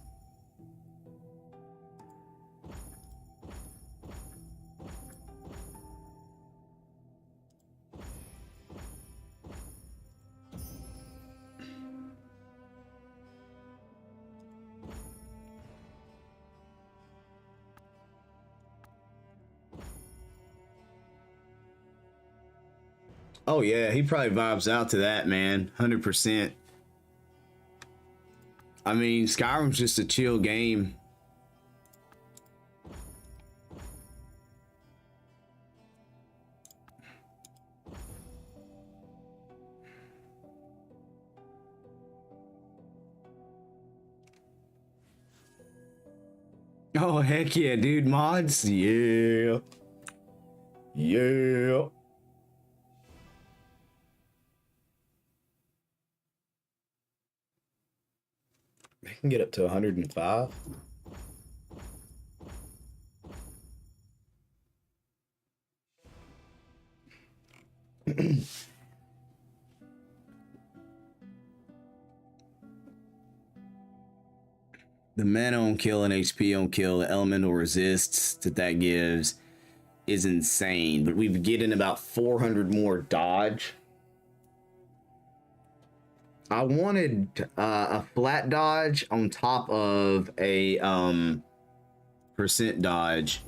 Oh yeah, he probably vibes out to that, man. 100%. I mean, Skyrim's just a chill game. Oh heck yeah, dude, mods. Yeah. Yeah. They can get up to 105. The mana on kill and HP on kill, the elemental resists that gives is insane. But we've getting about 400 more dodge. I wanted a flat dodge on top of a percent dodge.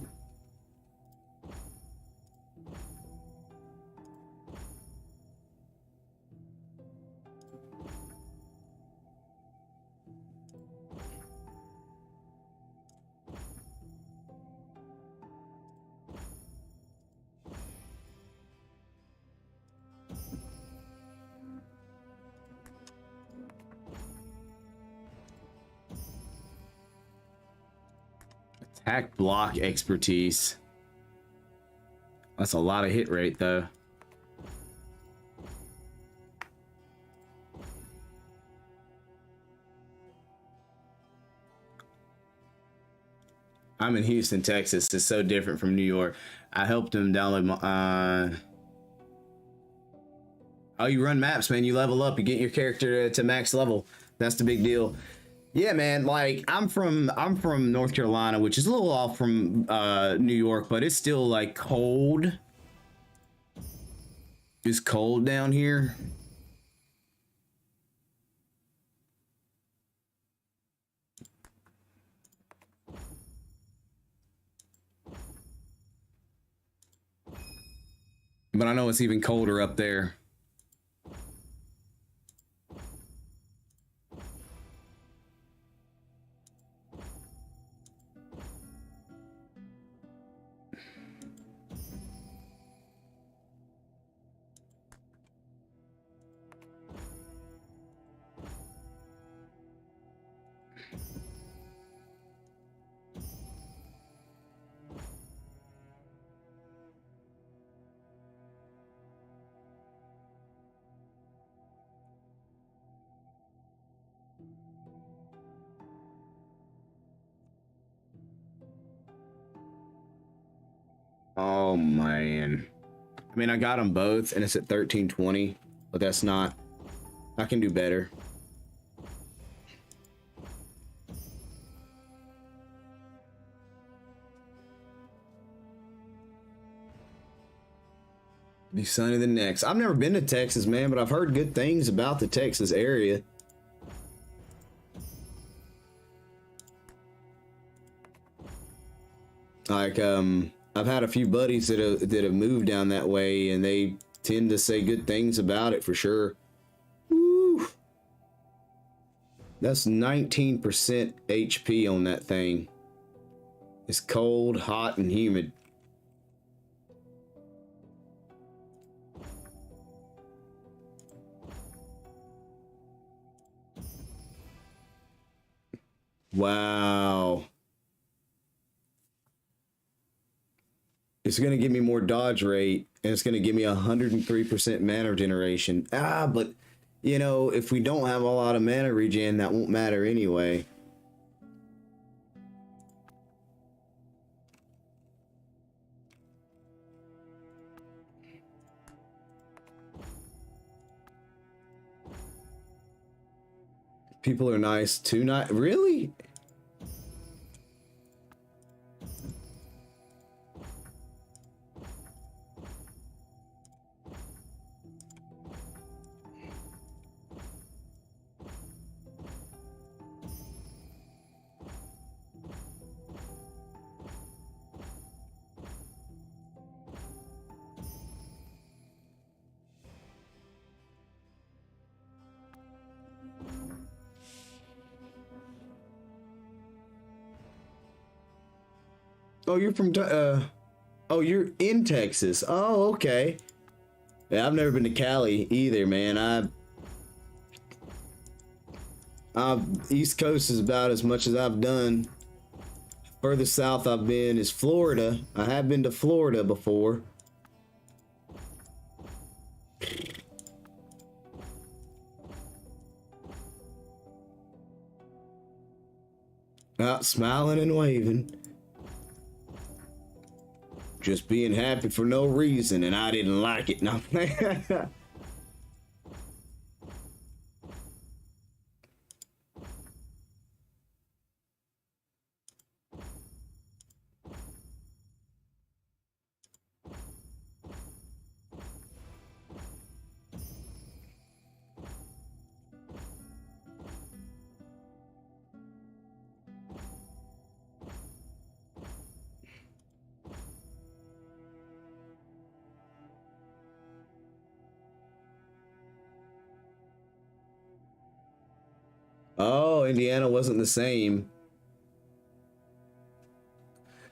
Attack block expertise. That's a lot of hit rate though. I'm in Houston, Texas. It's so different from New York. I helped him download my oh, you run maps, man. You level up, you get your character to max level. That's the big deal. Yeah, man, like I'm from North Carolina, which is a little off from New York, but it's still like cold. It's cold down here. But I know it's even colder up there. Oh man. I mean, I got them both and it's at 1320, but that's not, I can do better. Be sunny the next. I've never been to Texas, man, but I've heard good things about the Texas area. Like, I've had a few buddies that have moved down that way, and they tend to say good things about it for sure. Woo. That's 19% HP on that thing. It's cold, hot, and humid. Wow. It's going to give me more dodge rate, and it's going to give me 103% mana generation. But, you know, if we don't have a lot of mana regen, that won't matter anyway. People are nice too. Not really. Oh, you're from oh, you're in Texas. Oh, okay. Yeah, I've never been to Cali either, man. East Coast is about as much as I've done. Further south I've been is Florida. I have been to Florida before. Out smiling and waving. Just being happy for no reason, and I didn't like it. No. Oh, Indiana wasn't the same.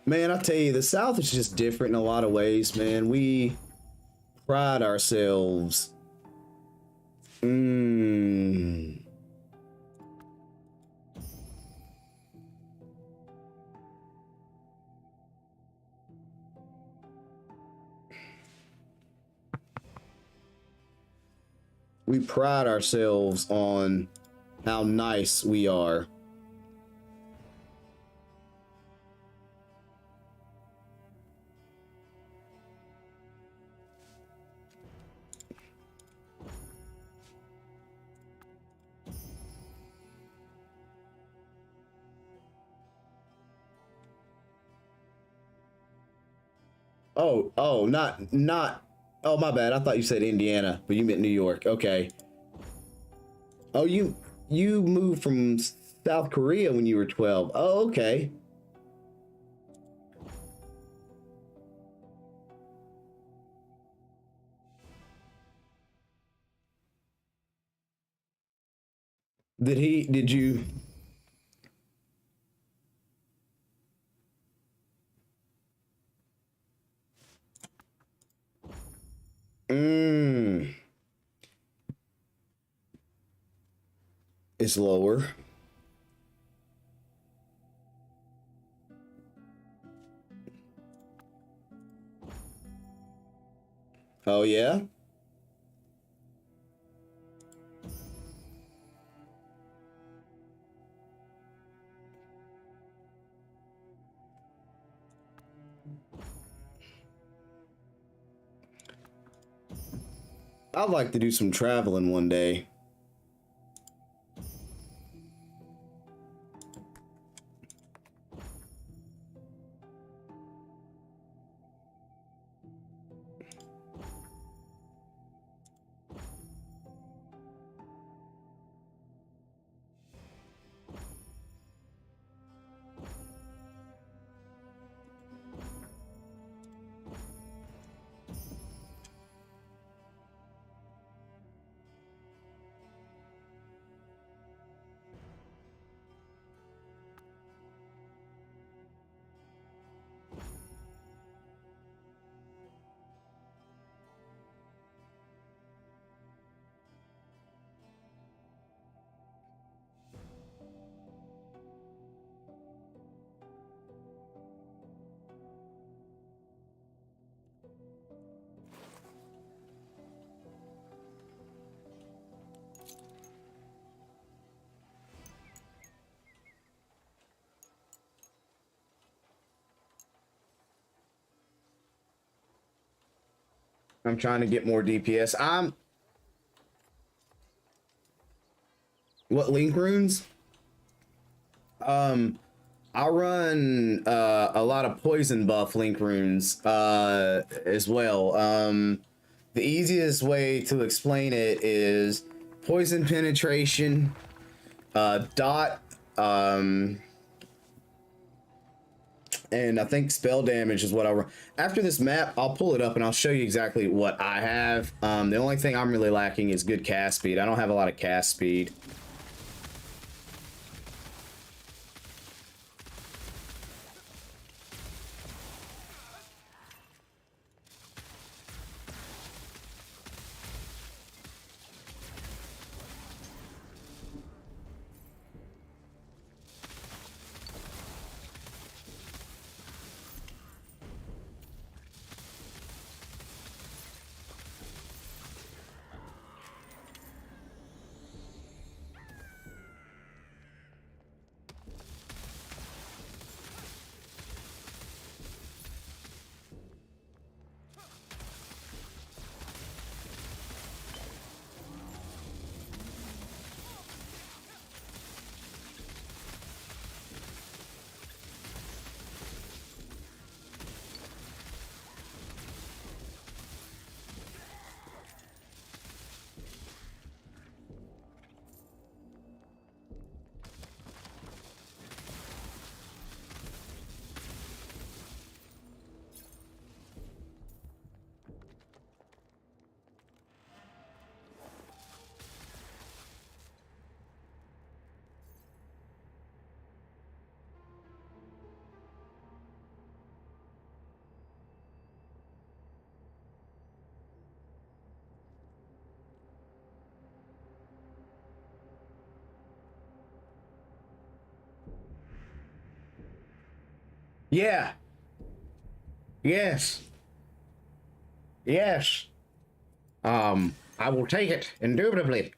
Man, I tell you, the South is just different in a lot of ways, man. We pride ourselves. We pride ourselves on how nice we are. Not. Oh, my bad. I thought you said Indiana, but you meant New York. Okay. Oh, you moved from South Korea when you were 12. Oh, okay. Did you? It's lower. Oh, yeah? I'd like to do some traveling one day. I'm trying to get more DPS. What link runes? I run a lot of poison buff link runes as well. The easiest way to explain it is poison penetration, dot, and I think spell damage is what I run. After this map, I'll pull it up and I'll show you exactly what I have. The only thing I'm really lacking is good cast speed. I don't have a lot of cast speed. Yeah. Yes. Yes. I will take it, indubitably.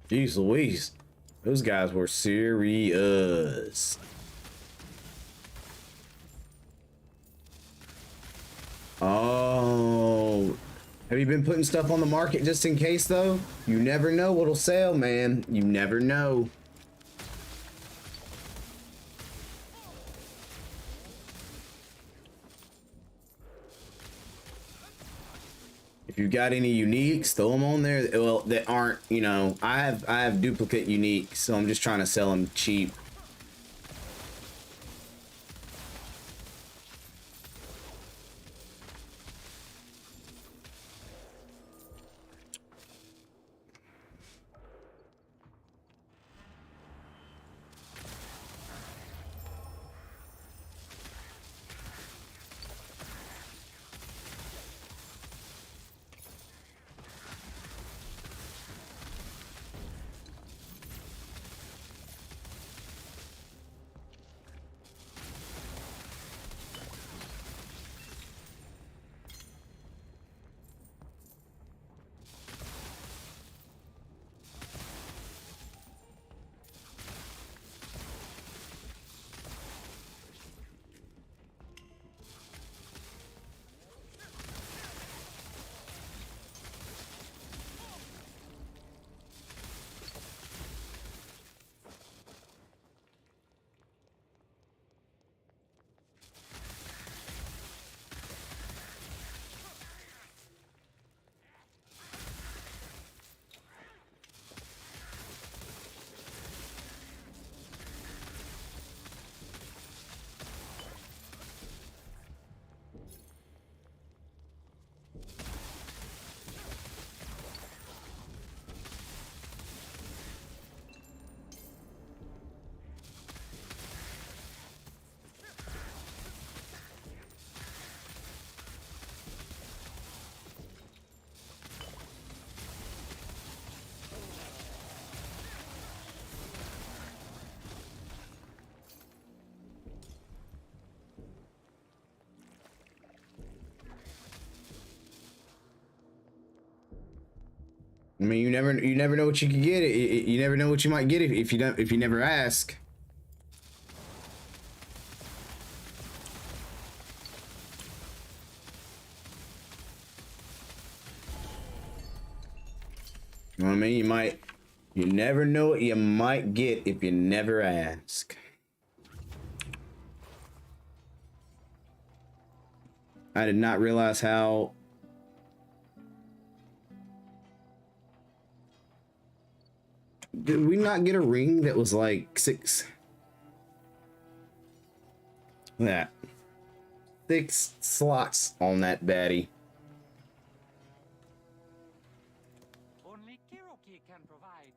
Jeez Louise. Those guys were serious. Oh. Have you been putting stuff on the market just in case, though? You never know what'll sell, man. You never know. If you've got any uniques, throw them on there. Well, that aren't, you know, I have duplicate uniques, so I'm just trying to sell them cheap. I mean, you never know what you can get. You never know what you might get if you don't, if you never ask. You know what I mean? You never know what you might get if you never ask. I did not realize how. Did we not get a ring that was like 6? That 6 slots on that baddie. Only Kiroki can provide.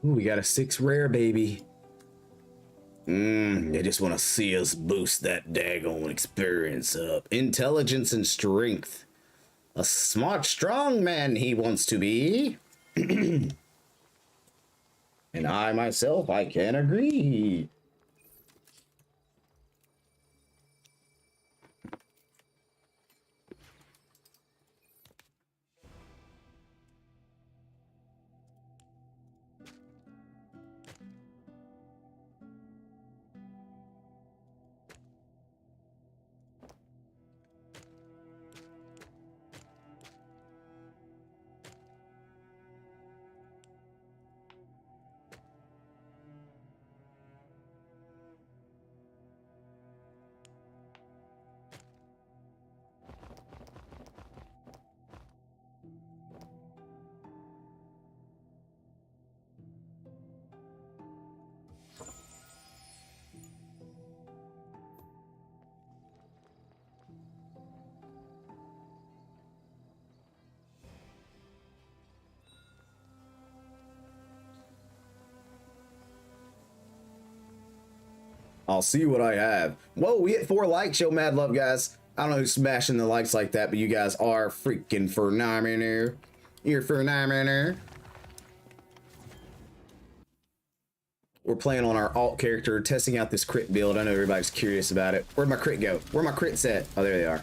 Ooh, we got a 6 rare, baby. They just want to see us boost that daggone experience up. Intelligence and strength. A smart, strong man he wants to be. And I myself, I can agree. I'll see what I have. Whoa, we hit 4 likes. Show mad love, guys. I don't know who's smashing the likes like that, but you guys are freaking phenomenal. You're phenomenal. We're playing on our alt character, testing out this crit build. I know everybody's curious about it. Where'd my crit go? Where my crits at? Oh, there they are.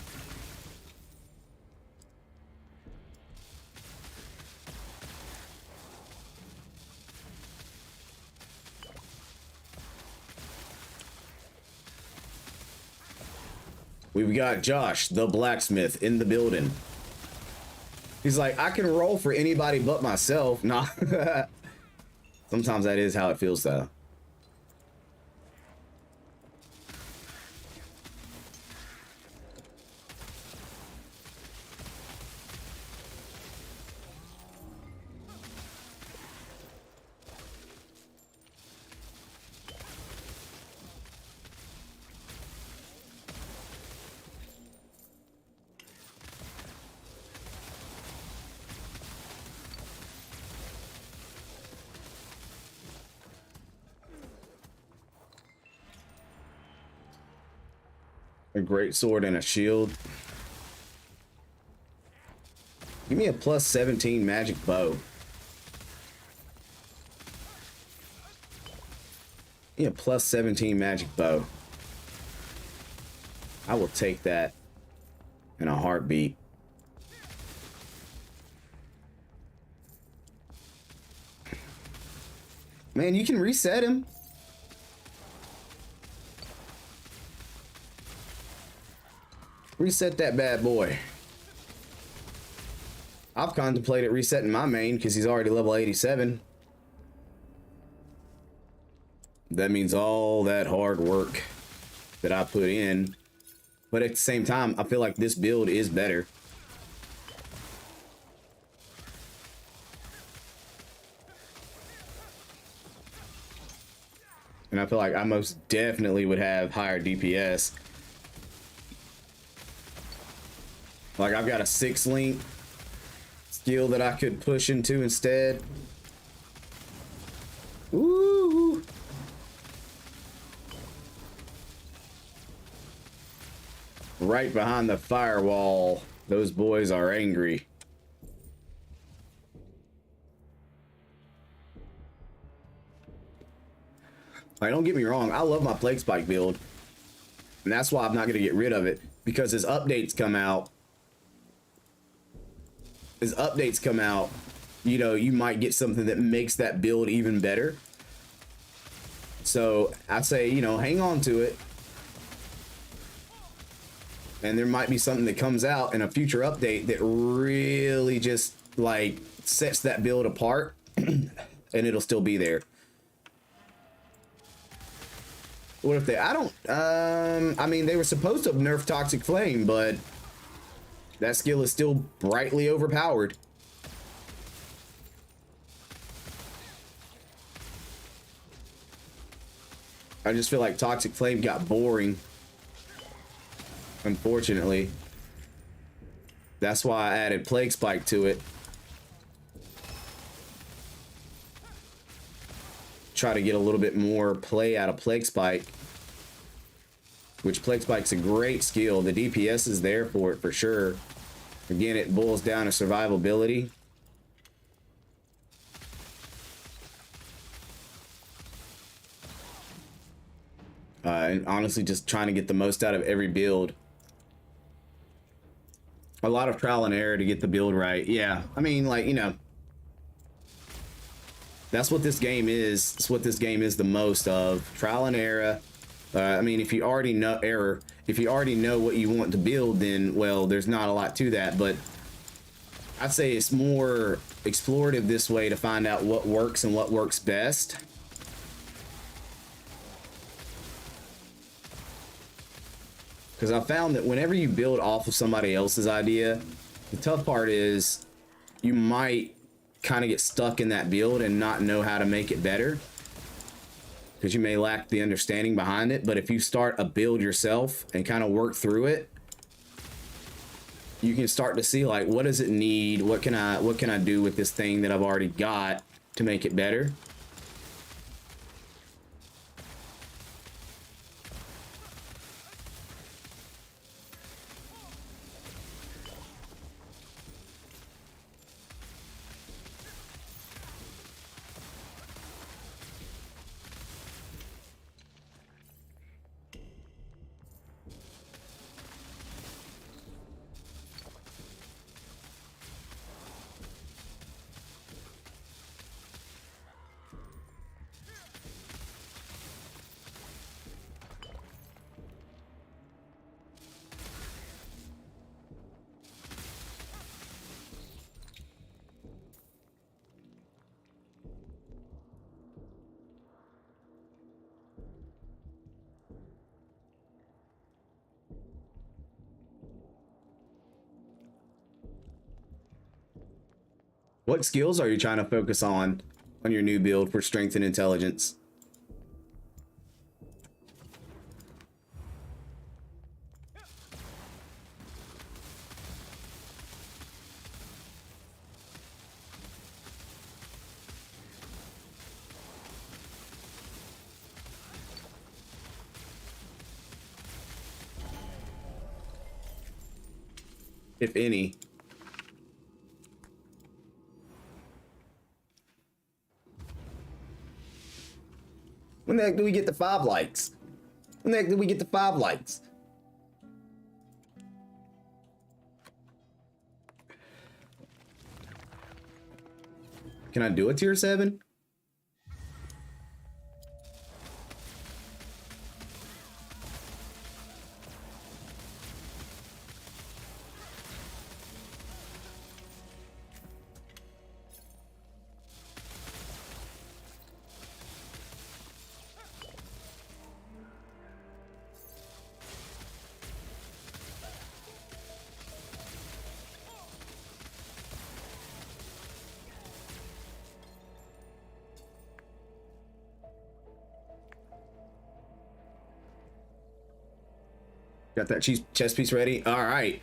We've got Josh, the blacksmith, in the building. He's like, I can roll for anybody but myself. Nah. Sometimes that is how it feels, though. A great sword and a shield. Give me a plus 17 magic bow. Give me a plus 17 magic bow. I will take that in a heartbeat. Man, you can reset him. Reset that bad boy. I've contemplated resetting my main because he's already level 87. That means all that hard work that I put in. But at the same time, I feel like this build is better. And I feel like I most definitely would have higher DPS. Like, I've got a 6-link skill that I could push into instead. Ooh. Right behind the firewall, those boys are angry. Like, don't get me wrong, I love my Plague Spike build. And that's why I'm not going to get rid of it. Because as updates come out, you know, you might get something that makes that build even better. So I say, you know, hang on to it. And there might be something that comes out in a future update that really just like sets that build apart and it'll still be there. What if they, I mean, they were supposed to nerf Toxic Flame, but that skill is still brightly overpowered. I just feel like Toxic Flame got boring. Unfortunately. That's why I added Plague Spike to it. Try to get a little bit more play out of Plague Spike. Which Plague Spike's a great skill. The DPS is there for it for sure. Again, it boils down to survivability. And honestly, just trying to get the most out of every build. A lot of trial and error to get the build right. Yeah, I mean, like, you know, that's what this game is. It's what this game is the most of. Trial and error. I mean, if you already know if you already know what you want to build, then, well, there's not a lot to that. But I'd say it's more explorative this way to find out what works and what works best. Because I found that whenever you build off of somebody else's idea, the tough part is you might kind of get stuck in that build and not know how to make it better. Because you may lack the understanding behind it. But if you start a build yourself and kind of work through it, you can start to see, like, what does it need? What can I do with this thing that I've already got to make it better? What skills are you trying to focus on your new build for strength and intelligence? If any. When the heck do we get the 5 likes? When the heck did we get the 5 likes? Can I do a tier 7? Got that chest piece ready? All right.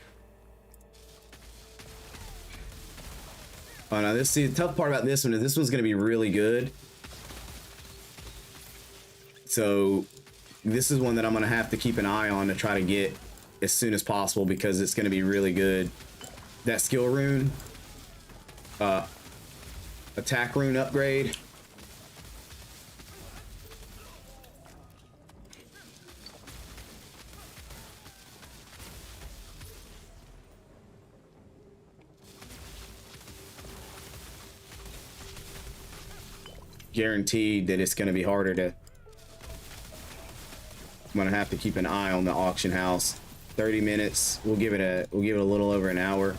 Oh, now the tough part about this one is this one's going to be really good. So this is one that I'm going to have to keep an eye on to try to get as soon as possible because it's going to be really good. That skill rune, attack rune upgrade. Guaranteed that it's going to be harder to. I'm going to have to keep an eye on the auction house. 30 minutes. We'll give it a little over an hour.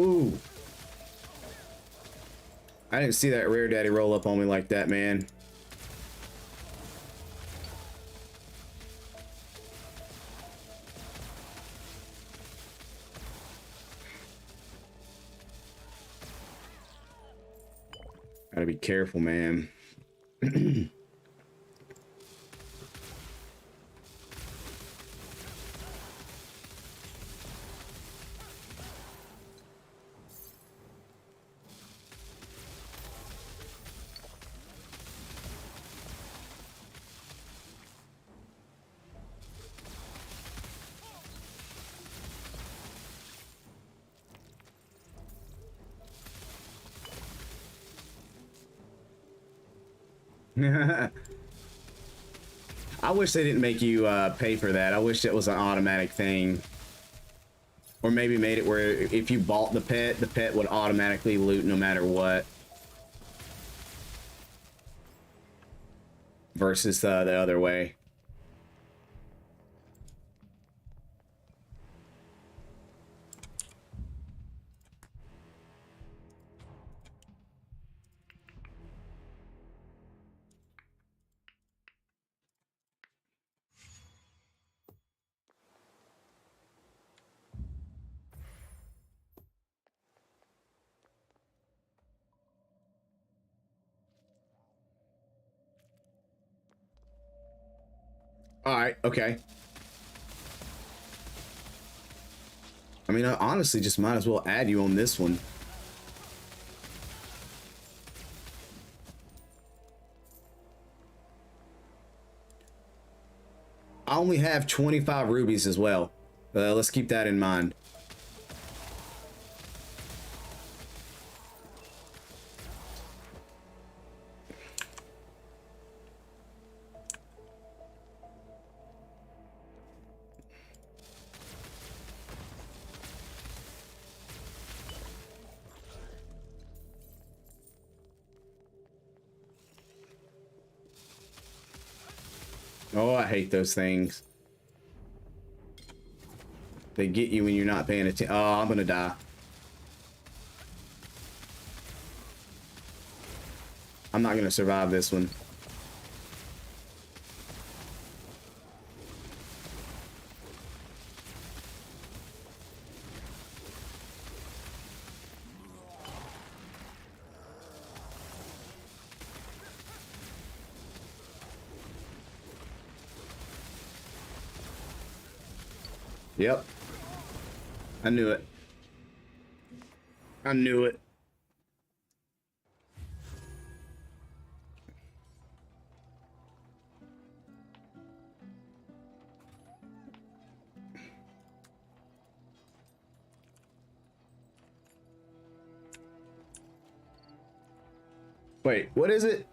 Ooh. I didn't see that Rare Daddy roll up on me like that, man. Gotta be careful, man. I wish they didn't make you pay for that. I wish it was an automatic thing. Or maybe made it where if you bought the pet would automatically loot no matter what. Versus the other way. All right, okay. I mean, I honestly just might as well add you on this one. I only have 25 rubies as well. Let's keep that in mind. Oh, I hate those things. They get you when you're not paying attention. Oh, I'm gonna die. I'm not gonna survive this one. Yep. I knew it. I knew it. Wait, what is it?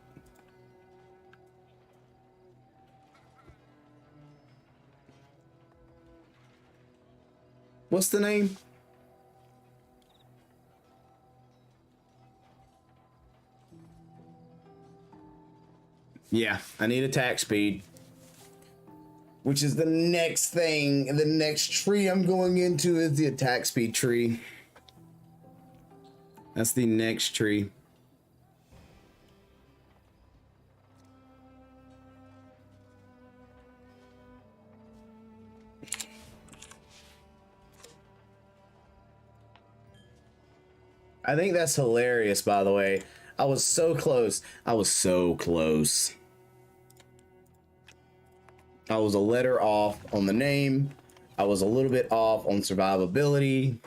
What's the name? Yeah, I need attack speed. Which is the next thing. The next tree I'm going into is the attack speed tree. That's the next tree. I think that's hilarious, by the way. I was so close. I was so close. I was a letter off on the name. I was a little bit off on survivability.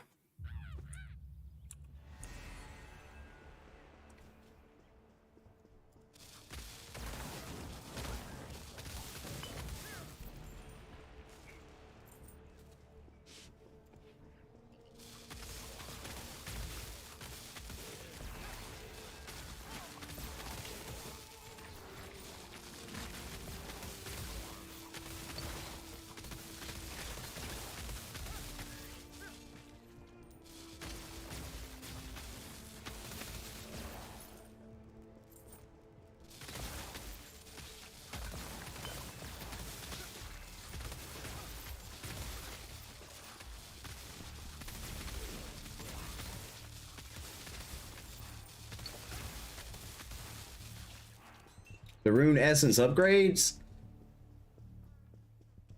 The rune essence upgrades,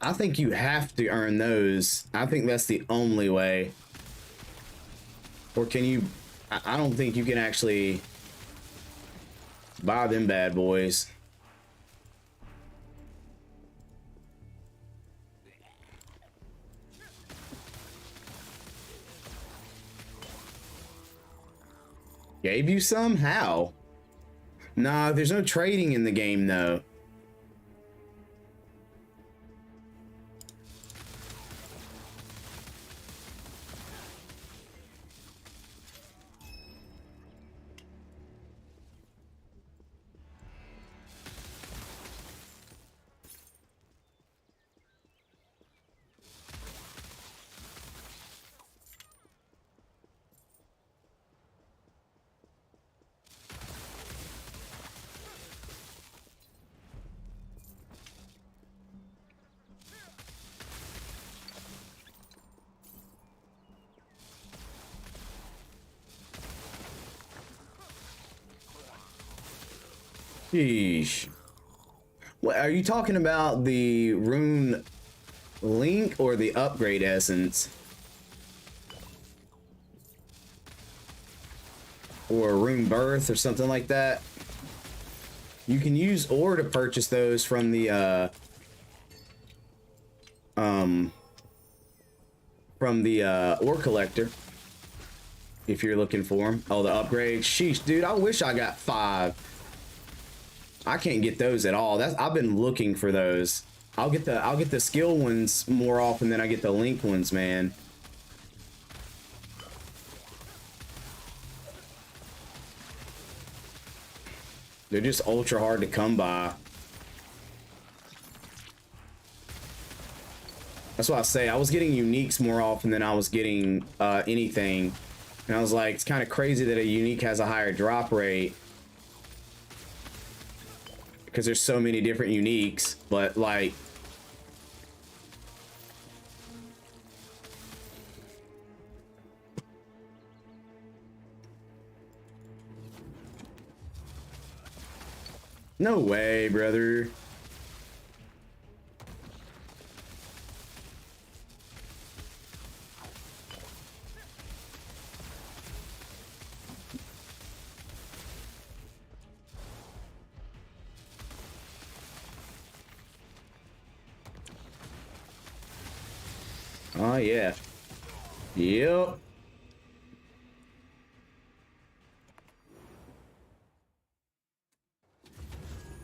I think you have to earn those. I think that's the only way. Or can you? I don't think you can actually buy them bad boys. Gave you some? How? Nah, there's no trading in the game, though. Sheesh. What, are you talking about the rune link or the upgrade essence? Or rune birth or something like that? You can use ore to purchase those from the ore collector if you're looking for them. Oh, the upgrade. Sheesh, dude, I wish I got 5. I can't get those at all. I've been looking for those. I'll get the skill ones more often than I get the link ones, man. They're just ultra hard to come by. That's why I say I was getting uniques more often than I was getting anything. And I was like, it's kind of crazy that a unique has a higher drop rate. Because there's so many different uniques, but like... No way, brother. Oh, yeah. Yep.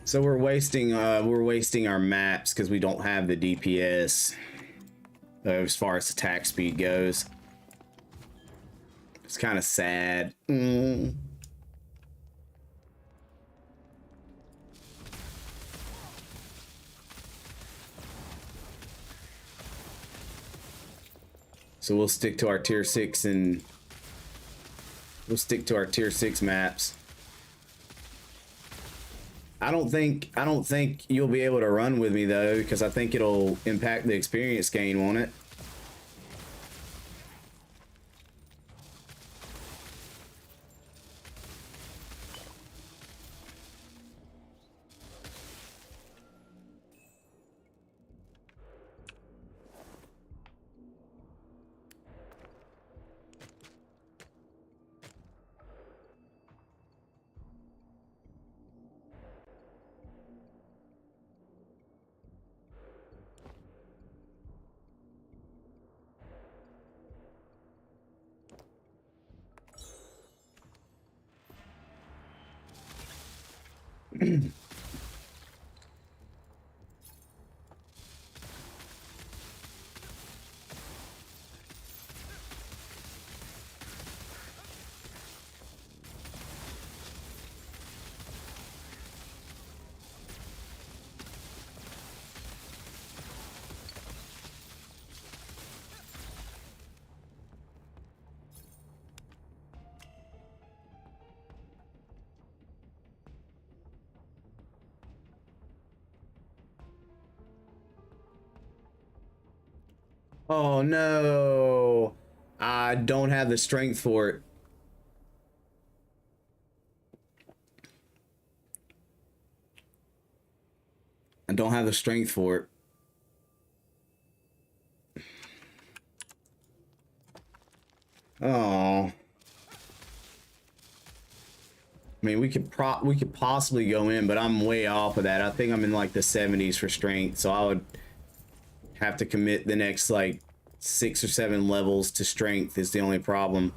So we're wasting our maps because we don't have the DPS as far as attack speed goes. It's kind of sad. So we'll stick to our tier 6 and we'll stick to our tier 6 maps. I don't think you'll be able to run with me though, because I think it'll impact the experience gain, won't it? Oh no, I don't have the strength for it. I don't have the strength for it. Oh. I mean, we could possibly go in, but I'm way off of that. I think I'm in like the 70s for strength, so I would have to commit the next like 6 or 7 levels to strength is the only problem.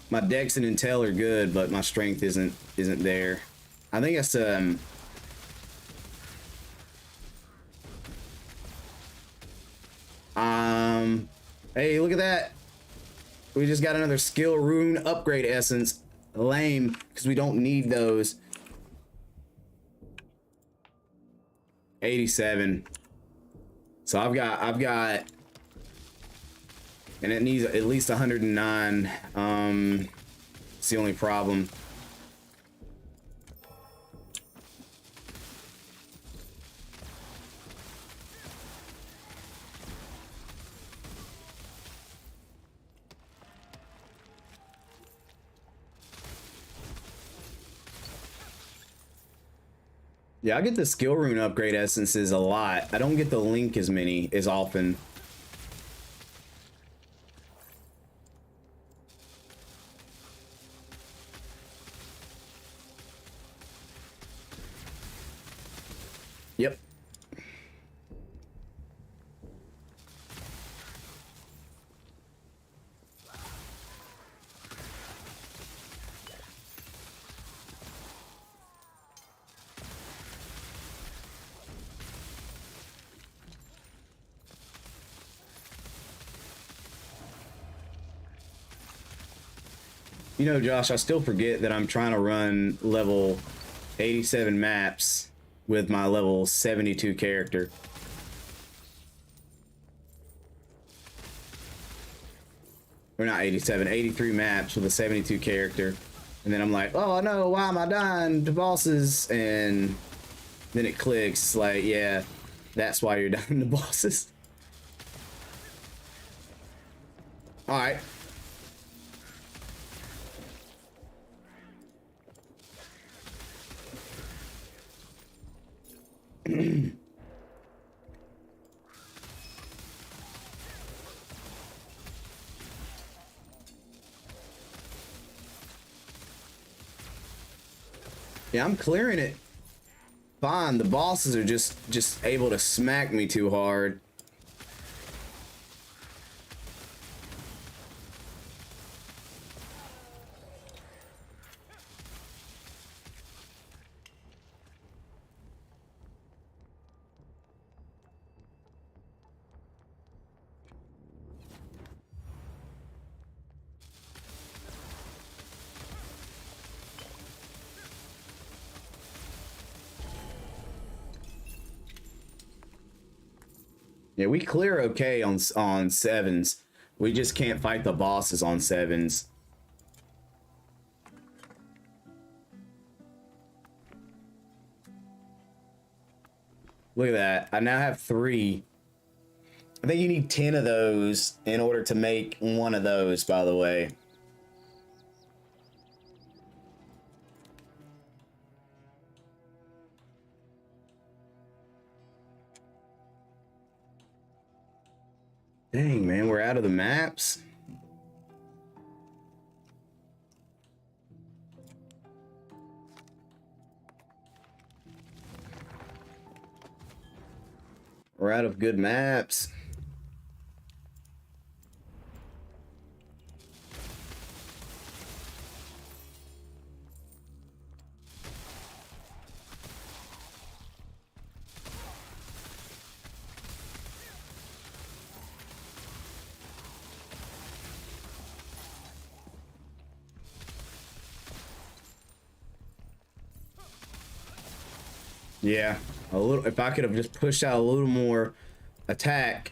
My dex and intel are good, but my strength isn't there. I think that's hey, look at that. We just got another skill rune upgrade essence. Lame, because we don't need those. 87. So I've got and it needs at least 109. It's the only problem. Yeah, I get the skill rune upgrade essences a lot. I don't get the link as often. Yep. You know, Josh, I still forget that I'm trying to run level 87 maps with my level 72 character. Or not 87, 83 maps with a 72 character. And then I'm like, oh no, why am I dying to bosses? And then it clicks, like, yeah, that's why you're dying to bosses. Alright. Yeah, I'm clearing it fine. The bosses are just able to smack me too hard. Yeah, we clear okay on sevens. We just can't fight the bosses on sevens. Look at that. I now have 3. I think you need 10 of those in order to make one of those, by the way. Dang, man, we're out of the maps. We're out of good maps. Yeah, a little. If I could have just pushed out a little more attack.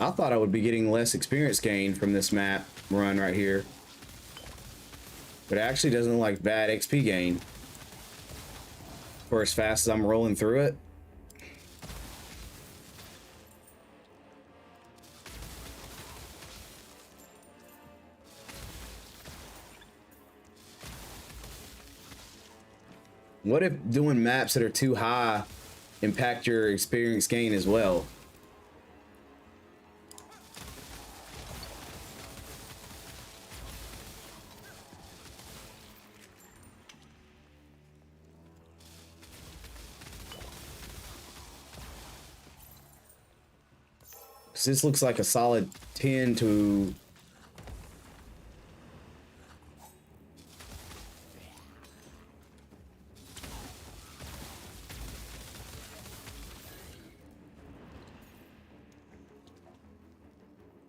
I thought I would be getting less experience gain from this map run right here. But it actually doesn't look like bad XP gain for as fast as I'm rolling through it. What if doing maps that are too high impact your experience gain as well? Because this looks like a solid 10 to...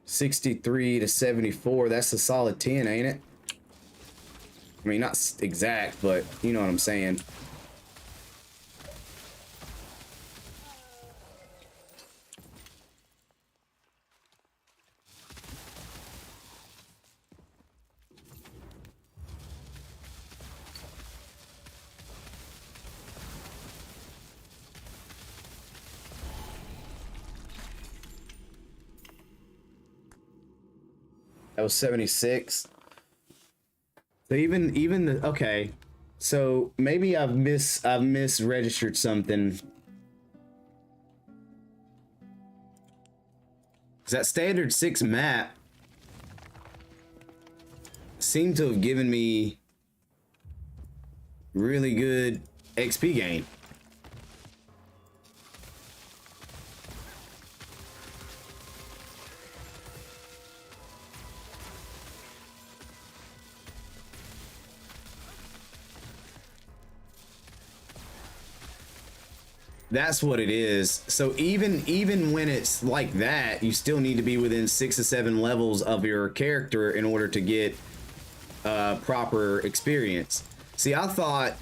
$63 to $74. That's a solid 10, ain't it? I mean, not exact, but you know what I'm saying. That was 76. So even the okay. So maybe I've misregistered something. Cause that standard 6 map seemed to have given me really good XP gain. That's what it is. So even when it's like that, you still need to be within 6 to 7 levels of your character in order to get proper experience. See, I thought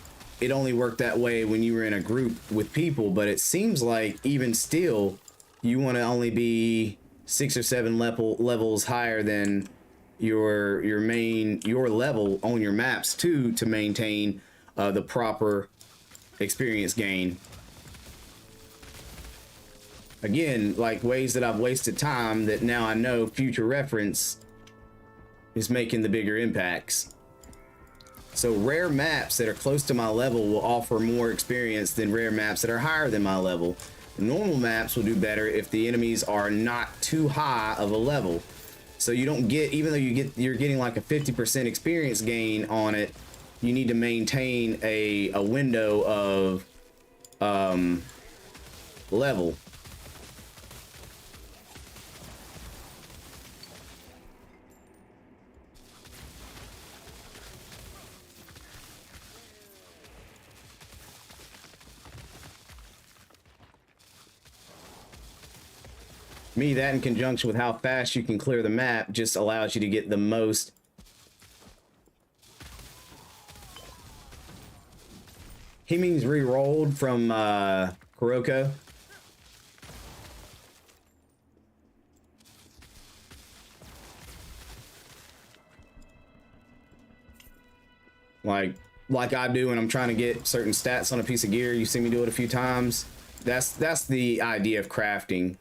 it only worked that way when you were in a group with people, but it seems like even still, you want to only be 6 or 7 levels higher than your level on your maps to maintain the proper experience gain. Again, like ways that I've wasted time that now I know future reference is making the bigger impacts. So rare maps that are close to my level will offer more experience than rare maps that are higher than my level. Normal maps will do better if the enemies are not too high of a level. So you don't get, even though you're getting like a 50% experience gain on it, you need to maintain a window of level. Me, that in conjunction with how fast you can clear the map just allows you to get the most. He means re-rolled from Kuroko. Like I do when I'm trying to get certain stats on a piece of gear. You see me do it a few times. That's the idea of crafting.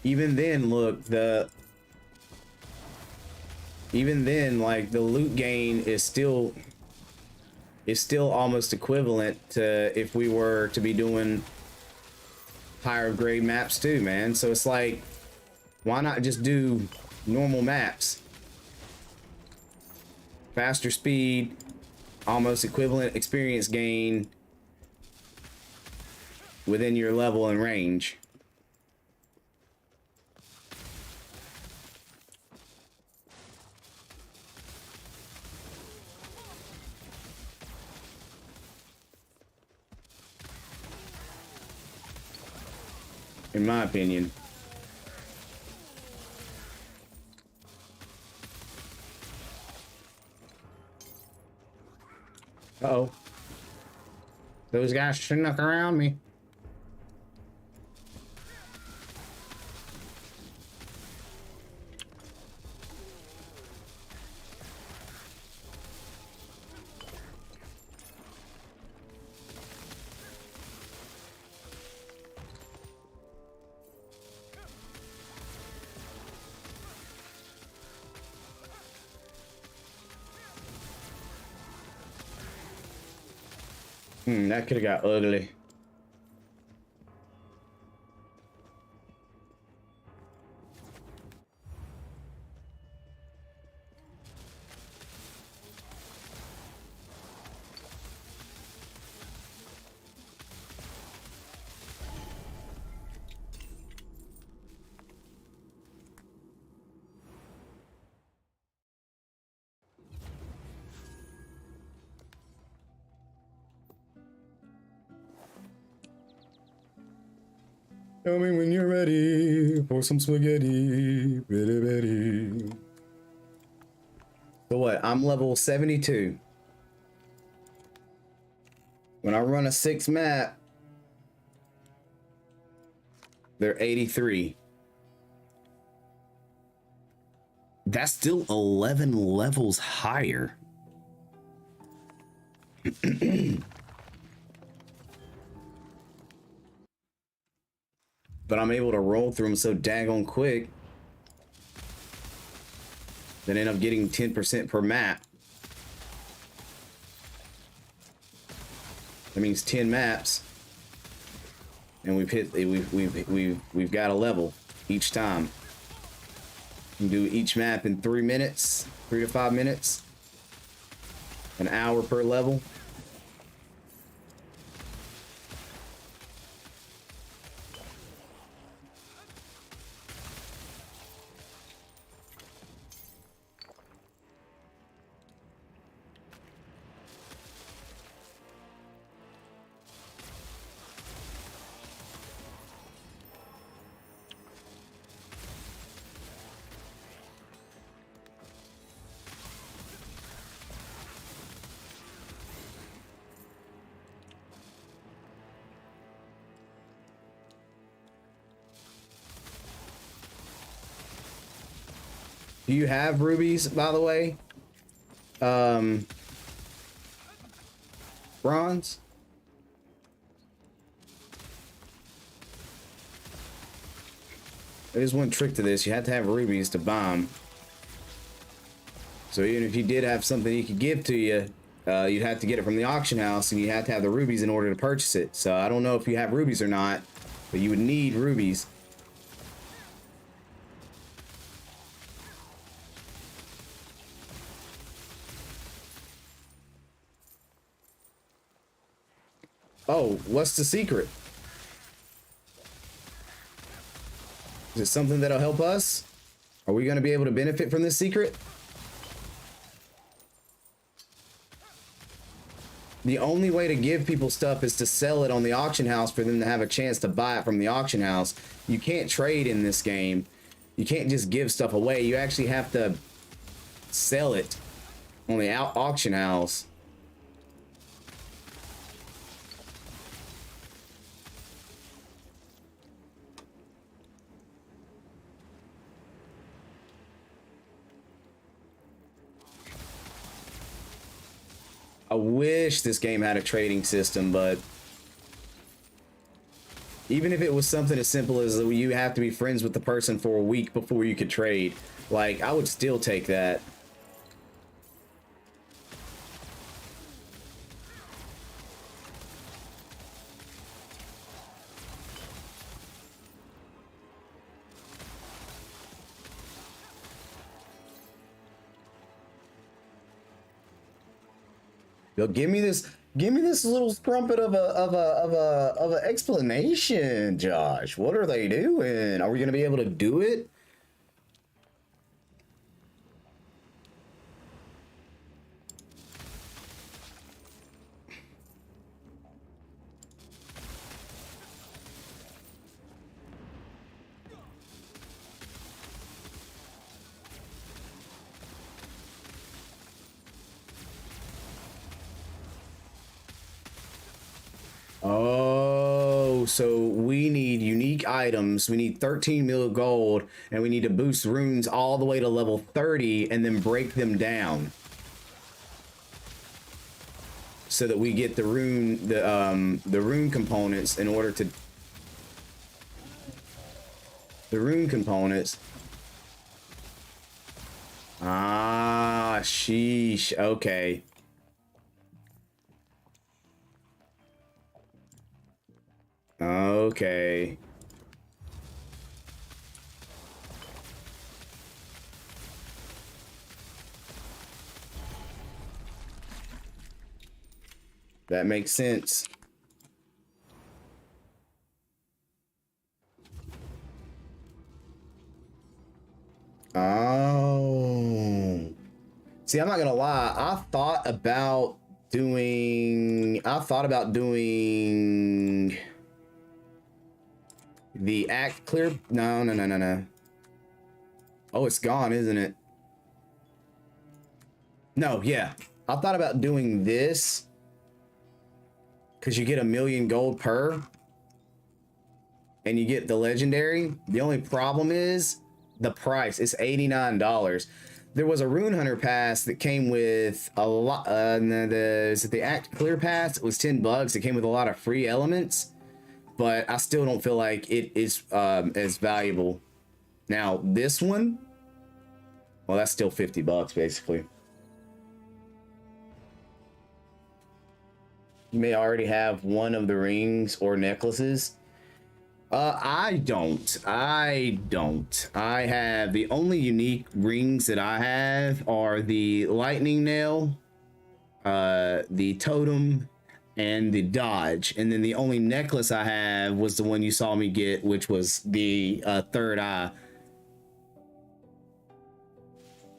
Even then, look, even then, like the loot gain is still almost equivalent to if we were to be doing higher grade maps too, man. So it's like, why not just do normal maps? Faster speed, almost equivalent experience gain within your level and range. in my opinion. Uh-oh. Those guys snuck around me. That could have got ugly. Tell me when you're ready for some spaghetti. Bitty bitty. So what? I'm level 72. When I run a 6 map, they're 83. That's still 11 levels higher. But I'm able to roll through them so daggone quick that I end up getting 10% per map. That means 10 maps, and we've got a level each time. You can do each map in 3 minutes, 3 to 5 minutes, an hour per level. Do you have rubies, by the way? Bronze? There's one trick to this. You have to have rubies to buy them. So even if you did have something he could give to you, you'd have to get it from the auction house, and you have to have the rubies in order to purchase it. So I don't know if you have rubies or not, but you would need rubies. Oh, what's the secret? Is it something that'll help us? Are we going to be able to benefit from this secret? The only way to give people stuff is to sell it on the auction house for them to have a chance to buy it from the auction house. You can't trade in this game. You can't just give stuff away. You actually have to sell it on the auction house. I wish this game had a trading system, but even if it was something as simple as you have to be friends with the person for a week before you could trade, like, I would still take that. Yo, give me this little scrumpet of a explanation, Josh. What are they doing? Are we gonna be able to do it? so we need unique items. We need 13 mil gold, and we need to boost runes all the way to level 30 and then break them down so that we get the rune components in order to the rune components. Ah, sheesh. Okay. Okay. That makes sense. Oh. See, I'm not gonna lie. I thought about doing the act clear. No. Oh, it's gone, isn't it? No, yeah. I thought about doing this because you get 1,000,000 gold per and you get the legendary. The only problem is the price. It's $89. There was a rune hunter pass that came with a lot. The act clear pass? It was $10. It came with a lot of free elements, but I still don't feel like it is as valuable. Now this one, well, that's still $50 basically. You may already have one of the rings or necklaces. I don't. I have the only unique rings that I have are the lightning nail, the totem, and the dodge. And then the only necklace I have was the one you saw me get, which was the third eye.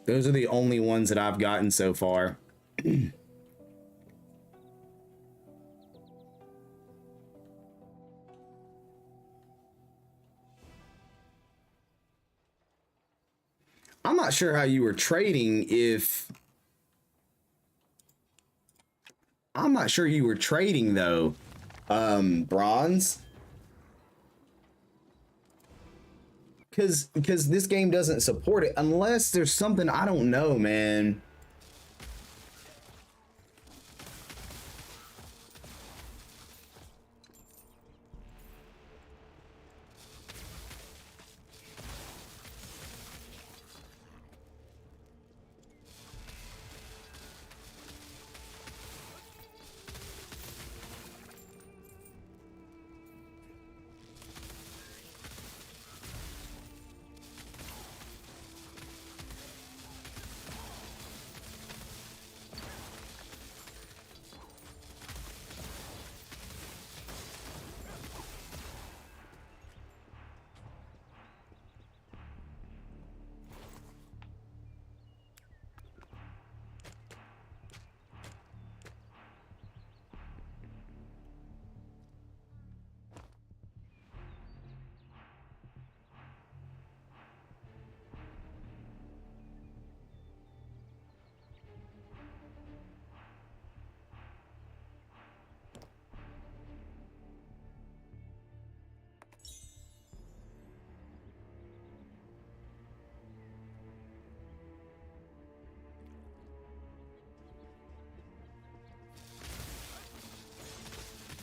Those are the only ones that I've gotten so far. I'm not sure how you were trading if... I'm not sure you were trading though, bronze. Because this game doesn't support it unless there's something I don't know, man.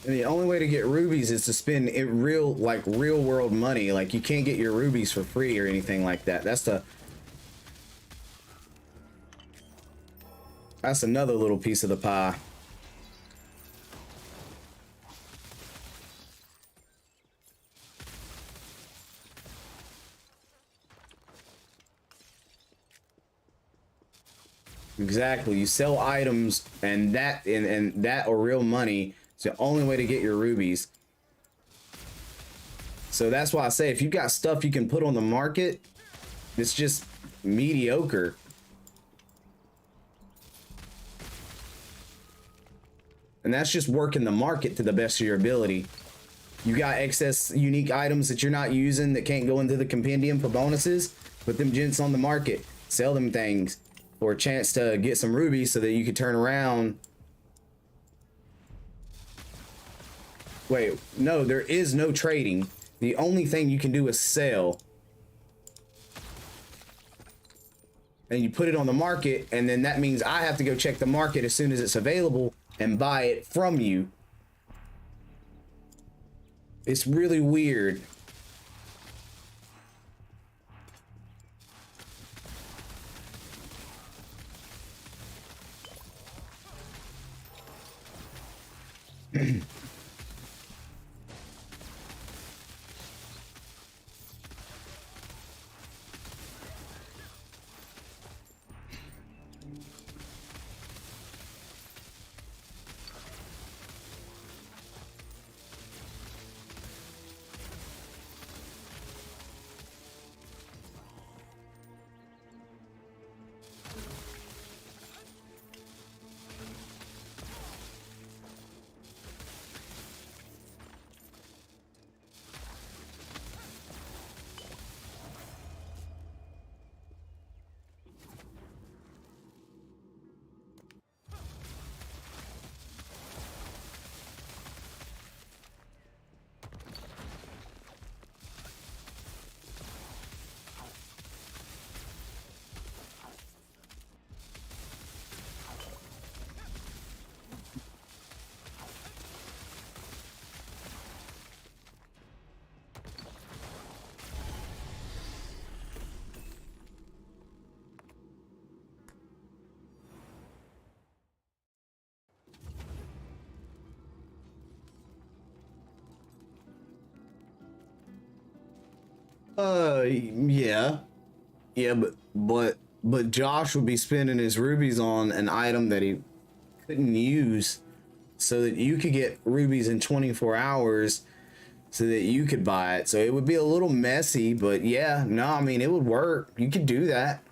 And the only way to get rubies is to spend it real world money. Like, you can't get your rubies for free or anything like that. That's another little piece of the pie. Exactly. You sell items and that or real money. It's the only way to get your rubies. So that's why I say if you've got stuff you can put on the market, it's just mediocre. And that's just working the market to the best of your ability. You got excess unique items that you're not using that can't go into the compendium for bonuses. Put them gents on the market. Sell them things for a chance to get some rubies so that you can turn around. Wait, no, there is no trading. The only thing you can do is sell. And you put it on the market, and then that means I have to go check the market as soon as it's available and buy it from you. It's really weird. Yeah. Yeah, but Josh would be spending his rubies on an item that he couldn't use so that you could get rubies in 24 hours so that you could buy it. So it would be a little messy, but yeah, no, I mean, it would work. You could do that.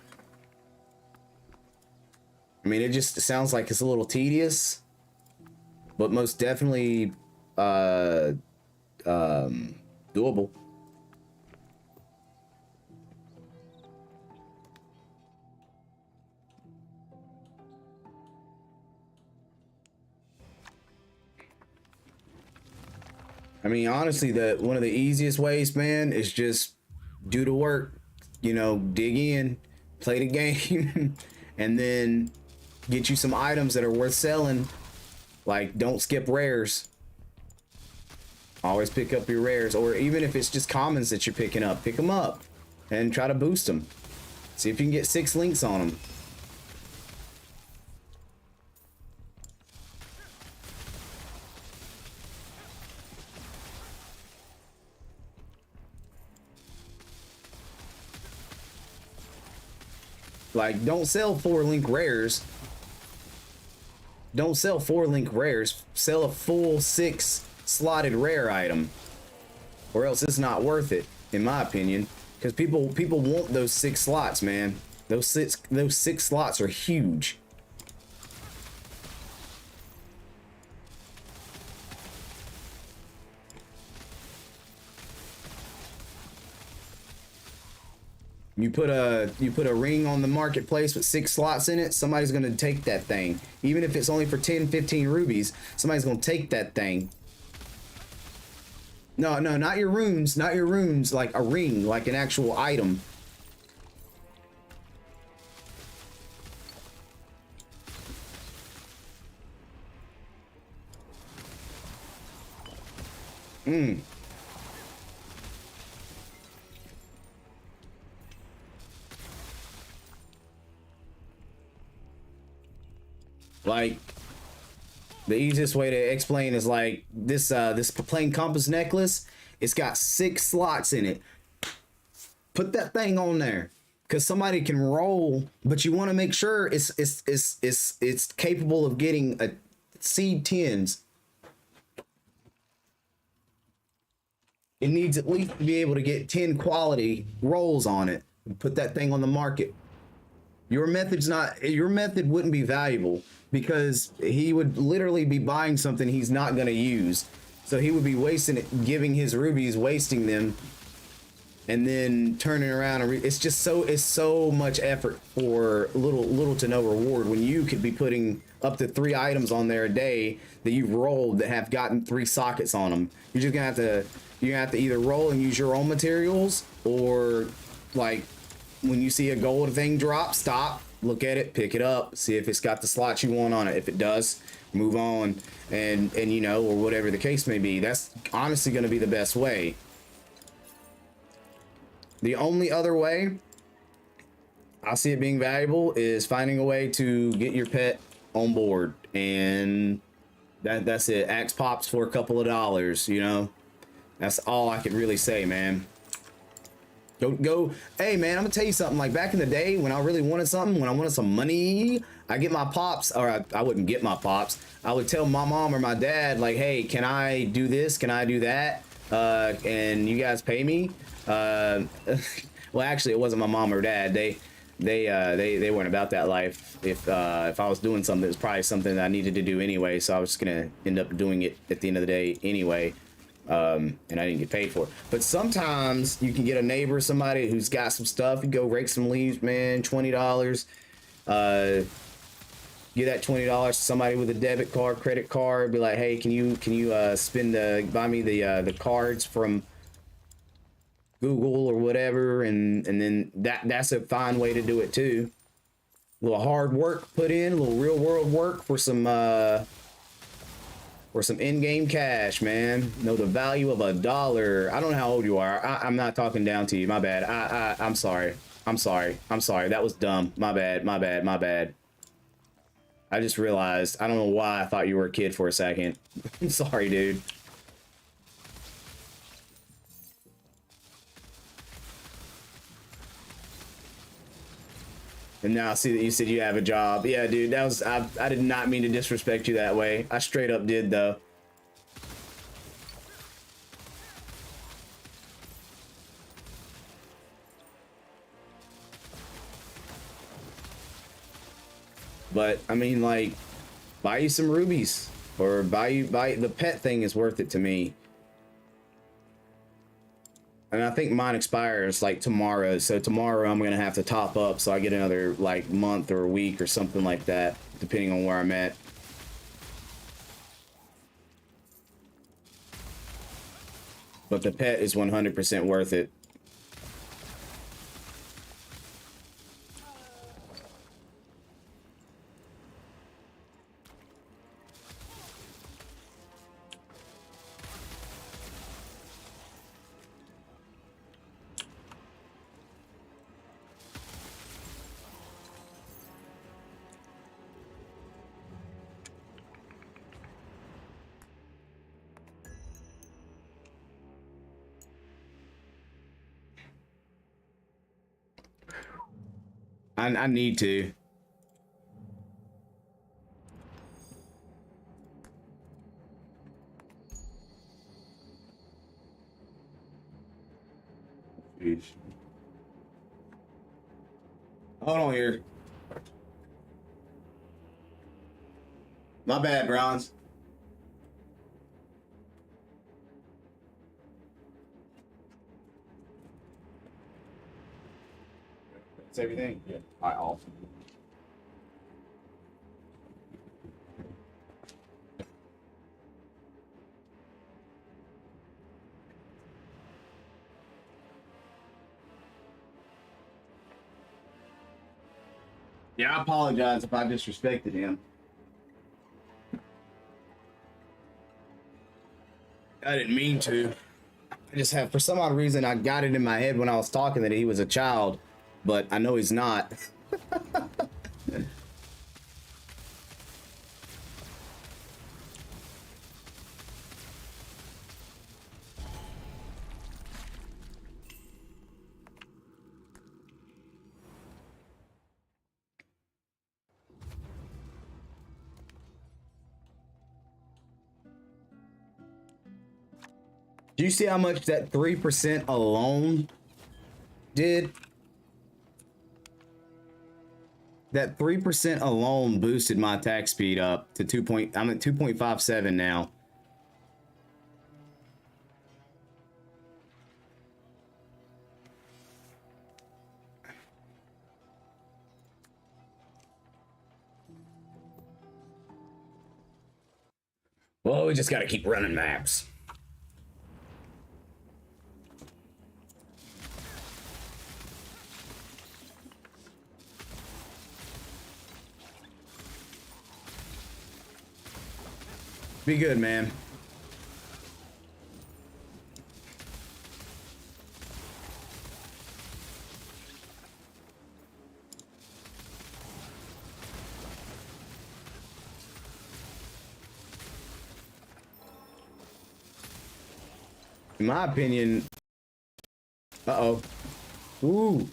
I mean, it just sounds like it's a little tedious, but most definitely doable. I mean, honestly, one of the easiest ways, man, is just do the work. You know, dig in, play the game, and then get you some items that are worth selling. Like, don't skip rares. Always pick up your rares, or even if it's just commons that you're picking up, pick them up and try to boost them. See if you can get 6 links on them. Like, don't sell 4 link rares. Don't sell 4 link rares. Sell a full 6 slotted rare item, or else it's not worth it, in my opinion. Because people want those 6 slots, man. Those six slots are huge. You put a ring on the marketplace with 6 slots in it, somebody's going to take that thing. Even if it's only for 10, 15 rubies, somebody's going to take that thing. No, not your runes, not your runes, like a ring, like an actual item. Like, the easiest way to explain is like this plain compass necklace. It's got 6 slots in it. Put that thing on there, because somebody can roll, but you want to make sure it's capable of getting a seed 10s. It needs at least to be able to get 10 quality rolls on it. Put that thing on the market. Your method wouldn't be valuable, because he would literally be buying something he's not going to use. So he would be wasting it, giving his rubies, wasting them and then turning around and it's just so much effort for little to no reward when you could be putting up to 3 items on there a day that you've rolled that have gotten 3 sockets on them. You're just gonna have to either roll and use your own materials, or like when you see a gold thing drop, stop, look at it, pick it up, see if it's got the slots you want on it. If it does, move on, and you know, or whatever the case may be. That's honestly going to be the best way. The only other way I see it being valuable is finding a way to get your pet on board, and that's it. Axe pops for a couple of dollars, you know. That's all I could really say, man. Go. Hey, man, I'm gonna tell you something. Like back in the day when I really wanted something, when I wanted some money, I get my pops, or I wouldn't get my pops. I would tell my mom or my dad, like, hey, can I do this? Can I do that? And you guys pay me? Well, actually, it wasn't my mom or dad. They weren't about that life. If I was doing something, it was probably something that I needed to do anyway. So I was just gonna end up doing it at the end of the day anyway. And I didn't get paid for it. But sometimes you can get a neighbor, somebody who's got some stuff. You go rake some leaves, man. $20. Get that $20 to somebody with a debit card, credit card. Be like, hey, can you buy me the cards from Google or whatever, and then that's a fine way to do it too. A little hard work put in, a little real world work for some in-game cash, man. Know the value of $1. I don't know how old you are. I'm not talking down to you. My bad. I'm sorry. I'm sorry. That was dumb. My bad. I just realized. I don't know why I thought you were a kid for a second. I'm sorry, dude. And now I see that you said you have a job. Yeah, dude, that was I did not mean to disrespect you that way. I straight up did though. But I mean, like, buy you some rubies, or buy the pet thing is worth it to me. And I think mine expires like tomorrow, so tomorrow I'm gonna have to top up so I get another like month or a week or something like that, depending on where I'm at. But the pet is 100% worth it. I need to. Jeez. Hold on here. My bad, Bronze. That's everything? Yeah. All right, awesome. Yeah, I apologize if I disrespected him. I didn't mean to. I just have, for some odd reason, I got it in my head when I was talking that he was a child, but I know he's not. Do you see how much that 3% alone did? That 3% alone boosted my attack speed up to I'm at 2.57 now. Well, we just gotta keep running maps. Be good, man. In my opinion, uh-oh. Ooh.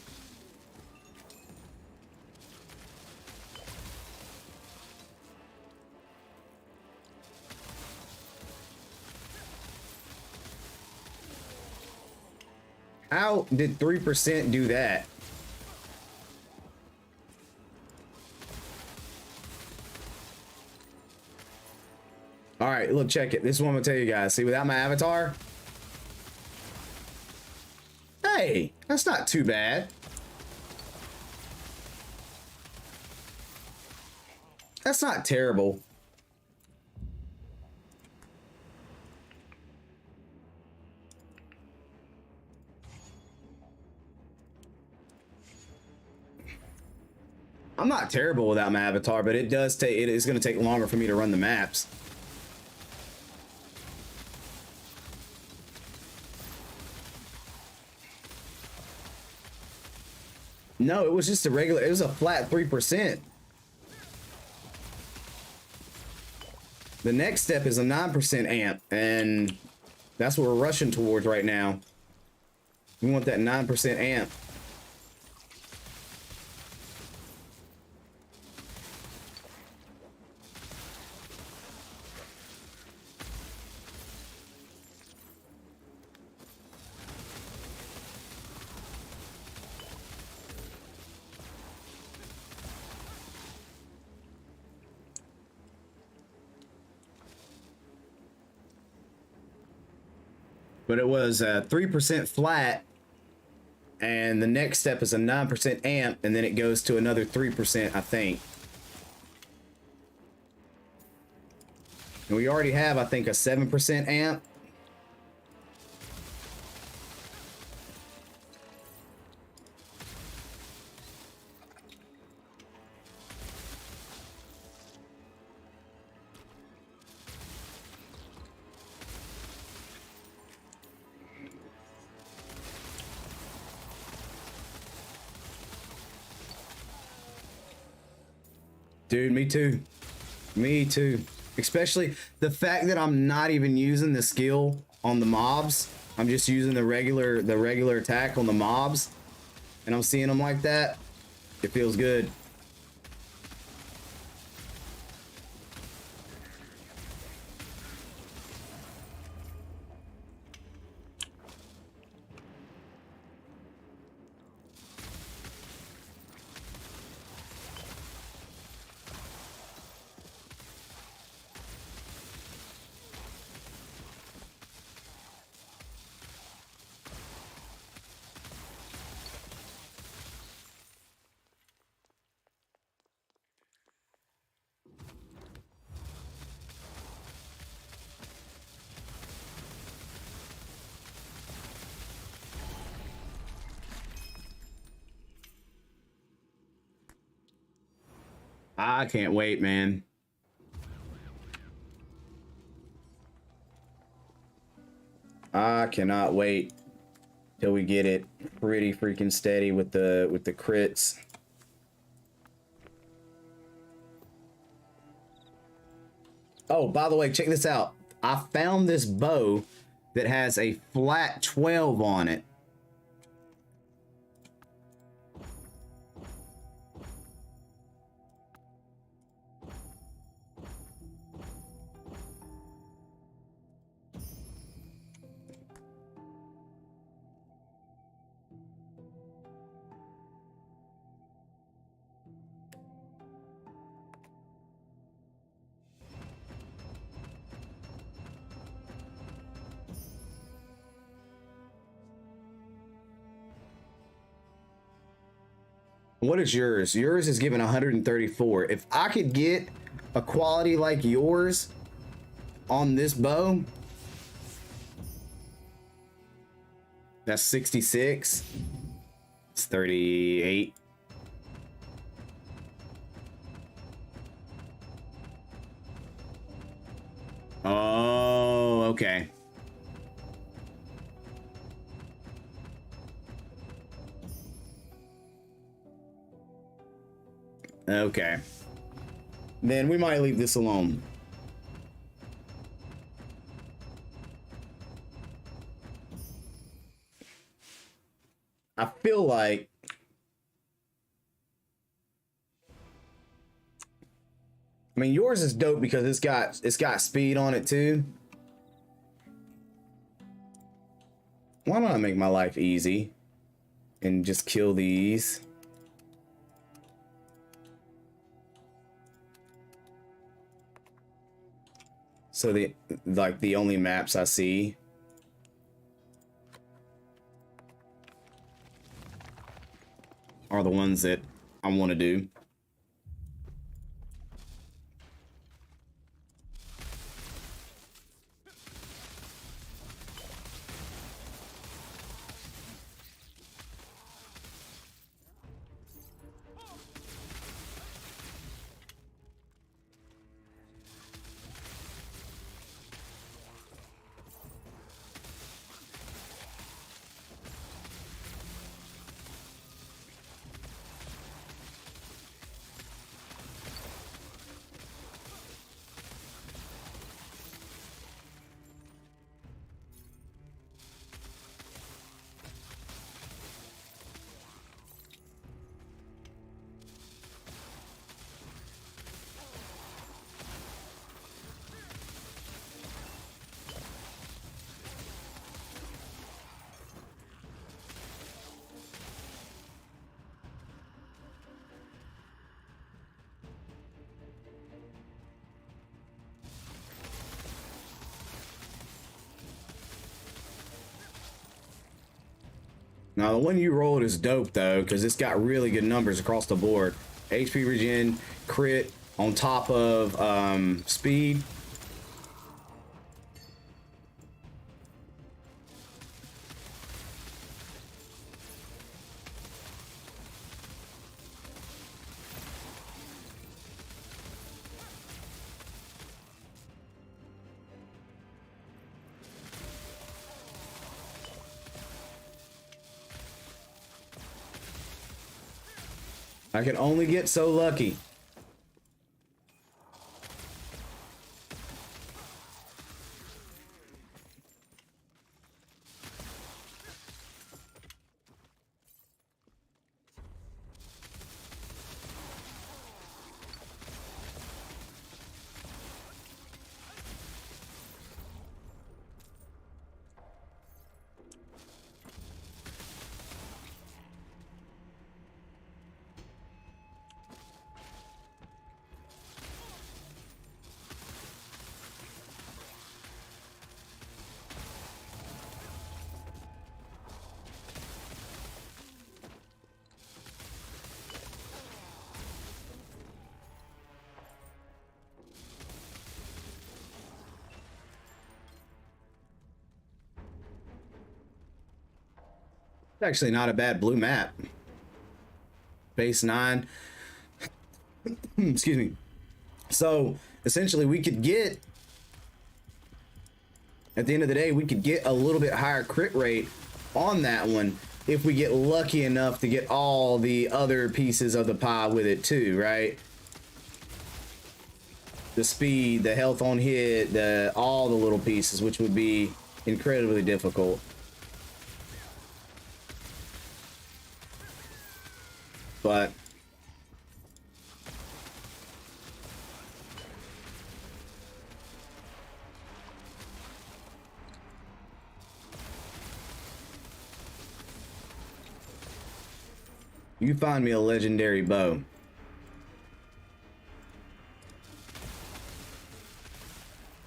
How did 3% do that? All right, look, check it. This is what I'm gonna tell you guys. See, without my avatar, hey, that's not too bad. That's not terrible. I'm not terrible without my avatar, but it does take, it is going to take longer for me to run the maps. No, it was just a regular, it was a flat 3%. The next step is a 9% amp, and that's what we're rushing towards right now. We want that 9% amp. But it was 3% flat, and the next step is a 9% amp, and then it goes to another 3%, I think. And we already have, I think, a 7% amp. Dude, me too. Me too. Especially the fact that I'm not even using the skill on the mobs. I'm just using the regular attack on the mobs, and I'm seeing them like that. It feels good. I can't wait, man. I cannot wait till we get it pretty freaking steady with the crits. Oh, by the way, check this out. I found this bow that has a flat 12 on it. What is yours? Yours is given 134. If I could get a quality like yours, on this bow. That's 66. It's 38. Oh, okay. Okay. Then we might leave this alone. I feel like I mean yours is dope because it's got speed on it too. Why don't I make my life easy and just kill these? So the only maps I see are the ones that I want to do. Now, the one you rolled is dope, though, because it's got really good numbers across the board. HP regen, crit, on top of speed. I can only get so lucky. It's actually not a bad blue map. Base 9. Excuse me. So essentially we could get, at the end of the day, we could get a little bit higher crit rate on that one if we get lucky enough to get all the other pieces of the pie with it too, right? The speed, the health on hit, all the little pieces, which would be incredibly difficult. But you find me a legendary bow.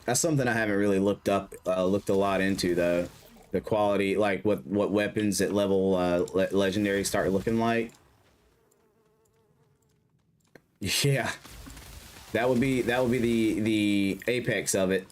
That's something I haven't really looked a lot into, though. The quality, like what weapons at level legendary start looking like. Yeah, that would be the apex of it.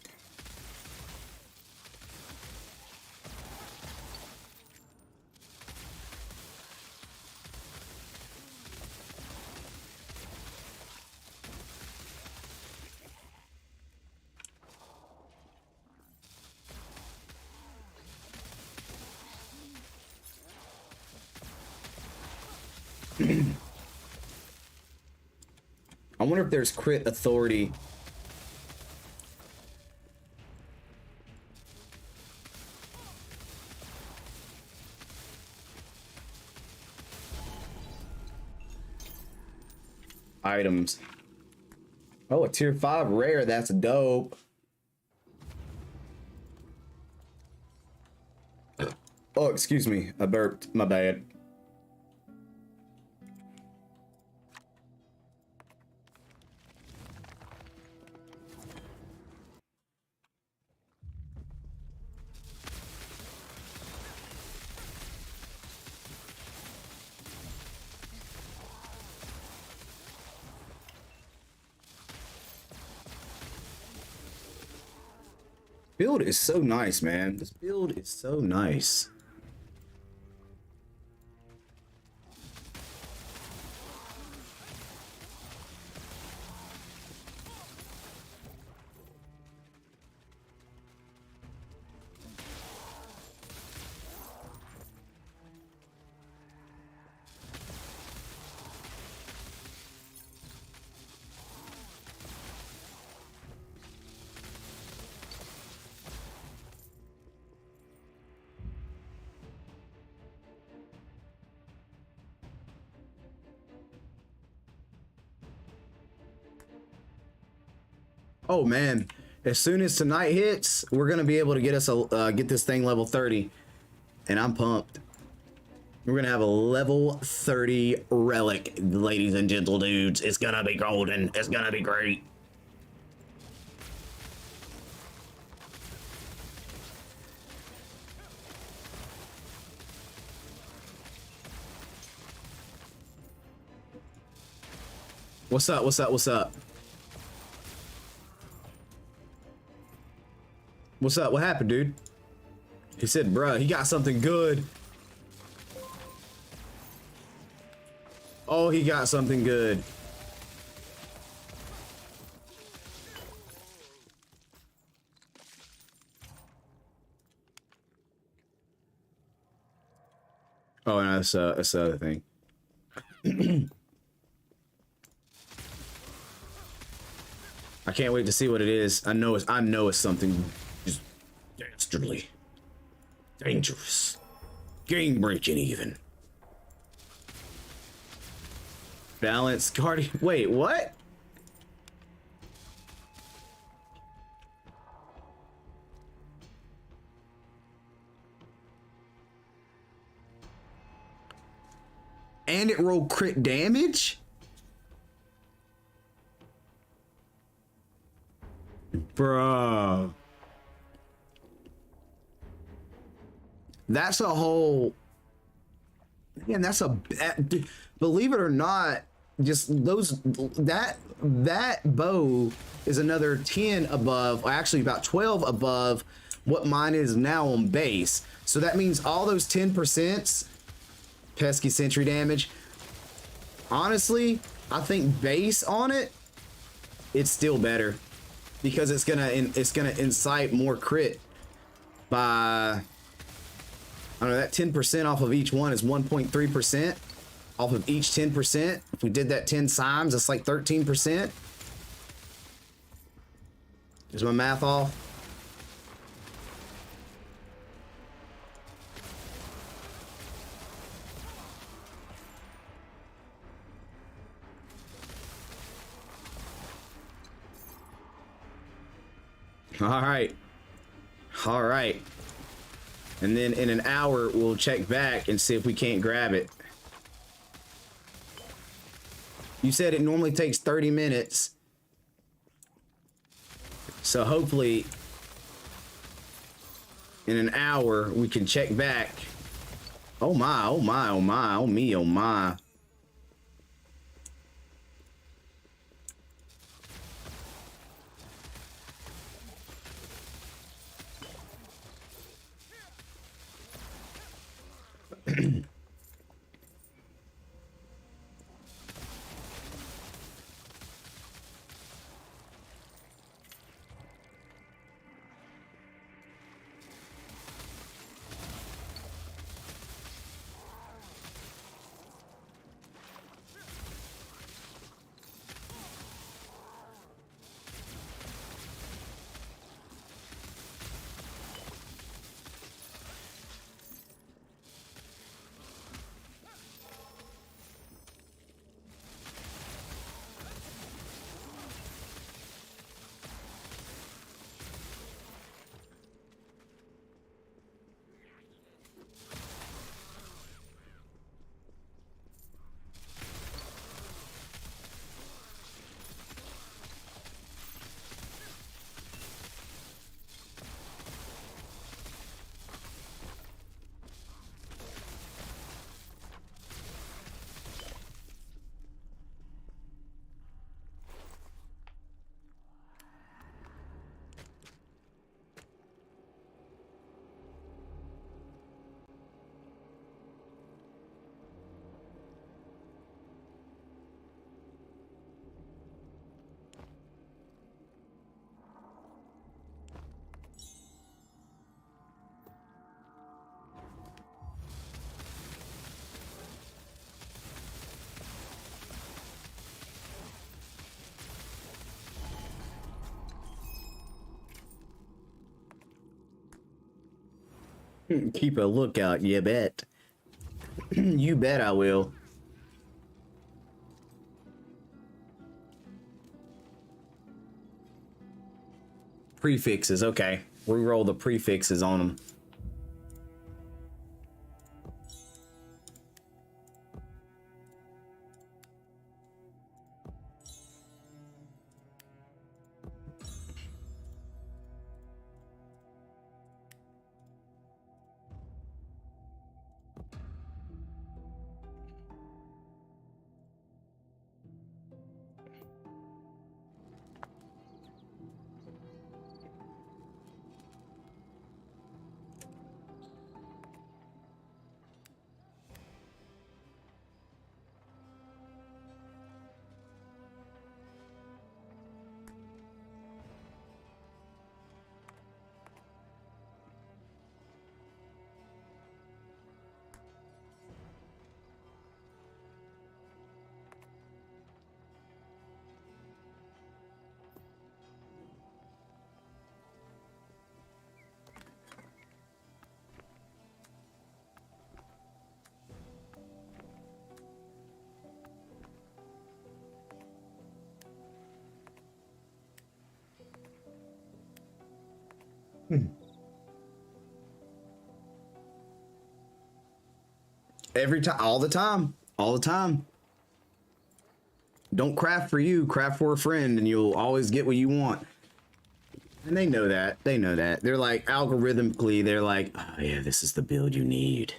I wonder if there's crit authority. Items. Oh, a tier 5 rare. That's dope. Oh, excuse me. I burped. My bad. Build is so nice, man. This build is so nice. Oh man, as soon as tonight hits, we're gonna be able to get us a get this thing level 30, and I'm pumped. We're gonna have a level 30 relic, ladies and gentle dudes. It's gonna be golden. It's gonna be great. What's up? What's up? What's up? What's up? What happened, dude? He said, bruh, he got something good. Oh, he got something good. Oh, no, that's the other thing. I can't wait to see what it is. I know it's something just dastardly, dangerous, game breaking even. Balance guardian. Wait, what? And it rolled crit damage? Bruh. That's a whole... Man, that's a... Believe it or not, just those... That bow is another 10 above, or actually about 12 above what mine is now on base. So that means all those 10% pesky sentry damage. Honestly, I think base on it, it's still better. Because it's gonna incite more crit by, I don't know, that 10% off of each one is 1.3% off of each 10%. If we did that 10 times, it's like 13%. Is my math off? All right. And then in an hour, we'll check back and see if we can't grab it. You said it normally takes 30 minutes. So hopefully in an hour, we can check back. Oh my, oh my, oh my, oh me, oh my. Keep a lookout, you bet. You bet I will. Prefixes, okay. Reroll the prefixes on them. Every time, all the time, all the time. Don't craft for you, craft for a friend, and you'll always get what you want. And they know that. They know that. They're like, algorithmically, they're like, oh yeah, this is the build you need.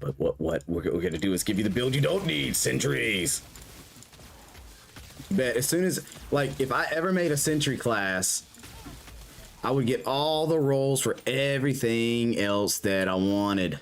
But what we're gonna do is give you the build you don't need, Sentries. Bet as soon as, like, if I ever made a Sentry class, I would get all the rolls for everything else that I wanted.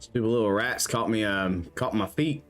Stupid little rats caught me, caught my feet.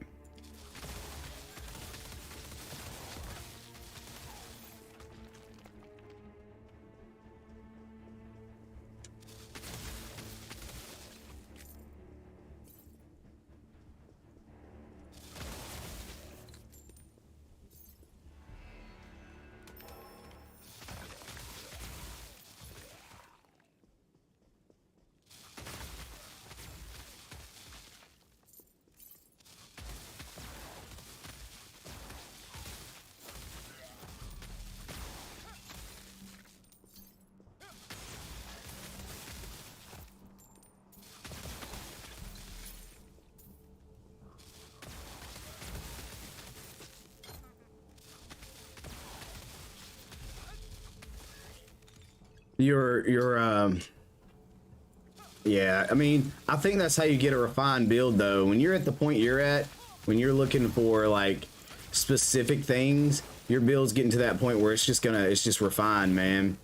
Yeah, I mean, I think that's how you get a refined build though. When you're at the point you're at, when you're looking for like specific things, your build's getting to that point where it's just refined, man.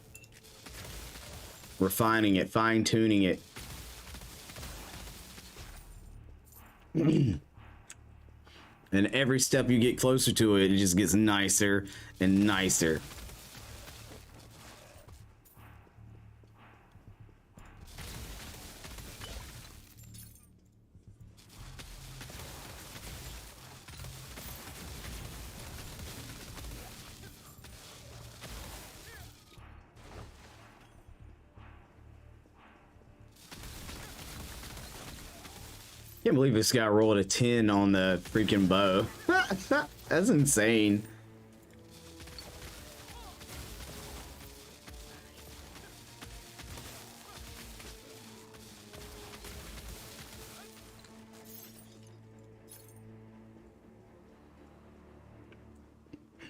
Refining it, fine tuning it. And every step you get closer to it, it just gets nicer and nicer. Can't believe this guy rolled a 10 on the freaking bow. That's insane.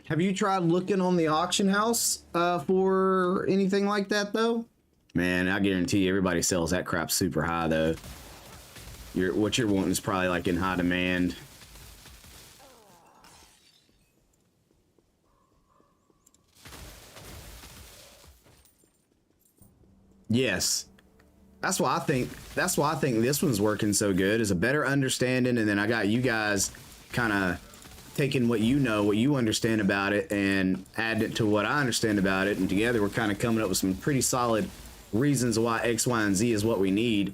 Have you tried looking on the auction house for anything like that though? Man, I guarantee you everybody sells that crap super high though. What you're wanting is probably like in high demand. Yes. That's why I think this one's working so good, is a better understanding, and then I got you guys kind of taking what you know, what you understand about it, and adding it to what I understand about it, and together we're kind of coming up with some pretty solid reasons why X, Y, and Z is what we need.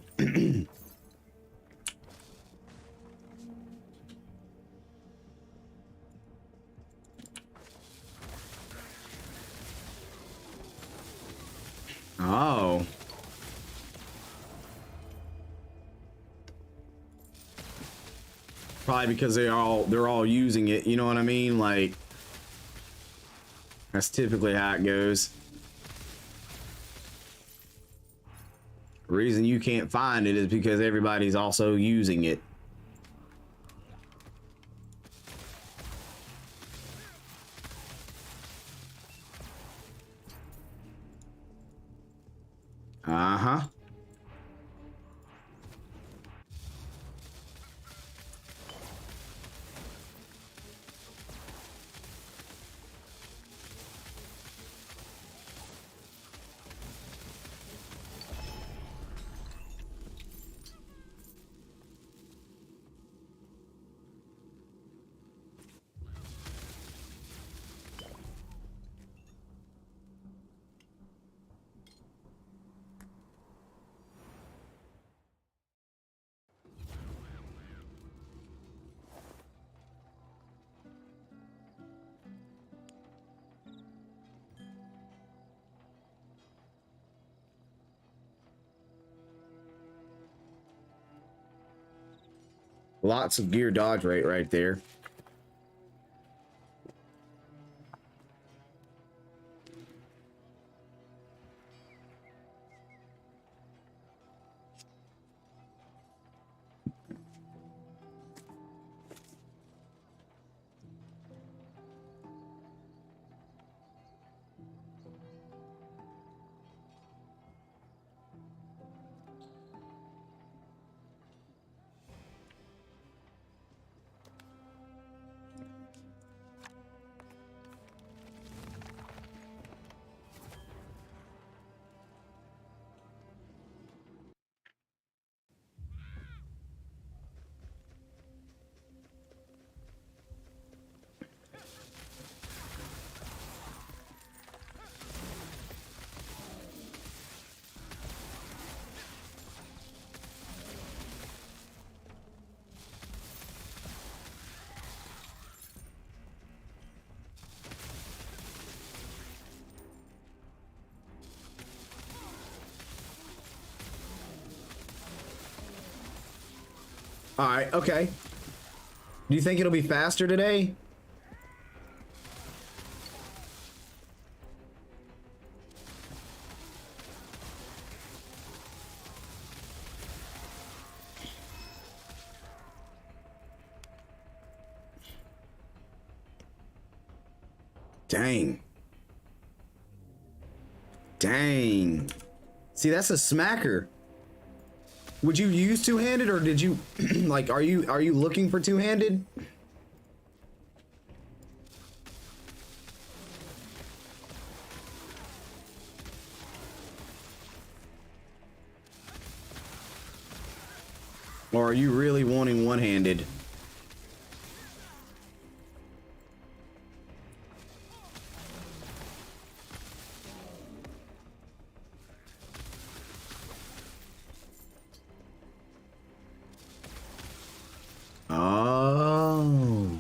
Oh. Probably because they're all using it, you know what I mean? Like, that's typically how it goes. The reason you can't find it is because everybody's also using it. Uh-huh. Lots of gear dodge rate right there. All right, okay. Do you think it'll be faster today? Dang. Dang. See, that's a smacker. Would you use two-handed, or did you like are you looking for two-handed? Or are you really wanting one-handed? Oh.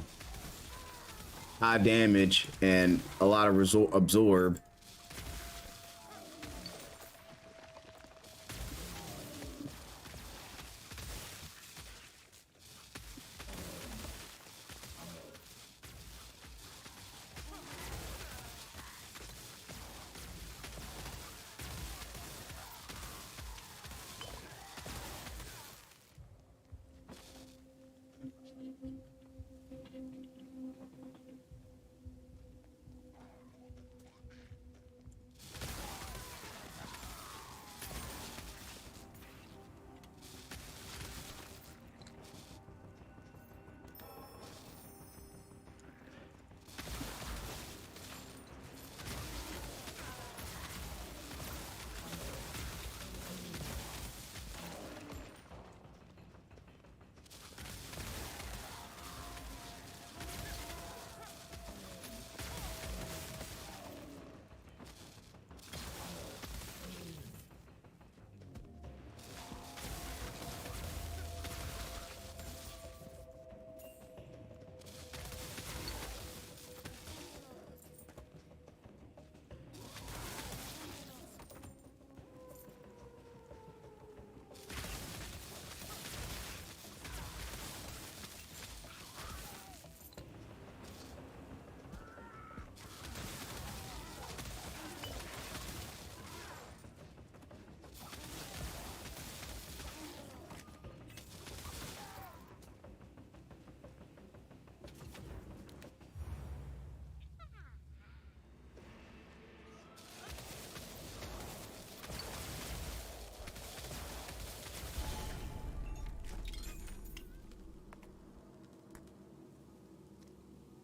High damage and a lot of absorb.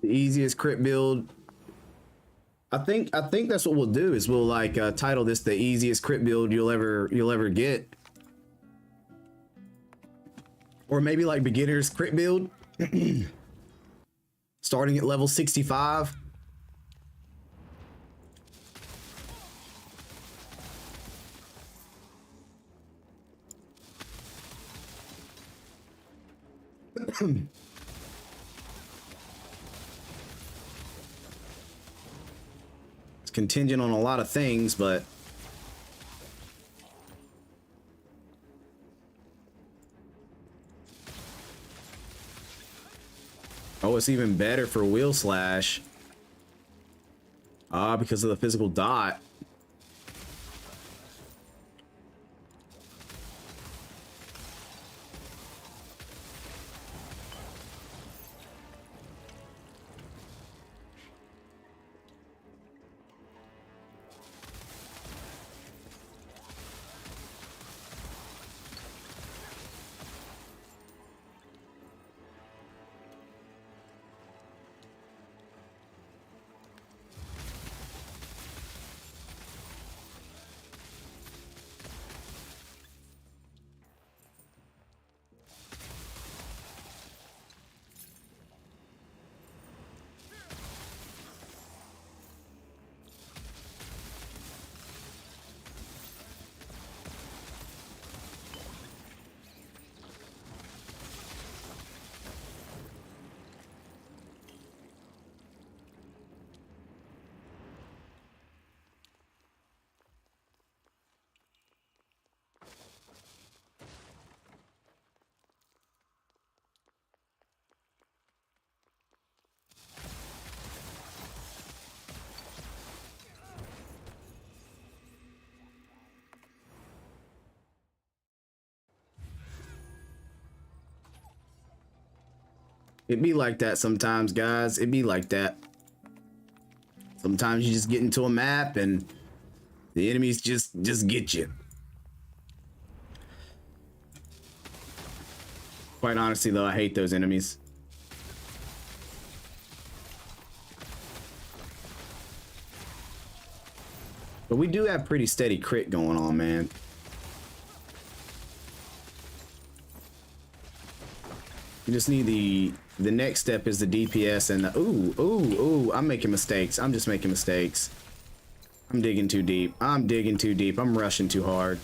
The easiest crit build. I think that's what we'll do is we'll like title this the easiest crit build you'll ever get. Or maybe like beginner's crit build. Starting at level 65. It's contingent on a lot of things, but oh, it's even better for wheel slash. Ah, because of the physical dot. It be like that sometimes, guys. It be like that. Sometimes you just get into a map and the enemies just get you. Quite honestly, though, I hate those enemies. But we do have pretty steady crit going on, man. You just need the next step is the DPS and the ooh, I'm making mistakes. I'm just making mistakes. I'm digging too deep. I'm digging too deep. I'm rushing too hard.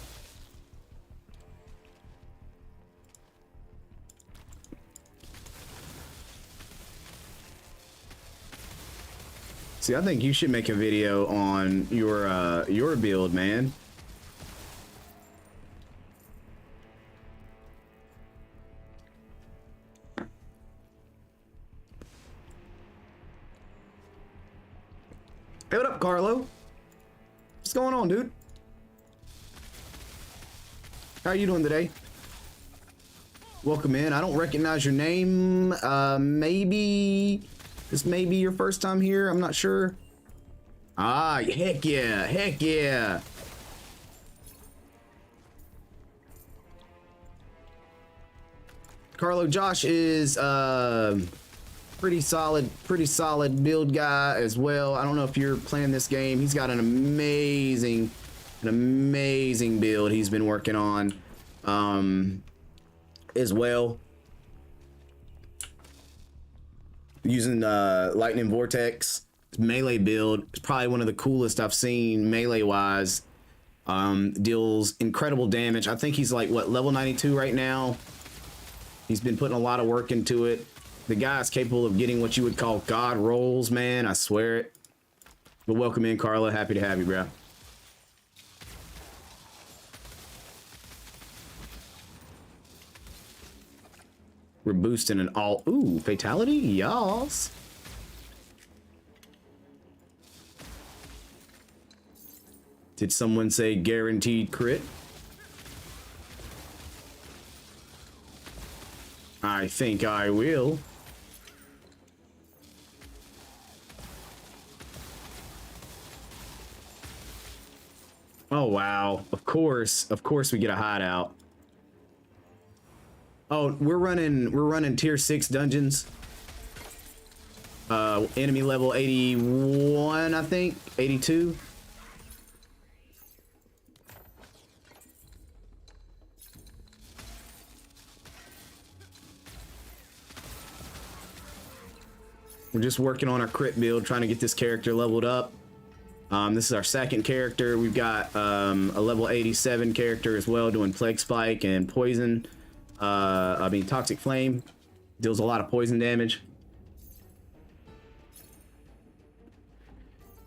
See, I think you should make a video on your build, man. Hey, what up, Carlo? What's going on, dude? How are you doing today? Welcome in. I don't recognize your name. Maybe this may be your first time here. I'm not sure. Ah, heck yeah. Heck yeah. Carlo, Josh is pretty solid build guy as well. I don't know if you're playing this game. He's got an amazing build he's been working on as well, using lightning vortex. His melee build is probably one of the coolest I've seen melee wise. Deals incredible damage. I think he's like what, level 92 right now. He's been putting a lot of work into it. The guy's capable of getting what you would call god rolls, man. I swear it. But welcome in, Carla. Happy to have you, bro. We're boosting an all. Ooh, fatality? Y'alls. Did someone say guaranteed crit? I think I will. Oh wow, of course we get a hideout. Oh, we're running tier 6 dungeons. enemy level 81, I think, 82. We're just working on our crit build, trying to get this character leveled up. This is our second character. We've got a level 87 character as well, doing Plague Spike and Poison. Toxic Flame. Deals a lot of poison damage.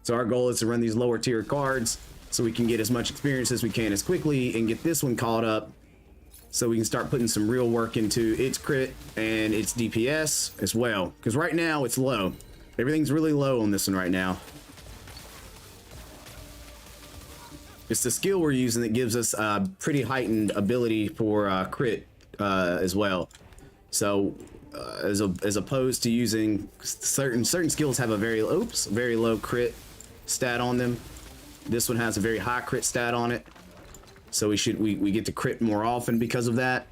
So our goal is to run these lower tier cards so we can get as much experience as we can as quickly and get this one caught up so we can start putting some real work into its crit and its DPS as well. Because right now it's low. Everything's really low on this one right now. It's the skill we're using that gives us a pretty heightened ability for crit as well. So as opposed to using certain skills have a very low crit stat on them. This one has a very high crit stat on it. So we get to crit more often because of that.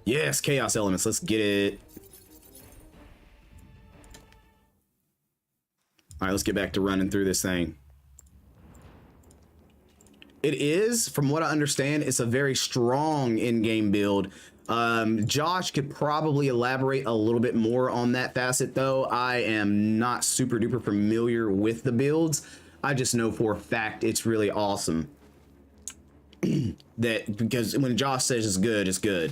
Yes, Chaos Elements. Let's get it. All right, let's get back to running through this thing. It is, from what I understand, it's a very strong in-game build. Josh could probably elaborate a little bit more on that facet, though. I am not super duper familiar with the builds. I just know for a fact it's really awesome. Because when Josh says it's good, it's good.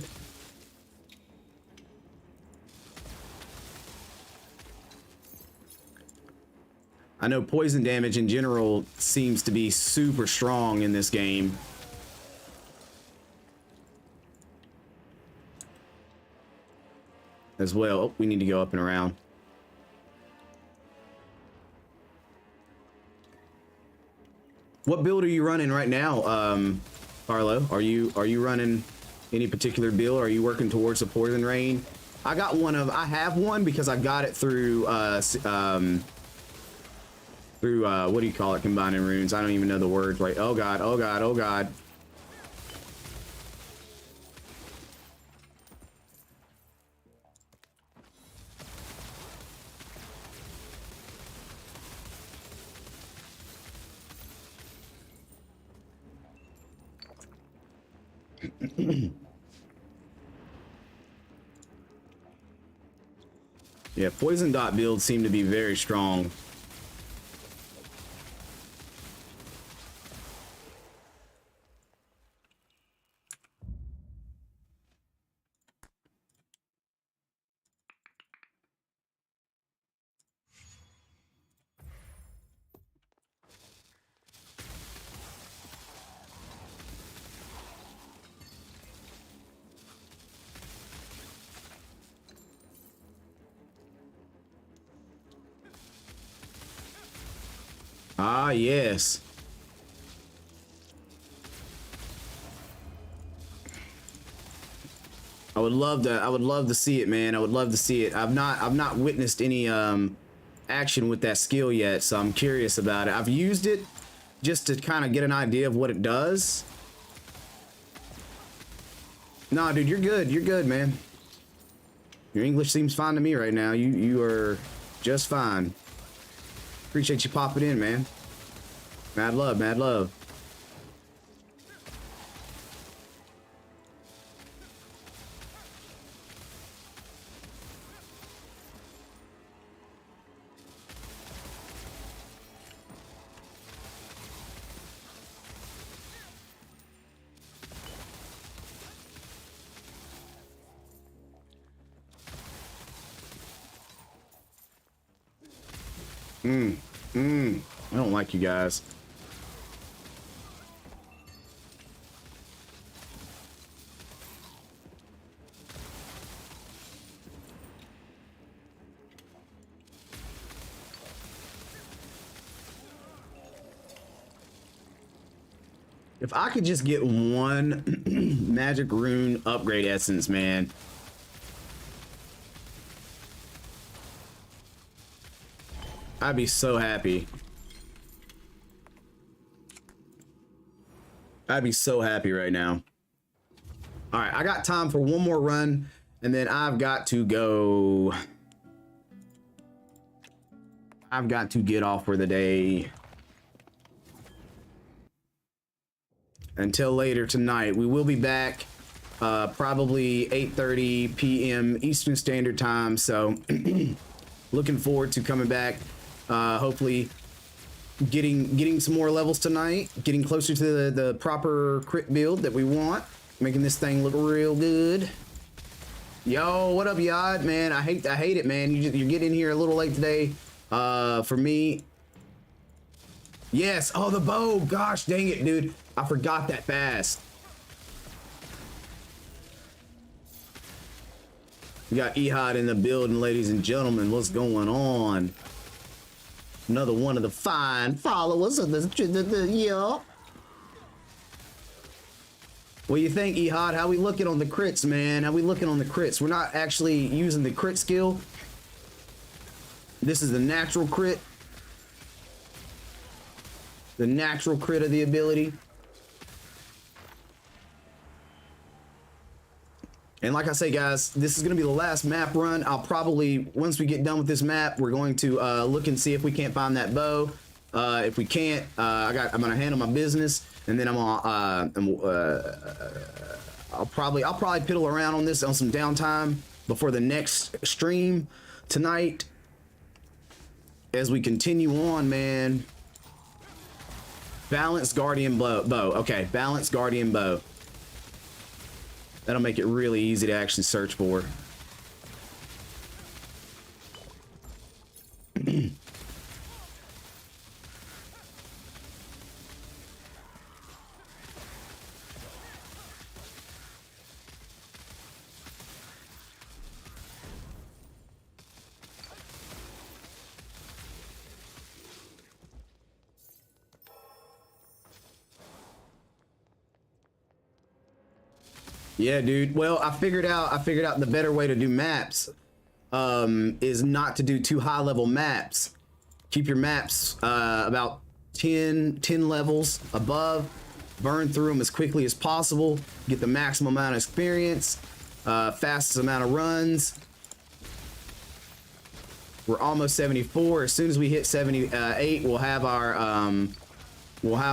I know poison damage in general seems to be super strong in this game. As well. Oh, we need to go up and around. What build are you running right now, Carlo? Are you running any particular build? Are you working towards the poison rain? I have one because I got it through what do you call it, combining runes? I don't even know the words right. Oh god, oh god, oh god. Yeah, poison dot builds seem to be very strong. Ah, yes. I would love to see it, man. I would love to see it. I've not witnessed any action with that skill yet, so I'm curious about it. I've used it just to kind of get an idea of what it does. Nah, dude, you're good. You're good, man. Your English seems fine to me right now. You are just fine. Appreciate you popping in, man. Mad love, mad love. I don't like you guys. If I could just get one magic rune upgrade essence, man. I'd be so happy. I'd be so happy right now. All right, I got time for one more run, and then I've got to go I've got to get off for the day. Until later tonight. We will be back probably 8:30 p.m. Eastern Standard Time. So looking forward to coming back. Hopefully getting some more levels tonight, getting closer to the proper crit build that we want, making this thing look real good. Yo, what up, Yod? Man, I hate it, man. You're getting here a little late today. For me. Yes. Oh, the bow. Gosh, dang it, dude. I forgot that fast. We got Ehud in the building, ladies and gentlemen. What's going on? Another one of the fine followers of the yup. What do you think, Ehud? How we looking on the crits, man? How we looking on the crits? We're not actually using the crit skill. This is the natural crit. The natural crit of the ability. And like I say, guys, this is going to be the last map run. I'll probably, once we get done with this map, we're going to look and see if we can't find that bow. If we can't, I'm going to handle my business, and then I'll probably piddle around on this on some downtime before the next stream tonight. As we continue on, man. Balanced Guardian bow. Okay, Balanced Guardian bow. That'll make it really easy to actually search for. Yeah, dude. Well, I figured out the better way to do maps is not to do too high level maps. Keep your maps about 10 levels above. Burn through them as quickly as possible. Get the maximum amount of experience, fastest amount of runs. We're almost 74. As soon as we hit 78, we'll have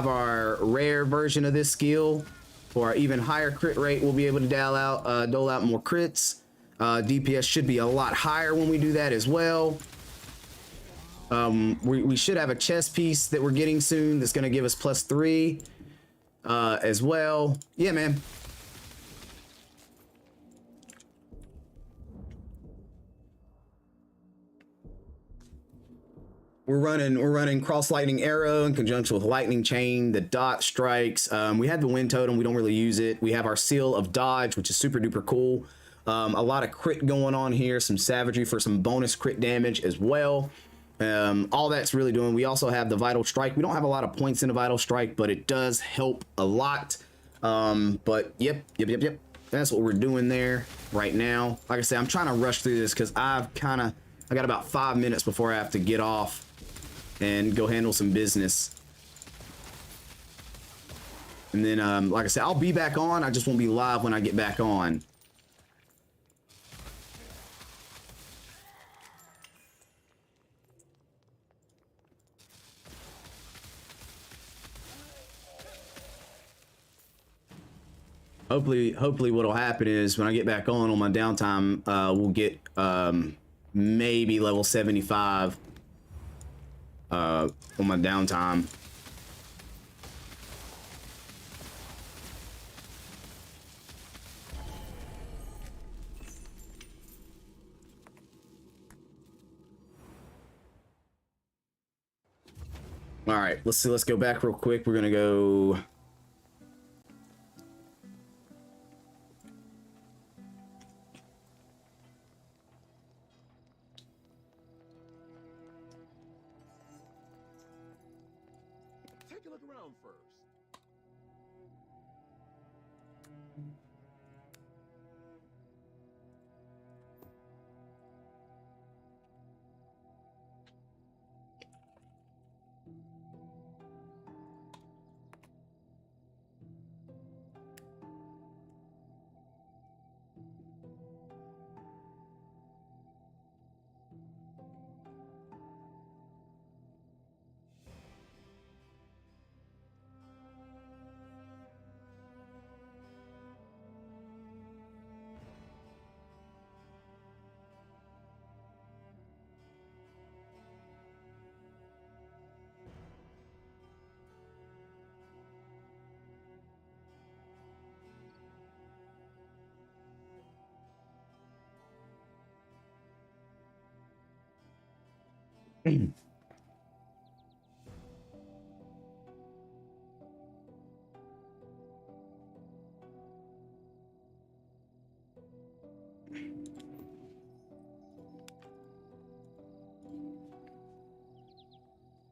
our rare version of this skill. For our even higher crit rate, we'll be able to dole out more crits. DPS should be a lot higher when we do that as well. We should have a chest piece that we're getting soon that's going to give us +3 as well. Yeah, man. We're running cross lightning arrow in conjunction with lightning chain, the dot strikes. We have the wind totem. We don't really use it. We have our seal of dodge, which is super duper cool. A lot of crit going on here. Some savagery for some bonus crit damage as well. All that's really doing. We also have the vital strike. We don't have a lot of points in the vital strike, but it does help a lot. But yep. That's what we're doing there right now. Like I said, I'm trying to rush through this because I got about 5 minutes before I have to get off and go handle some business. And then, like I said, I'll be back on. I just won't be live when I get back on. Hopefully what'll happen is when I get back on my downtime, we'll get maybe level 75 on my downtime. All right, let's go back real quick. We're gonna go. Take a look around first.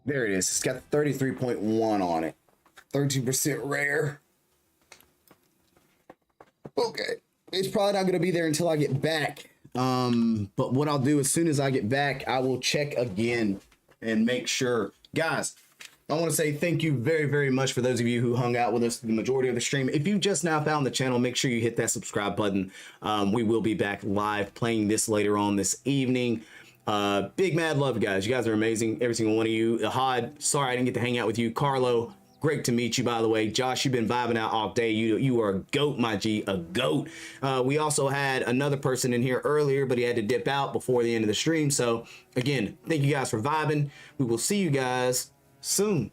There it is. It's got 33.1 on it. 32% rare. Okay. It's probably not going to be there until I get back. But what I'll do as soon as I get back, I will check again and make sure. Guys, I want to say thank you very, very much for those of you who hung out with us the majority of the stream. If you just now found the channel, make sure you hit that subscribe button. We will be back live playing this later on this evening. Big mad love, guys. You guys are amazing. Every single one of you. Ahad, sorry I didn't get to hang out with you. Carlo, great to meet you, by the way. Josh, you've been vibing out all day. You are a goat, my G, a goat. We also had another person in here earlier, but he had to dip out before the end of the stream. So again, thank you guys for vibing. We will see you guys soon.